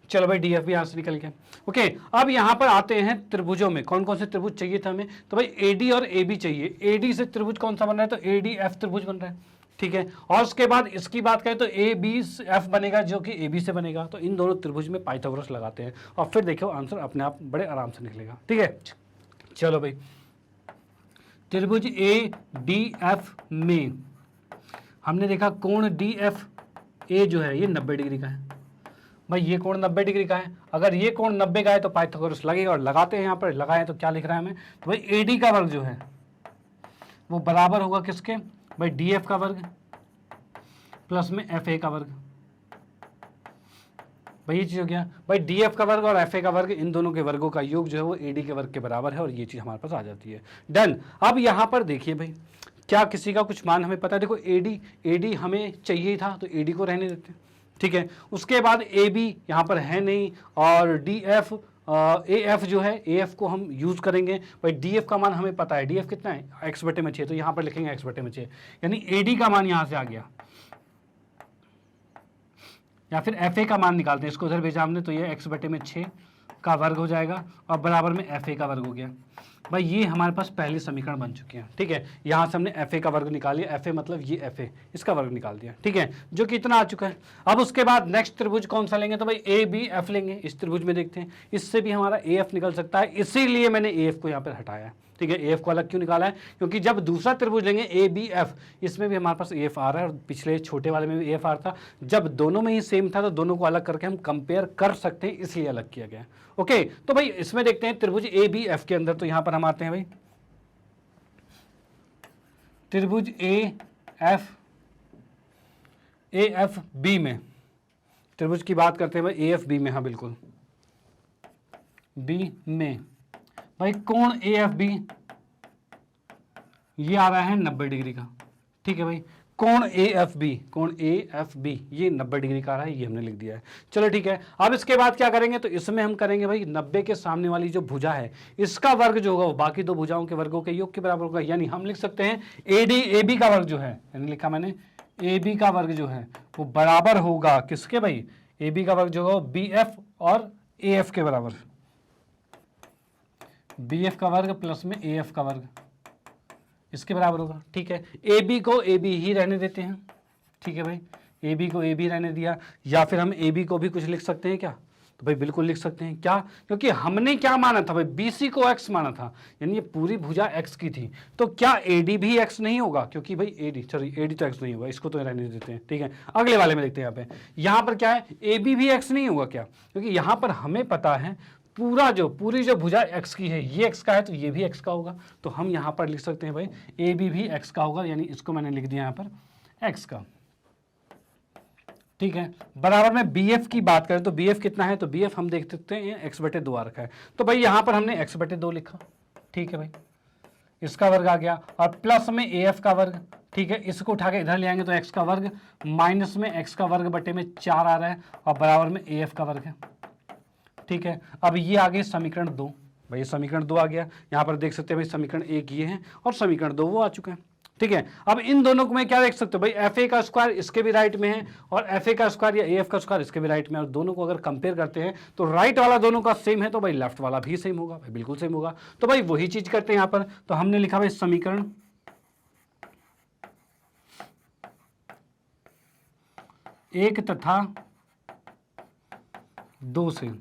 चलो भाई DF भी यहाँ से निकल गया। ओके, अब यहाँ पर आते हैं त्रिभुजों में, कौन कौन से त्रिभुज चाहिए था हमें, तो भाई AD और AB चाहिए। AD से त्रिभुज कौन सा बन रहा है, तो ADF त्रिभुज बन रहा है। ठीक है, और उसके बाद इसकी बात करें तो ABF बनेगा जो कि AB से बनेगा, तो इन दोनों त्रिभुज में पाइथागोरस लगाते हैं, और फिर देखो आंसर अपने आप बड़े आराम से निकलेगा। ठीक है, चलो भाई, त्रिभुज ADF में हमने देखा कोण DFA जो है ये 90 डिग्री का है भाई, ये कोण 90 डिग्री का है। अगर ये कोण 90 का है तो पाइथागोरस लगेगा, और लगाते हैं यहाँ पर, लगाए तो क्या लिख रहा है हमें, तो भाई AD का वर्ग जो है वो बराबर होगा किसके, भाई DF का वर्ग प्लस में FA का वर्ग। भाई ये चीज़ हो गया भाई, DF का वर्ग और FA का वर्ग, इन दोनों के वर्गों का योग जो है वो AD के वर्ग के बराबर है, और ये चीज़ हमारे पास आ जाती है। डन। अब यहाँ पर देखिए भाई, क्या किसी का कुछ मान हमें पता है, देखो AD हमें चाहिए ही था, तो AD को रहने देते हैं। ठीक है, उसके बाद AB यहाँ पर है नहीं, और DF AF जो है, AF को हम यूज़ करेंगे भाई, DF का मान हमें पता है, DF कितना है, x/6, तो यहाँ पर लिखेंगे x/6, यानी AD का मान यहाँ से आ गया, या फिर FA का मान निकालते हैं, इसको उधर भेजा हमने, तो ये x/6 का वर्ग हो जाएगा, और बराबर में FA का वर्ग हो गया। भाई ये हमारे पास पहली समीकरण बन चुकी है, ठीक है। यहाँ से हमने एफ ए का वर्ग निकाल लिया, एफ ए मतलब ये एफ ए, इसका वर्ग निकाल दिया, ठीक है, जो कि इतना आ चुका है। अब उसके बाद नेक्स्ट त्रिभुज कौन सा लेंगे, तो भाई ए बी एफ लेंगे। इस त्रिभुज में देखते हैं, इससे भी हमारा ए एफ निकल सकता है, इसीलिए मैंने ए एफ को यहाँ पर हटाया है, ठीक है। ए एफ को अलग क्यों निकाला है, क्योंकि जब दूसरा त्रिभुज लेंगे ए बी एफ, इसमें भी हमारे पास ए एफ आ रहा है और पिछले छोटे वाले में भी ए एफ आ रहा था। जब दोनों में ही सेम था तो दोनों को अलग करके हम कंपेयर कर सकते हैं, इसलिए अलग किया गया है। ओके, तो भाई इसमें देखते हैं त्रिभुज ए बी एफ के अंदर, तो यहां पर हम आते हैं भाई त्रिभुज ए एफ बी में, त्रिभुज की बात करते हैं भाई ए एफ बी में, हाँ बिल्कुल बी में भाई कोण ए एफ बी ये आ रहा है 90 डिग्री का, ठीक है भाई। कोण ए एफ बी ये 90 डिग्री का आ रहा है, ये हमने लिख दिया है। चलो ठीक है, अब इसके बाद क्या करेंगे, तो इसमें हम करेंगे भाई 90 के सामने वाली जो भुजा है इसका वर्ग जो होगा वो बाकी दो भुजाओं के वर्गों के योग के बराबर होगा। यानी हम लिख सकते हैं एडी ए बी का वर्ग जो है, यानी लिखा मैंने ए बी का वर्ग जो है वो बराबर होगा किसके भाई, ए बी का वर्ग जो होगा बी एफ और ए एफ के बराबर, बी एफ का वर्ग प्लस में ए एफ का वर्ग इसके बराबर होगा, ठीक है। ए बी को ए बी ही रहने देते हैं, ठीक है भाई, ए बी को ए बी रहने दिया। या फिर हम ए बी को भी कुछ लिख सकते हैं क्या, तो भाई बिल्कुल लिख सकते हैं। क्या, क्योंकि हमने क्या माना था भाई, बी सी को एक्स माना था, यानी ये पूरी भुजा एक्स की थी, तो क्या ए डी भी एक्स नहीं होगा, क्योंकि भाई ए डी तो एक्स नहीं होगा, इसको तो रहने देते हैं, ठीक है। अगले वाले में देखते हैं, यहाँ पर क्या है, ए बी भी एक्स नहीं होगा क्या, क्योंकि यहाँ पर हमें पता है पूरी जो भुजा x की है ये x का है, तो ये भी x का होगा, तो हम यहाँ पर लिख सकते हैं भाई ए बी भी x का होगा, यानी इसको मैंने लिख दिया यहाँ पर x का, ठीक है। बराबर में बी एफ की बात करें तो बी एफ कितना है, तो बी एफ हम देख सकते हैं x/2 आ रखा है, तो भाई यहाँ पर हमने x/2 लिखा, ठीक है भाई, इसका वर्ग आ गया, और प्लस में ए एफ का वर्ग, ठीक है। इसको उठा के इधर ले आएंगे तो x का वर्ग माइनस में x का वर्ग बटे में 4 आ रहा है, और बराबर में ए एफ का वर्ग है, ठीक है। अब ये आ गए समीकरण 2, भाई समीकरण 2 आ गया। यहाँ पर देख सकते हैं भाई समीकरण 1 ये है और समीकरण 2 वो आ चुके हैं, ठीक है। अब इन दोनों को मैं क्या देख सकते हो भाई, एफ ए का स्क्वायर इसके भी राइट में है और एफ ए का स्क्वायर या ए एफ का स्क्वायर इसके भी राइट में है, और दोनों को अगर कंपेयर करते हैं तो राइट वाला दोनों का सेम है, तो भाई लेफ्ट वाला भी सेम होगा, भाई बिल्कुल सेम होगा। तो भाई वही चीज करते हैं यहाँ पर, तो हमने लिखा भाई समीकरण 1 तथा 2 से,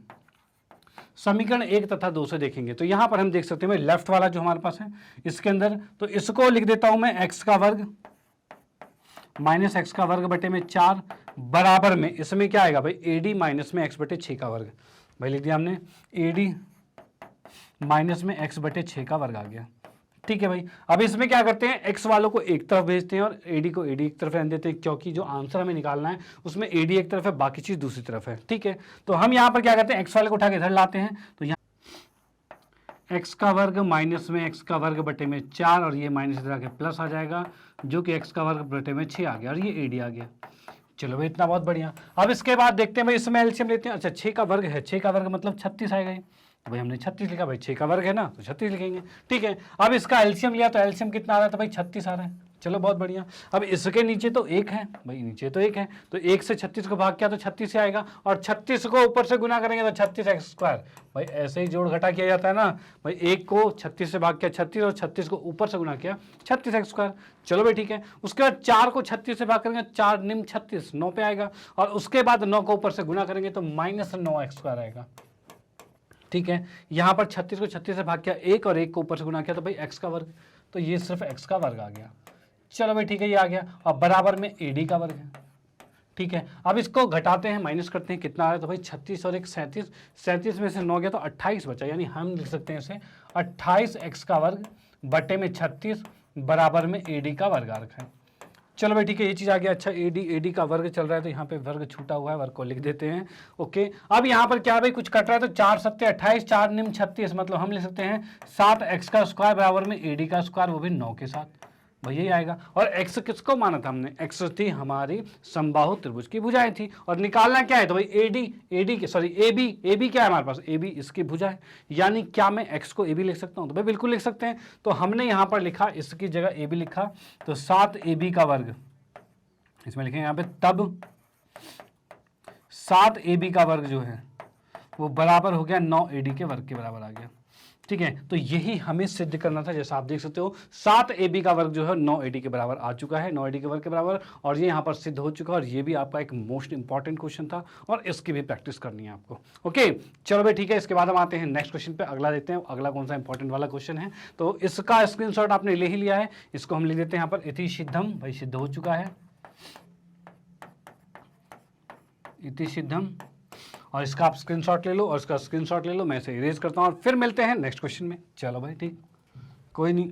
समीकरण 1 तथा 2 से देखेंगे तो यहां पर हम देख सकते हैं भाई लेफ्ट वाला जो हमारे पास है इसके अंदर, तो इसको लिख देता हूं मैं x का वर्ग माइनस एक्स का वर्ग बटे में 4 बराबर में, इसमें क्या आएगा भाई ए डी माइनस में x बटे 6 का वर्ग, भाई लिख दिया हमने ए डी माइनस में x बटे 6 का वर्ग आ गया, ठीक है भाई। अब इसमें क्या करते हैं, x वालों को एक तरफ भेजते हैं और AD को AD एक तरफ रहने देते हैं, क्योंकि जो आंसर हमें निकालना है उसमें AD एक तरफ है, बाकी चीज दूसरी तरफ है, ठीक है। तो हम यहाँ पर क्या करते हैं, x वाले को उठा के इधर लाते हैं, तो यहाँ x का वर्ग माइनस में x का वर्ग बटे में 4 और ये माइनस इधर आके प्लस आ जाएगा, जो कि x का वर्ग बटे में 6 आ गया और ये AD आ गया। चलो भाई इतना बहुत बढ़िया। अब इसके बाद देखते हैं भाई इसमें एलसीएम लेते हैं। अच्छा 6 का वर्ग है, 6 का वर्ग मतलब 36 आएगा ये, तो भाई हमने 36 लिखा, भाई 6 का वर्ग है ना तो 36 लिखेंगे, ठीक है। अब इसका एलसीएम लिया तो एलसीएम कितना आ रहा था भाई 36 आ रहा है, चलो बहुत बढ़िया। अब इसके नीचे तो 1 है, भाई नीचे तो 1 है, तो 1 से 36 को भाग किया तो 36 से आएगा, और 36 को ऊपर से गुना करेंगे तो 36x स्क्वायर, भाई ऐसे ही जोड़ घटा किया जाता है ना, भाई 1 को 36 से भाग किया 36 और 36 को ऊपर से गुना किया 36x स्क्वायर, चलो भाई ठीक है। उसके बाद 4 को 36 से भाग करेंगे 4 निम 36 9 पे आएगा, और उसके बाद 9 को ऊपर से गुना करेंगे तो माइनस 9x स्क्वायर आएगा, ठीक है। यहाँ पर 36 को 36 से भाग किया 1 और 1 को ऊपर से गुना किया तो भाई x का वर्ग, तो ये सिर्फ x का वर्ग आ गया, चलो भाई ठीक है ये आ गया, और बराबर में AD का वर्ग है, ठीक है। अब इसको घटाते हैं, माइनस करते हैं, कितना आ रहा है तो भाई 36 और 1 37, 37 में से 9 गया तो 28 बचा, यानी हम लिख सकते हैं इसे 28x का वर्ग बटे में 36 बराबर में AD का वर्ग आ रखा है। चलो भाई ठीक है ये चीज आ गया। अच्छा AD का वर्ग चल रहा है तो यहाँ पे वर्ग छूटा हुआ है, वर्ग को लिख देते हैं, ओके। अब यहाँ पर क्या भाई कुछ कट रहा है तो 4 सत्ते 28 4 निम 36, मतलब हम लिख सकते हैं 7x का स्क्वायर बराबर में AD का स्क्वायर, वो भी 9 के साथ, भाई यही आएगा। और x किसको माना था हमने, x थी हमारी समबाहु त्रिभुज की भुजाएं थी, और निकालना क्या है तो भाई AD की सॉरी AB क्या है हमारे पास, AB इसकी भुजा है, यानी क्या मैं x को AB लिख सकता हूं, तो भाई बिल्कुल लिख सकते हैं। तो हमने यहां पर लिखा, इसकी जगह AB लिखा, तो 7AB का वर्ग इसमें लिखेंगे यहाँ पे, तब 7AB का वर्ग जो है वो बराबर हो गया 9AD के वर्ग के बराबर आ गया, ठीक है, तो यही हमें सिद्ध करना था। जैसा आप देख सकते हो 7 AB का वर्ग जो है 9 AD के बराबर आ चुका है, 9 AD के वर्ग के बराबर, और ये यहाँ पर सिद्ध हो चुका है। और ये भी आपका एक मोस्ट इंपॉर्टेंट क्वेश्चन था और इसकी भी प्रैक्टिस करनी है आपको। ओके, चलो भाई ठीक है, इसके बाद हम आते हैं नेक्स्ट क्वेश्चन पे। अगला देखते हैं अगला कौन सा इंपॉर्टेंट वाला क्वेश्चन है। तो इसका स्क्रीनशॉट आपने ले ही लिया है, इसको हम लिख देते हैं यहाँ पर इति सिद्धम। भाई सिद्ध हो चुका है, इति सिद्धम, और इसका आप स्क्रीनशॉट ले लो और इसका स्क्रीनशॉट ले लो। मैं इसे इरेज करता हूँ और फिर मिलते हैं नेक्स्ट क्वेश्चन में। चलो भाई ठीक, कोई नहीं।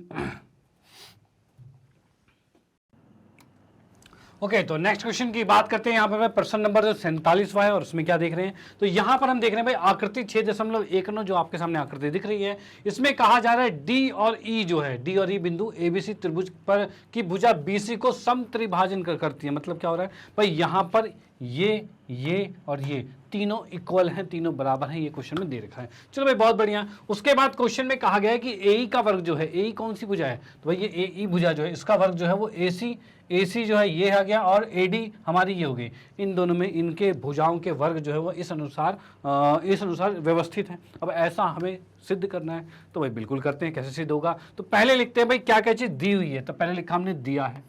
ओके, तो नेक्स्ट क्वेश्चन की बात करते हैं। यहाँ पर प्रश्न नंबर 47वां है और उसमें क्या देख रहे हैं, तो यहाँ पर हम देख रहे हैं भाई आकृति 6.19 जो आपके सामने आकृति दिख रही है, इसमें कहा जा रहा है डी और ई जो है, डी और ई बिंदु एबीसी त्रिभुज पर की भुजा बीसी को समत्रिभाजन करती है। मतलब क्या हो रहा है भाई, यहाँ पर ये और ये तीनों इक्वल हैं, तीनों बराबर हैं, ये क्वेश्चन में दे रखा है। चलो भाई बहुत बढ़िया। उसके बाद क्वेश्चन में कहा गया है कि एई का वर्ग जो है, एई कौन सी भुजा है, तो भाई ये एई भुजा जो है इसका वर्ग जो है वो एसी जो है ये आ गया, और एडी हमारी ये हो गई। इन दोनों में इनके भुजाओं के वर्ग जो है वो इस अनुसार व्यवस्थित है। अब ऐसा हमें सिद्ध करना है, तो भाई बिल्कुल करते हैं। कैसे सिद्ध होगा, तो पहले लिखते हैं भाई क्या क्या चीज दी हुई है। तो पहले लिखा हमने दिया है,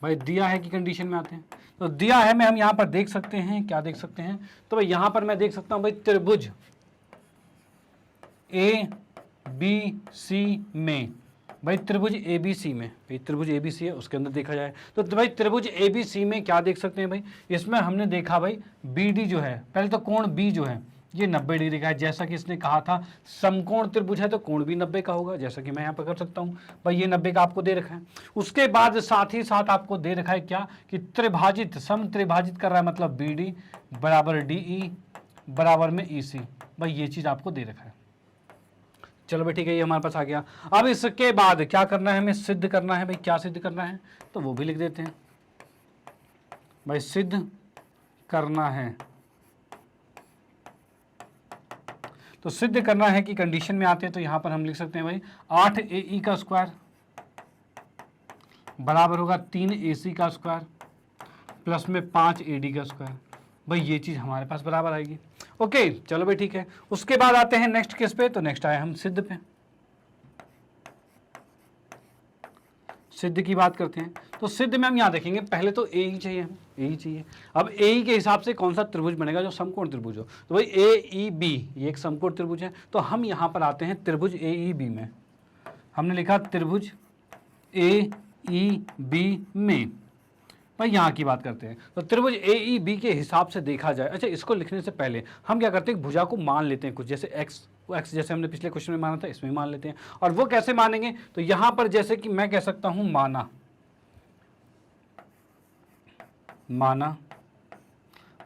भाई दिया है की कंडीशन में आते हैं। तो दिया है में हम यहां पर देख सकते हैं, क्या देख सकते हैं, तो भाई यहां पर मैं देख सकता हूं भाई त्रिभुज ए बी सी में, भाई त्रिभुज एबीसी में, भाई त्रिभुज एबीसी है उसके अंदर देखा जाए तो भाई त्रिभुज एबीसी में क्या देख सकते हैं भाई, इसमें हमने देखा भाई बीडी जो है, पहले तो कोण बी जो है ये 90 डिग्री का है। जैसा कि इसने कहा था समकोण त्रिभुज है तो कोण भी 90 का होगा, जैसा कि मैं यहाँ पर कर सकता हूँ भाई, ये 90 का आपको दे रखा है। उसके बाद साथ ही साथ आपको दे रखा है क्या कि त्रिभाजित, सम त्रिभाजित कर रहा है, मतलब बीडी बराबर डीई बराबर में ईसी, भाई ये चीज आपको दे रखा है। चलो भाई ठीक है, ये हमारे पास आ गया। अब इसके बाद क्या करना है, हमें सिद्ध करना है। भाई क्या सिद्ध करना है, तो वो भी लिख देते हैं भाई, सिद्ध करना है। तो सिद्ध करना है कि कंडीशन में आते हैं, तो यहां पर हम लिख सकते हैं भाई 8 AE का स्क्वायर बराबर होगा 3 AC का स्क्वायर प्लस में 5 AD का स्क्वायर। भाई ये चीज हमारे पास बराबर आएगी। ओके चलो भाई ठीक है। उसके बाद आते हैं नेक्स्ट केस पे, तो नेक्स्ट आए हम सिद्ध पे। सिद्ध की बात करते हैं, तो सिद्ध में हम यहाँ देखेंगे पहले तो ए ही चाहिए, हमें ए ही चाहिए। अब ए ही के हिसाब से कौन सा त्रिभुज बनेगा जो समकोण त्रिभुज हो, तो भाई ए ई बी ये एक समकोण त्रिभुज है। तो हम यहाँ पर आते हैं त्रिभुज ए ई बी में, हमने लिखा त्रिभुज ए ई बी में। भाई यहाँ की बात करते हैं, तो त्रिभुज ए ई बी के हिसाब से देखा जाए, अच्छा इसको लिखने से पहले हम क्या करते हैं, भुजा को मान लेते हैं कुछ, जैसे एक्स जैसे हमने पिछले क्वेश्चन में माना था इसमें मान लेते हैं। और वो कैसे मानेंगे, तो यहां पर जैसे कि मैं कह सकता हूं माना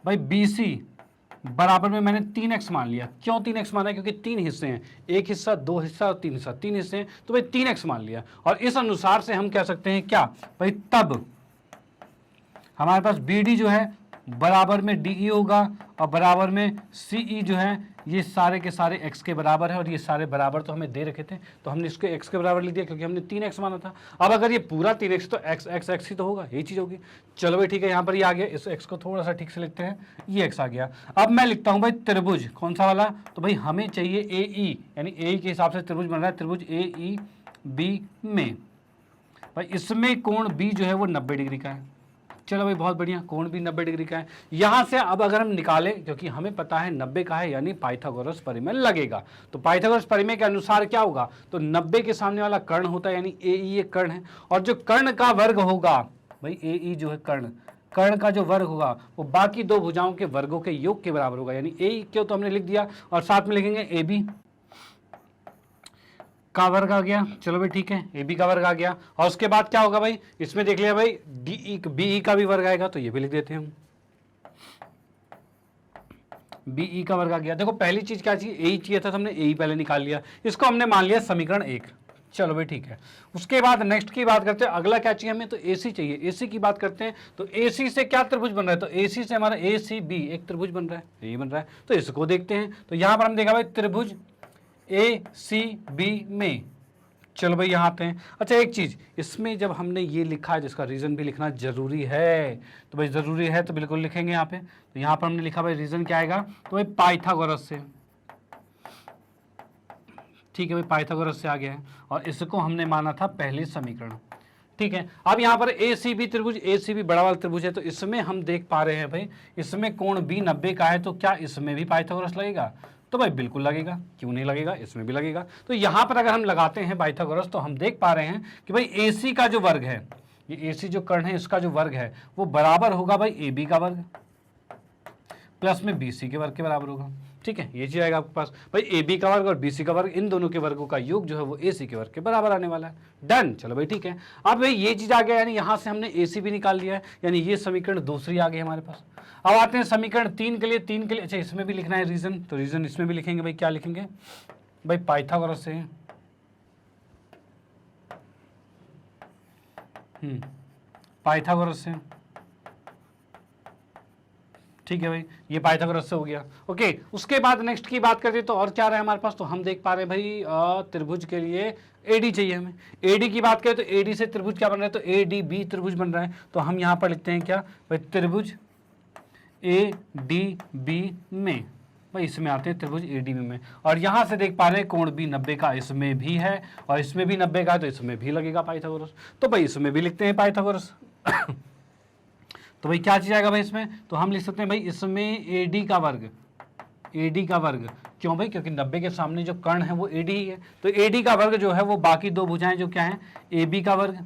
भाई BC बराबर में मैंने 3x मान लिया। क्यों 3x माना, क्योंकि 3 हिस्से हैं, एक हिस्सा, 2 हिस्सा और 3 हिस्सा, 3 हिस्से हैं, तो भाई 3x मान लिया। और इस अनुसार से हम कह सकते हैं क्या भाई, तब हमारे पास BD जो है बराबर में DE होगा और बराबर में CE जो है ये सारे के सारे x के बराबर है। और ये सारे बराबर तो हमें दे रखे थे, तो हमने इसको x के बराबर लिख दिया क्योंकि हमने 3x माना था। अब अगर ये पूरा 3x तो x ही तो होगा, यही चीज होगी। चलो भाई ठीक है, यहाँ पर ये आ गया, इस x को थोड़ा सा ठीक से लिखते हैं, ये x आ गया। अब मैं लिखता हूँ भाई त्रिभुज कौन सा वाला, तो भाई हमें चाहिए AE, यानी AE के हिसाब से त्रिभुज बन रहा है, त्रिभुज AEB में। भाई इसमें कोण B जो है वो 90 डिग्री का है। चलो भाई बहुत बढ़िया, कोण भी 90 डिग्री का है। यहां से अब अगर हम निकालें, क्योंकि हमें पता है 90 का है, यानी पाइथागोरस परिमेय लगेगा। तो पाइथागोरस परिमेय के अनुसार क्या होगा, तो 90 के सामने वाला कर्ण होता है, यानी AE एक कर्ण है, और जो कर्ण का वर्ग होगा भाई AE जो है कर्ण का जो वर्ग होगा वो बाकी दो भुजाओं के वर्गों के योग के बराबर होगा, यानी AE क्यों तो हमने लिख दिया, और साथ में लिखेंगे AB का वर्ग आ गया। चलो भाई ठीक है, AB का वर्ग आ गया। और उसके बाद क्या होगा भाई, इसमें देख लिया भाई BE का भी वर्ग आएगा, तो ये भी लिख देते हैं हम, BE का वर्ग आ गया। देखो पहली चीज क्या चाहिए, AE चाहिए था, तो हमने AE पहले निकाल लिया, इसको हमने मान लिया समीकरण 1। चलो भाई ठीक है। उसके बाद नेक्स्ट की बात करते हैं, अगला क्या चाहिए हमें, तो AC चाहिए। AC की बात करते हैं, तो AC से क्या त्रिभुज बन रहा है, तो AC से हमारा ACB एक त्रिभुज बन रहा है, यही बन रहा है, तो इसको देखते हैं। तो यहां पर हम देखा भाई त्रिभुज ACB में। चलो भाई यहाँ आते हैं। अच्छा एक चीज, इसमें जब हमने ये लिखा है जिसका रीजन भी लिखना जरूरी है, तो भाई जरूरी है तो बिल्कुल लिखेंगे यहाँ पे। तो यहाँ पर हमने लिखा भाई रीजन क्या आएगा, तो भाई पाइथागोरस से, ठीक है भाई, पाइथागोरस से आ गया है और इसको हमने माना था पहली समीकरण। ठीक है, अब यहाँ पर ए सी बी त्रिभुज, ए सी बी बड़ा वाला त्रिभुज है, तो इसमें हम देख पा रहे हैं भाई इसमें कोण बी 90 का है, तो क्या इसमें भी पाइथागोरस लगेगा? तो भाई बिल्कुल लगेगा, क्यों नहीं लगेगा, इसमें भी लगेगा। तो यहाँ पर अगर हम लगाते हैं पाइथागोरस तो हम देख पा रहे हैं कि भाई ए सी का जो वर्ग है, ये ए सी जो कर्ण है इसका जो वर्ग है वो बराबर होगा भाई ए बी का वर्ग प्लस में बी सी के वर्ग के बराबर होगा। ठीक है, ये चीज आएगा आपके पास भाई ए बी का वर्ग और बी सी का वर्ग, इन दोनों के वर्गों का योग जो है वो ए सी के वर्ग के बराबर आने वाला है। डन, चलो भाई ठीक है। अब भाई ये चीज आ गया, यानी यहां से हमने ए सी भी निकाल लिया है, यानी ये समीकरण दूसरी आ गई हमारे पास। अब आते हैं समीकरण 3 के लिए। 3 के लिए अच्छा इसमें भी लिखना है रीजन, तो रीजन इसमें भी लिखेंगे भाई, क्या लिखेंगे भाई, पाइथागोरस से पाइथागोरस से। ठीक है भाई, ये पाइथागोरस से हो गया। ओके, उसके बाद नेक्स्ट की बात करते तो और क्या रहा है हमारे पास, तो हम देख पा रहे हैं भाई त्रिभुज के लिए एडी चाहिए हमें। एडी की बात करें तो एडी से त्रिभुज क्या बन रहा है, तो एडी बी त्रिभुज बन रहा है, तो हम यहाँ पर लिखते हैं क्या भाई, त्रिभुज ए डी बी में, भाई इसमें आते हैं त्रिभुज ए डी बी में। और यहाँ से देख पा रहे हैं कोण बी 90 का इसमें भी है और इसमें भी 90 का है, तो इसमें भी लगेगा पाइथागोरस, तो भाई इसमें भी लिखते हैं पाइथागोरस। तो भाई क्या चीज आएगा भाई इसमें, तो हम लिख सकते हैं भाई इसमें एडी का वर्ग, एडी का वर्ग, क्यों भाई, क्योंकि 90 के सामने जो कर्ण है वो एडी ही है, तो एडी का वर्ग जो है वो बाकी दो भुजाएं जो क्या है ए बी का वर्ग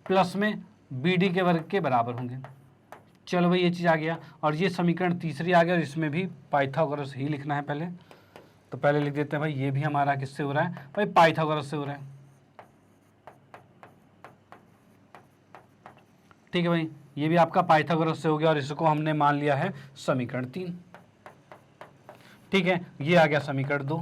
प्लस में बी डी के वर्ग के बराबर होंगे। चलो भाई ये चीज आ गया, और ये समीकरण तीसरी आ गया और इसमें भी पाइथागोरस ही लिखना है पहले, तो पहले लिख देते हैं भाई ये भी हमारा किससे हो रहा है भाई, पाइथागोरस से हो रहा है। ठीक है भाई, ये भी आपका पाइथागोरस से हो गया और इसको हमने मान लिया है समीकरण 3। ठीक है, ये आ गया समीकरण 2।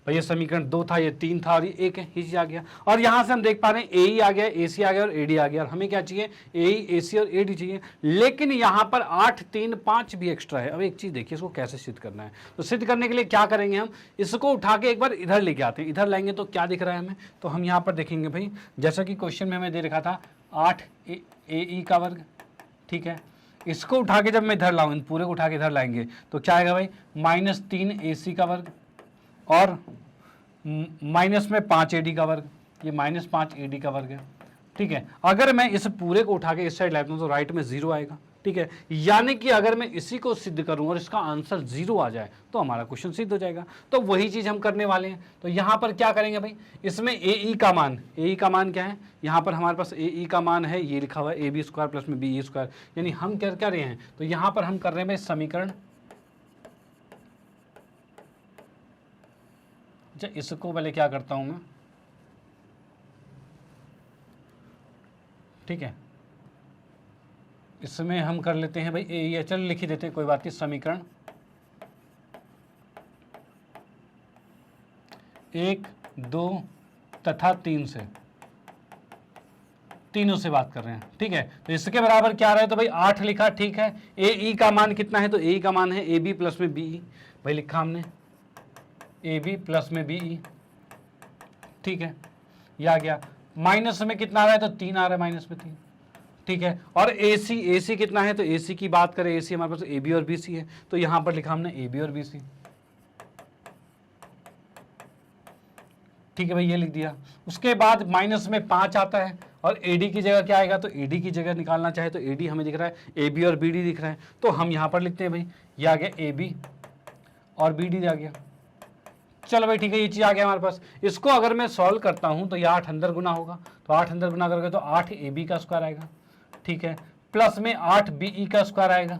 भाई ये समीकरण 2 था, ये 3 था और ये 1 है, ये चीज आ गया। और यहां से हम देख पा रहे हैं ए ई आ गया, ए सी आ गया और ए डी आ गया, और हमें क्या चाहिए, ए ई, ए सी और ए डी चाहिए। लेकिन यहाँ पर 8, 3, 5 भी एक्स्ट्रा है। अब एक चीज देखिए, इसको कैसे सिद्ध करना है, तो सिद्ध करने के लिए क्या करेंगे, हम इसको उठा के एक बार इधर लेके आते हैं। इधर लाएंगे तो क्या दिख रहा है हमें, तो हम यहाँ पर देखेंगे भाई, जैसा कि क्वेश्चन में हमें दे रखा था 8 ए ई का वर्ग। ठीक है, इसको उठा के जब मैं इधर लाऊं, इन पूरे को उठा के इधर लाएंगे तो क्या आएगा भाई, -3 ए सी का वर्ग और माइनस में 5 ए डी का वर्ग, ये -5 ए डी का वर्ग है। ठीक है, अगर मैं इस पूरे को उठा के इस साइड लाता हूं तो राइट में 0 आएगा। ठीक है, यानी कि अगर मैं इसी को सिद्ध करूं और इसका आंसर 0 आ जाए तो हमारा क्वेश्चन सिद्ध हो जाएगा। तो वही चीज हम करने वाले हैं। तो यहां पर क्या करेंगे भाई, इसमें ए ई का मान, ए ई का मान क्या है, यहां पर हमारे पास ए ई का मान है, ये लिखा हुआ है ए बी स्क्वायर प्लस में बी ई स्क्वायर, यानी हम क्या कर रहे हैं, तो यहां पर हम कर रहे हैं भाई समीकरण, इसको पहले क्या करता हूं मैं, ठीक है, इसमें हम कर लेते हैं भाई ये, चल लिख ही देते हैं, कोई बात नहीं, समीकरण 1, 2 तथा 3 से, तीनों से बात कर रहे हैं। ठीक है, तो इसके बराबर क्या रहा है, तो भाई 8 लिखा। ठीक है, ए ई का मान कितना है, तो ए ई का मान है ए बी प्लस में बी ई, भाई लिखा हमने ए बी प्लस में बी ई। ठीक है, ये आ गया। माइनस में कितना आ रहा है, तो 3 आ रहा है, माइनस में 3। ठीक है, और ए सी कितना है, तो ए सी की बात करें, ए सी हमारे पास ए बी और बी सी है, तो यहां पर लिखा हमने ए बी और बी सी। ठीक है भाई, ये लिख दिया। उसके बाद माइनस में 5 आता है और ए डी की जगह क्या आएगा, तो ए डी की जगह निकालना चाहे तो ए डी हमें दिख रहा है, ए बी और बी डी दिख रहा है, तो हम यहां पर लिखते हैं भाई, ये आ गया ए बी और बी डी आ गया। चलो भाई ठीक है, ये चीज आ गया हमारे पास। इसको अगर मैं सॉल्व करता हूं तो ये 8 अंदर गुना होगा, तो 8 अंदर गुना करोगे तो 8 ए बी का स्क्वायर आएगा। ठीक है, प्लस में 8 बी ई का स्क्वायर आएगा।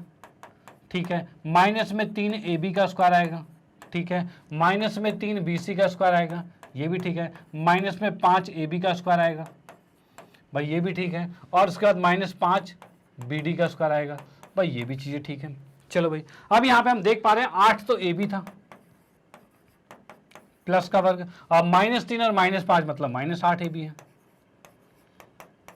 ठीक है, माइनस में 3 ए बी का स्क्वायर आएगा। ठीक है, माइनस में 3 बी सी का स्क्वायर आएगा, ये भी ठीक है, माइनस में 5 ए बी का स्क्वायर आएगा, भाई ये भी ठीक है, और उसके बाद -5 बी डी का स्क्वायर आएगा, भाई ये भी चीजें ठीक है। चलो भाई, अब यहाँ पे हम देख पा रहे हैं 8 तो ए बी था प्लस का वर्ग, अब -3 और -5 मतलब -8 ए बी है,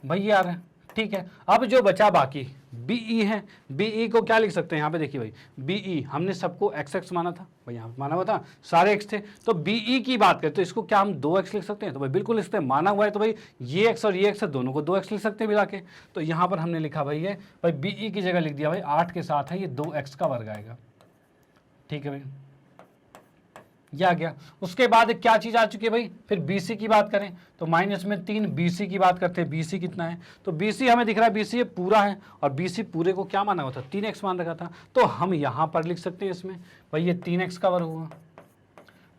भाई ये आ रहा है। ठीक है, अब जो बचा बाकी बीई है, बीई को क्या लिख सकते हैं, यहाँ पे देखिए भाई, बीई हमने सबको एक्स एक्स माना था, भाई यहाँ माना हुआ था, सारे एक्स थे, तो बीई की बात करें तो इसको क्या हम 2x लिख सकते हैं, तो भाई बिल्कुल लिख सकते हैं, माना हुआ है, तो भाई ये एक्स और ये एक्स है, दोनों को 2x लिख सकते हैं मिला के। तो यहाँ पर हमने लिखा भाई ये, भाई बीई की जगह लिख दिया भाई 8 के साथ है ये 2x का वर्ग आएगा। ठीक है भाई, ये आ गया। उसके बाद क्या चीज़ आ चुकी है भाई, फिर BC की बात करें तो माइनस में 3, BC की बात करते हैं, BC कितना है, तो BC हमें दिख रहा है BC ये पूरा है, और BC पूरे को क्या माना हुआ था, 3x मान रखा था, तो हम यहाँ पर लिख सकते हैं इसमें भाई ये 3x का वर्ग हुआ,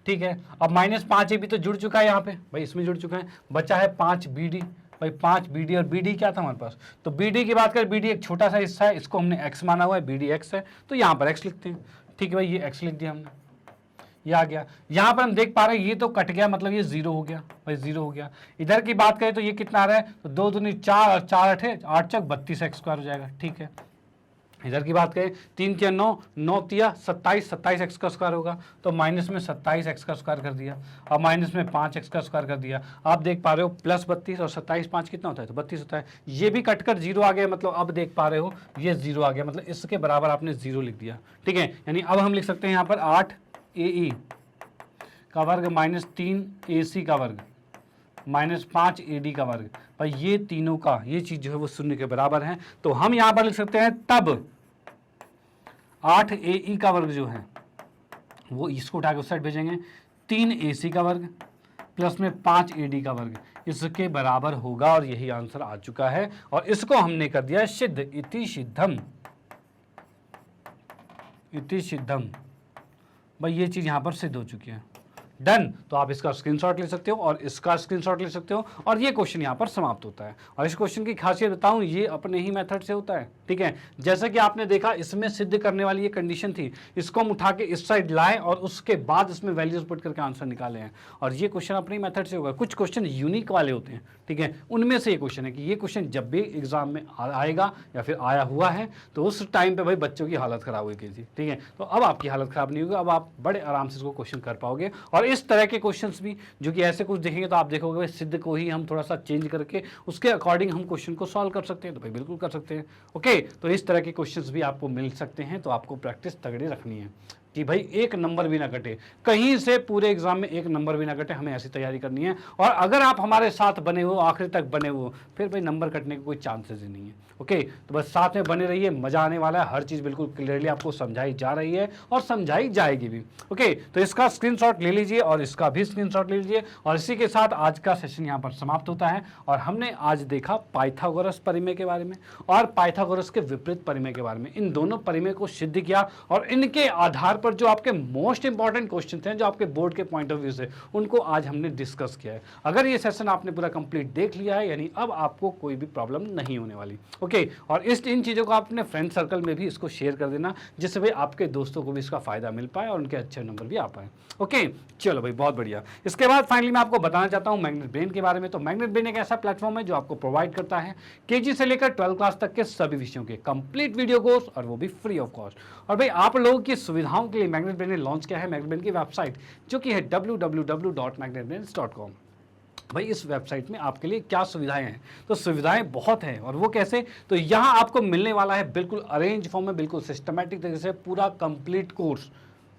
ठीक है। अब -5 AB तो जुड़ चुका है यहाँ पे भाई, इसमें जुड़ चुका है, बचा है 5 BD भाई, 5 BD, और BD क्या था हमारे पास, तो BD की बात करें, BD एक छोटा सा हिस्सा है, इसको हमने x माना हुआ है, BD x है, तो यहाँ पर x लिखते हैं, ठीक है भाई, ये x लिख दिया हमने, ये आ गया। यहाँ पर हम देख पा रहे हैं ये तो कट गया, मतलब ये 0 हो गया भाई, 0 हो गया। इधर की बात करें तो ये कितना आ रहा है, तो 2 दूनी 4 और 4 8 8 चक 32x² हो जाएगा, ठीक है। इधर की बात करें 3 के 9 9 तिया 27 27x² होगा, तो माइनस में 27x² कर दिया, और माइनस में 5x² कर दिया। आप देख पा रहे हो प्लस 32 और 27 5 कितना होता है, तो 32 होता है। ये भी कटकर 0 आ गया, मतलब अब देख पा रहे हो ये 0 आ गया, मतलब इसके बराबर आपने 0 लिख दिया, ठीक है। यानी अब हम लिख सकते हैं यहाँ पर 8 AE का वर्ग माइनस 3 AC का वर्ग माइनस 5 AD का वर्ग, भाई ये तीनों का ये चीज जो है वो 0 के बराबर है। तो हम यहां पर लिख सकते हैं तब 8 AE का वर्ग जो है वो इसको उठा के उस साइड भेजेंगे, 3 AC का वर्ग प्लस में 5 AD का वर्ग इसके बराबर होगा, और यही आंसर आ चुका है। और इसको हमने कर दिया सिद्ध, इति सिद्धम, इति सिद्धम, भाई ये चीज यहां पर सिद्ध हो चुकी है, डन। तो आप इसका स्क्रीनशॉट ले सकते हो और इसका स्क्रीनशॉट ले सकते हो, और ये क्वेश्चन यहाँ पर समाप्त होता है। और इस क्वेश्चन की खासियत बताऊं, ये अपने ही मेथड से होता है, ठीक है। जैसा कि आपने देखा इसमें सिद्ध करने वाली ये कंडीशन थी, इसको हम उठा के इस साइड लाए और उसके बाद इसमें वैल्यूज पुट करके आंसर निकाले हैं, और ये क्वेश्चन अपने मेथड से होगा। कुछ क्वेश्चन यूनिक वाले होते हैं, ठीक है, उनमें से ये क्वेश्चन है कि ये क्वेश्चन जब भी एग्जाम में आएगा या फिर आया हुआ है तो उस टाइम पे भाई बच्चों की हालत खराब हुई थी, ठीक है। तो अब आपकी हालत खराब नहीं होगी, अब आप बड़े आराम से इसको क्वेश्चन कर पाओगे। और इस तरह के क्वेश्चंस भी जो कि ऐसे कुछ देखेंगे तो आप देखोगे भाई सिद्ध को ही हम थोड़ा सा चेंज करके उसके अकॉर्डिंग हम क्वेश्चन को सॉल्व कर सकते हैं, तो भाई बिल्कुल कर सकते हैं। ओके, तो इस तरह के क्वेश्चंस भी आपको मिल सकते हैं, तो आपको प्रैक्टिस तगड़ी रखनी है कि भाई एक नंबर भी ना कटे, कहीं से पूरे एग्जाम में एक नंबर भी ना कटे, हमें ऐसी तैयारी करनी है। और अगर आप हमारे साथ बने हो, आखिर तक बने हो, फिर भाई नंबर कटने के कोई चांसेस ही नहीं है। ओके, तो बस साथ में बने रहिए, मजा आने वाला है, हर चीज बिल्कुल क्लियरली आपको समझाई जा रही है और समझाई जाएगी भी। ओके, तो इसका स्क्रीनशॉट ले लीजिए और इसका भी स्क्रीनशॉट ले लीजिए, और इसी के साथ आज का सेशन यहाँ पर समाप्त होता है। और हमने आज देखा पाइथागोरस परिमेय के बारे में और पाइथागोरस के विपरीत परिमेय के बारे में, इन दोनों परिमेय को सिद्ध किया, और इनके आधार पर जो आपके मोस्ट इंपॉर्टेंट क्वेश्चन थे, जो आपके बोर्ड के पॉइंट ऑफ व्यू से, उनको आज हमने डिस्कस किया है। अगर ये सेशन आपने पूरा कंप्लीट देख लिया है, यानी अब आपको कोई भी प्रॉब्लम नहीं होने वाली। ओके, और इन चीज़ों को आप अपने फ्रेंड सर्कल में भी इसको शेयर कर देना, जिससे भाई आपके दोस्तों को भी इसका फायदा मिल पाए और उनके अच्छे नंबर भी आ पाए। ओके, चलो भाई, बहुत बढ़िया। इसके बाद फाइनली मैं आपको बताना चाहता हूँ मैग्नेट ब्रेन के बारे में। तो मैग्नेट ब्रेन एक ऐसा प्लेटफॉर्म है जो आपको प्रोवाइड करता है केजी से लेकर 12th क्लास तक के सभी विषयों के कंप्लीट वीडियो कोर्स, और वो भी फ्री ऑफ कॉस्ट। और भाई आप लोगों की सुविधाओं के लिए मैग्नेट ब्रेन ने लॉन्च किया है मैग्नेट ब्रेन की वेबसाइट, जो कि है www.magnetbrains.com। भाई इस वेबसाइट में आपके लिए क्या सुविधाएं हैं, तो सुविधाएं बहुत हैं, और वो कैसे, तो यहाँ आपको मिलने वाला है बिल्कुल अरेंज फॉर्म में, बिल्कुल सिस्टमैटिक तरीके से पूरा कंप्लीट कोर्स,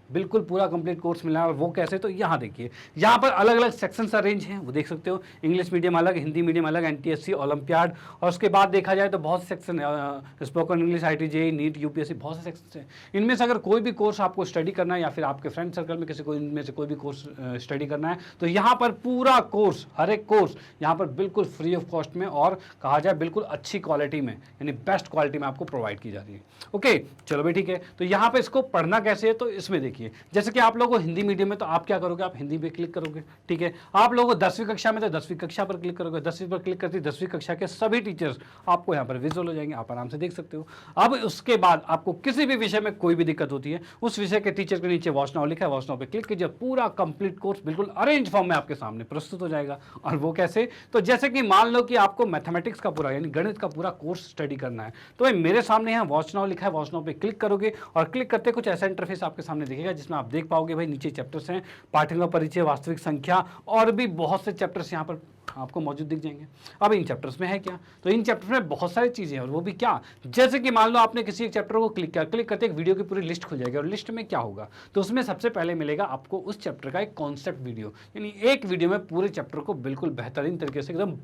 बिल्कुल पूरा कंप्लीट कोर्स मिलना है। और वो कैसे, तो यहाँ देखिए, यहाँ पर अलग अलग सेक्शंस अरेंज हैं, वो देख सकते हो। इंग्लिश मीडियम अलग, हिंदी मीडियम अलग, NTSC, ओलंपियाड, और उसके बाद देखा जाए तो बहुत से सेक्शन है, spoken English, IIT, NEET, UPSC, बहुत से सेक्शन हैं। इनमें से अगर कोई भी कोर्स आपको स्टडी करना है, या फिर आपके फ्रेंड सर्कल में किसी को इनमें से कोई भी कोर्स स्टडी करना है, तो यहाँ पर पूरा कोर्स, हर एक कोर्स यहाँ पर बिल्कुल फ्री ऑफ कॉस्ट में, और कहा जाए बिल्कुल अच्छी क्वालिटी में, यानी बेस्ट क्वालिटी में आपको प्रोवाइड की जा रही है। ओके, चलो भाई, ठीक है। तो यहाँ पर इसको पढ़ना कैसे है, तो इसमें देखिए, जैसे कि आप लोगों को हिंदी मीडियम में, तो आप क्या करोगे, आप हिंदी पे क्लिक करोगे, ठीक है। आप लोगों को 10वीं कक्षा में, तो 10वीं कक्षा पर क्लिक करोगे, 10वीं पर क्लिक करते 10वीं कक्षा के सभी टीचर्स आपको यहाँ पर विजुअल हो जाएंगे, आप आराम से देख सकते हो। अब उसके बाद आपको किसी भी विषय में कोई भी दिक्कत होती है, उस विषय के टीचर के नीचे वॉच नाउ लिखा है, वॉच नाउ पे क्लिक कीजिए, पूरा कंप्लीट कोर्स बिल्कुल अरेंज फॉर्म में आपके सामने प्रस्तुत हो जाएगा। और वो कैसे, तो जैसे कि मान लो कि आपको मैथमेटिक्स का पूरा, यानी गणित का पूरा कोर्स स्टडी करना है, तो भाई मेरे सामने यहाँ वॉच नाउ लिखा है, वॉच नाउ पे क्लिक करोगे, और क्लिक करते कुछ ऐसा इंटरफेस आपके सामने दिखेगा, जिसमें आप देख पाओगे भाई नीचे चैप्टर्स हैं, पाठ्यक्रम परिचय, वास्तविक संख्या, और भी बहुत से चैप्टर्स यहाँ पर आपको मौजूद दिख जाएंगे। अब इन चैप्टर्स में है क्या, तो इन चैप्टर्स में बहुत सारी चीजें हैं, और वो भी क्या, जैसे कि मान लो आपने किसी एक चैप्टर को क्लिक किया, क्लिक करते एक वीडियो की पूरी लिस्ट खुल जाएगी, और लिस्ट में क्या होगा, तो उसमें सबसे पहले मिलेगा आपको उस चैप्टर का एक कॉन्सेप्ट वीडियो, यानी एक वीडियो में पूरे चैप्टर को बिल्कुल बेहतरीन तरीके से एकदम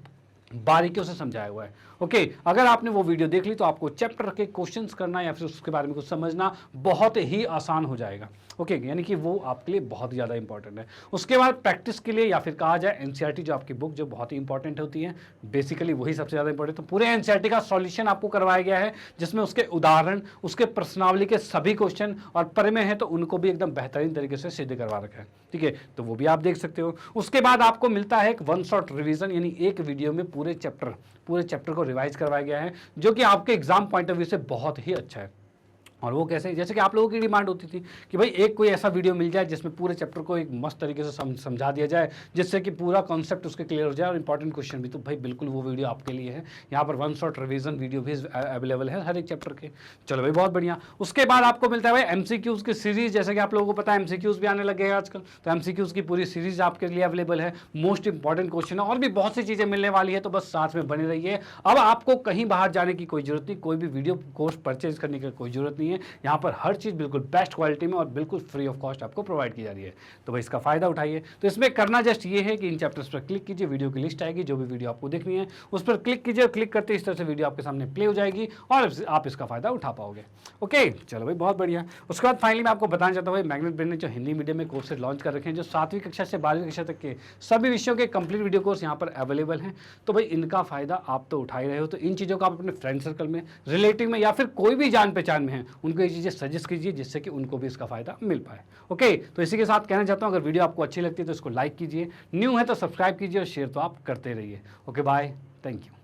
बारीकियों से समझाया हुआ है। ओके, अगर आपने वो वीडियो देख ली तो आपको चैप्टर के क्वेश्चंस करना या फिर उसके बारे में कुछ समझना बहुत ही आसान हो जाएगा। ओके, यानी कि वो आपके लिए बहुत ही ज़्यादा इंपॉर्टेंट है। उसके बाद प्रैक्टिस के लिए या फिर कहा जाए एनसीईआरटी जो आपकी बुक जो बहुत ही इंपॉर्टेंट होती है, बेसिकली वही सबसे ज़्यादा इंपॉर्टेंट। तो पूरे एनसीईआरटी का सॉल्यूशन आपको करवाया गया है, जिसमें उसके उदाहरण, उसके प्रश्नावली के सभी क्वेश्चन और परे में है तो उनको भी एकदम बेहतरीन तरीके से सिद्ध करवा रखा है। ठीक है, तो वो भी आप देख सकते हो। उसके बाद आपको मिलता है एक वन शॉट रिवीजन, यानी एक वीडियो में पूरे चैप्टर को रिवाइज करवाया गया है, जो कि आपके एग्जाम पॉइंट ऑफ व्यू से बहुत ही अच्छा है। और वो कैसे, जैसे कि आप लोगों की डिमांड होती थी कि भाई एक कोई ऐसा वीडियो मिल जाए जिसमें पूरे चैप्टर को एक मस्त तरीके से समझा दिया जाए, जिससे कि पूरा कॉन्सेप्ट उसके क्लियर हो जाए और इंपॉर्टेंट क्वेश्चन भी। तो भाई बिल्कुल वो वीडियो आपके लिए है। यहाँ पर वन शॉट रिवीजन वीडियो भी अवेलेबल है हर एक चैप्टर के। चलो भाई बहुत बढ़िया। उसके बाद आपको मिलता है भाई एमसीक्यूज की सीरीज, जैसे कि आप लोगों को पता है एमसीक्यूज भी आने लगे हैं आजकल, तो एमसीक्यूज की पूरी सीरीज आपके लिए अवेलेबल है। मोस्ट इंपॉर्टेंट क्वेश्चन है और भी बहुत सी चीज़ें मिलने वाली है, तो बस साथ में बने रहिए। अब आपको कहीं बाहर जाने की कोई जरूरत नहीं, कोई भी वीडियो कोर्स परचेज करने की कोई जरूरत नहीं है। यहाँ पर हर चीज़ बिल्कुल बेस्ट क्वालिटी में और बिल्कुल फ्री ऑफ कॉस्ट आपको प्रोवाइड की जा रही है। तो भाई इसका फायदा उठाइए। तो इसमें करना जस्ट ये है कि इन चैप्टर्स पर क्लिक कीजिए, वीडियो की लिस्ट आएगी, जो भी वीडियो आपको देखनी है उस पर क्लिक कीजिए और क्लिक करते इस तरह से वीडियो आपके सामने प्ले हो जाएगी और आप इसका फायदा उठा पाओगे। ओके, चलो भाई बहुत बढ़िया। उसके बाद फाइनली मैं आपको बताना चाहता हूँ भाई मैग्नेट ब्रेन ने जो हिंदी मीडियम में कोर्सेज लॉन्च कर रखे हैं, जो 7वीं कक्षा से 12वीं कक्षा तक के सभी विषयों के कंप्लीट वीडियो कोर्स यहाँ पर अवेलेबल हैं। तो भाई इनका फायदा आप तो उठा ही रहे हो, तो इन चीज़ों का आप अपने फ्रेंड सर्कल में, रिलेटिव में या फिर कोई भी जान पहचान में है उनको ये चीज़ें सजेस्ट कीजिए, जिससे कि उनको भी इसका फायदा मिल पाए। ओके, तो इसी के साथ कहना चाहता हूँ अगर वीडियो आपको अच्छी लगती है तो इसको लाइक कीजिए, न्यू है तो सब्सक्राइब कीजिए और शेयर तो आप करते रहिए। Okay bye, thank you.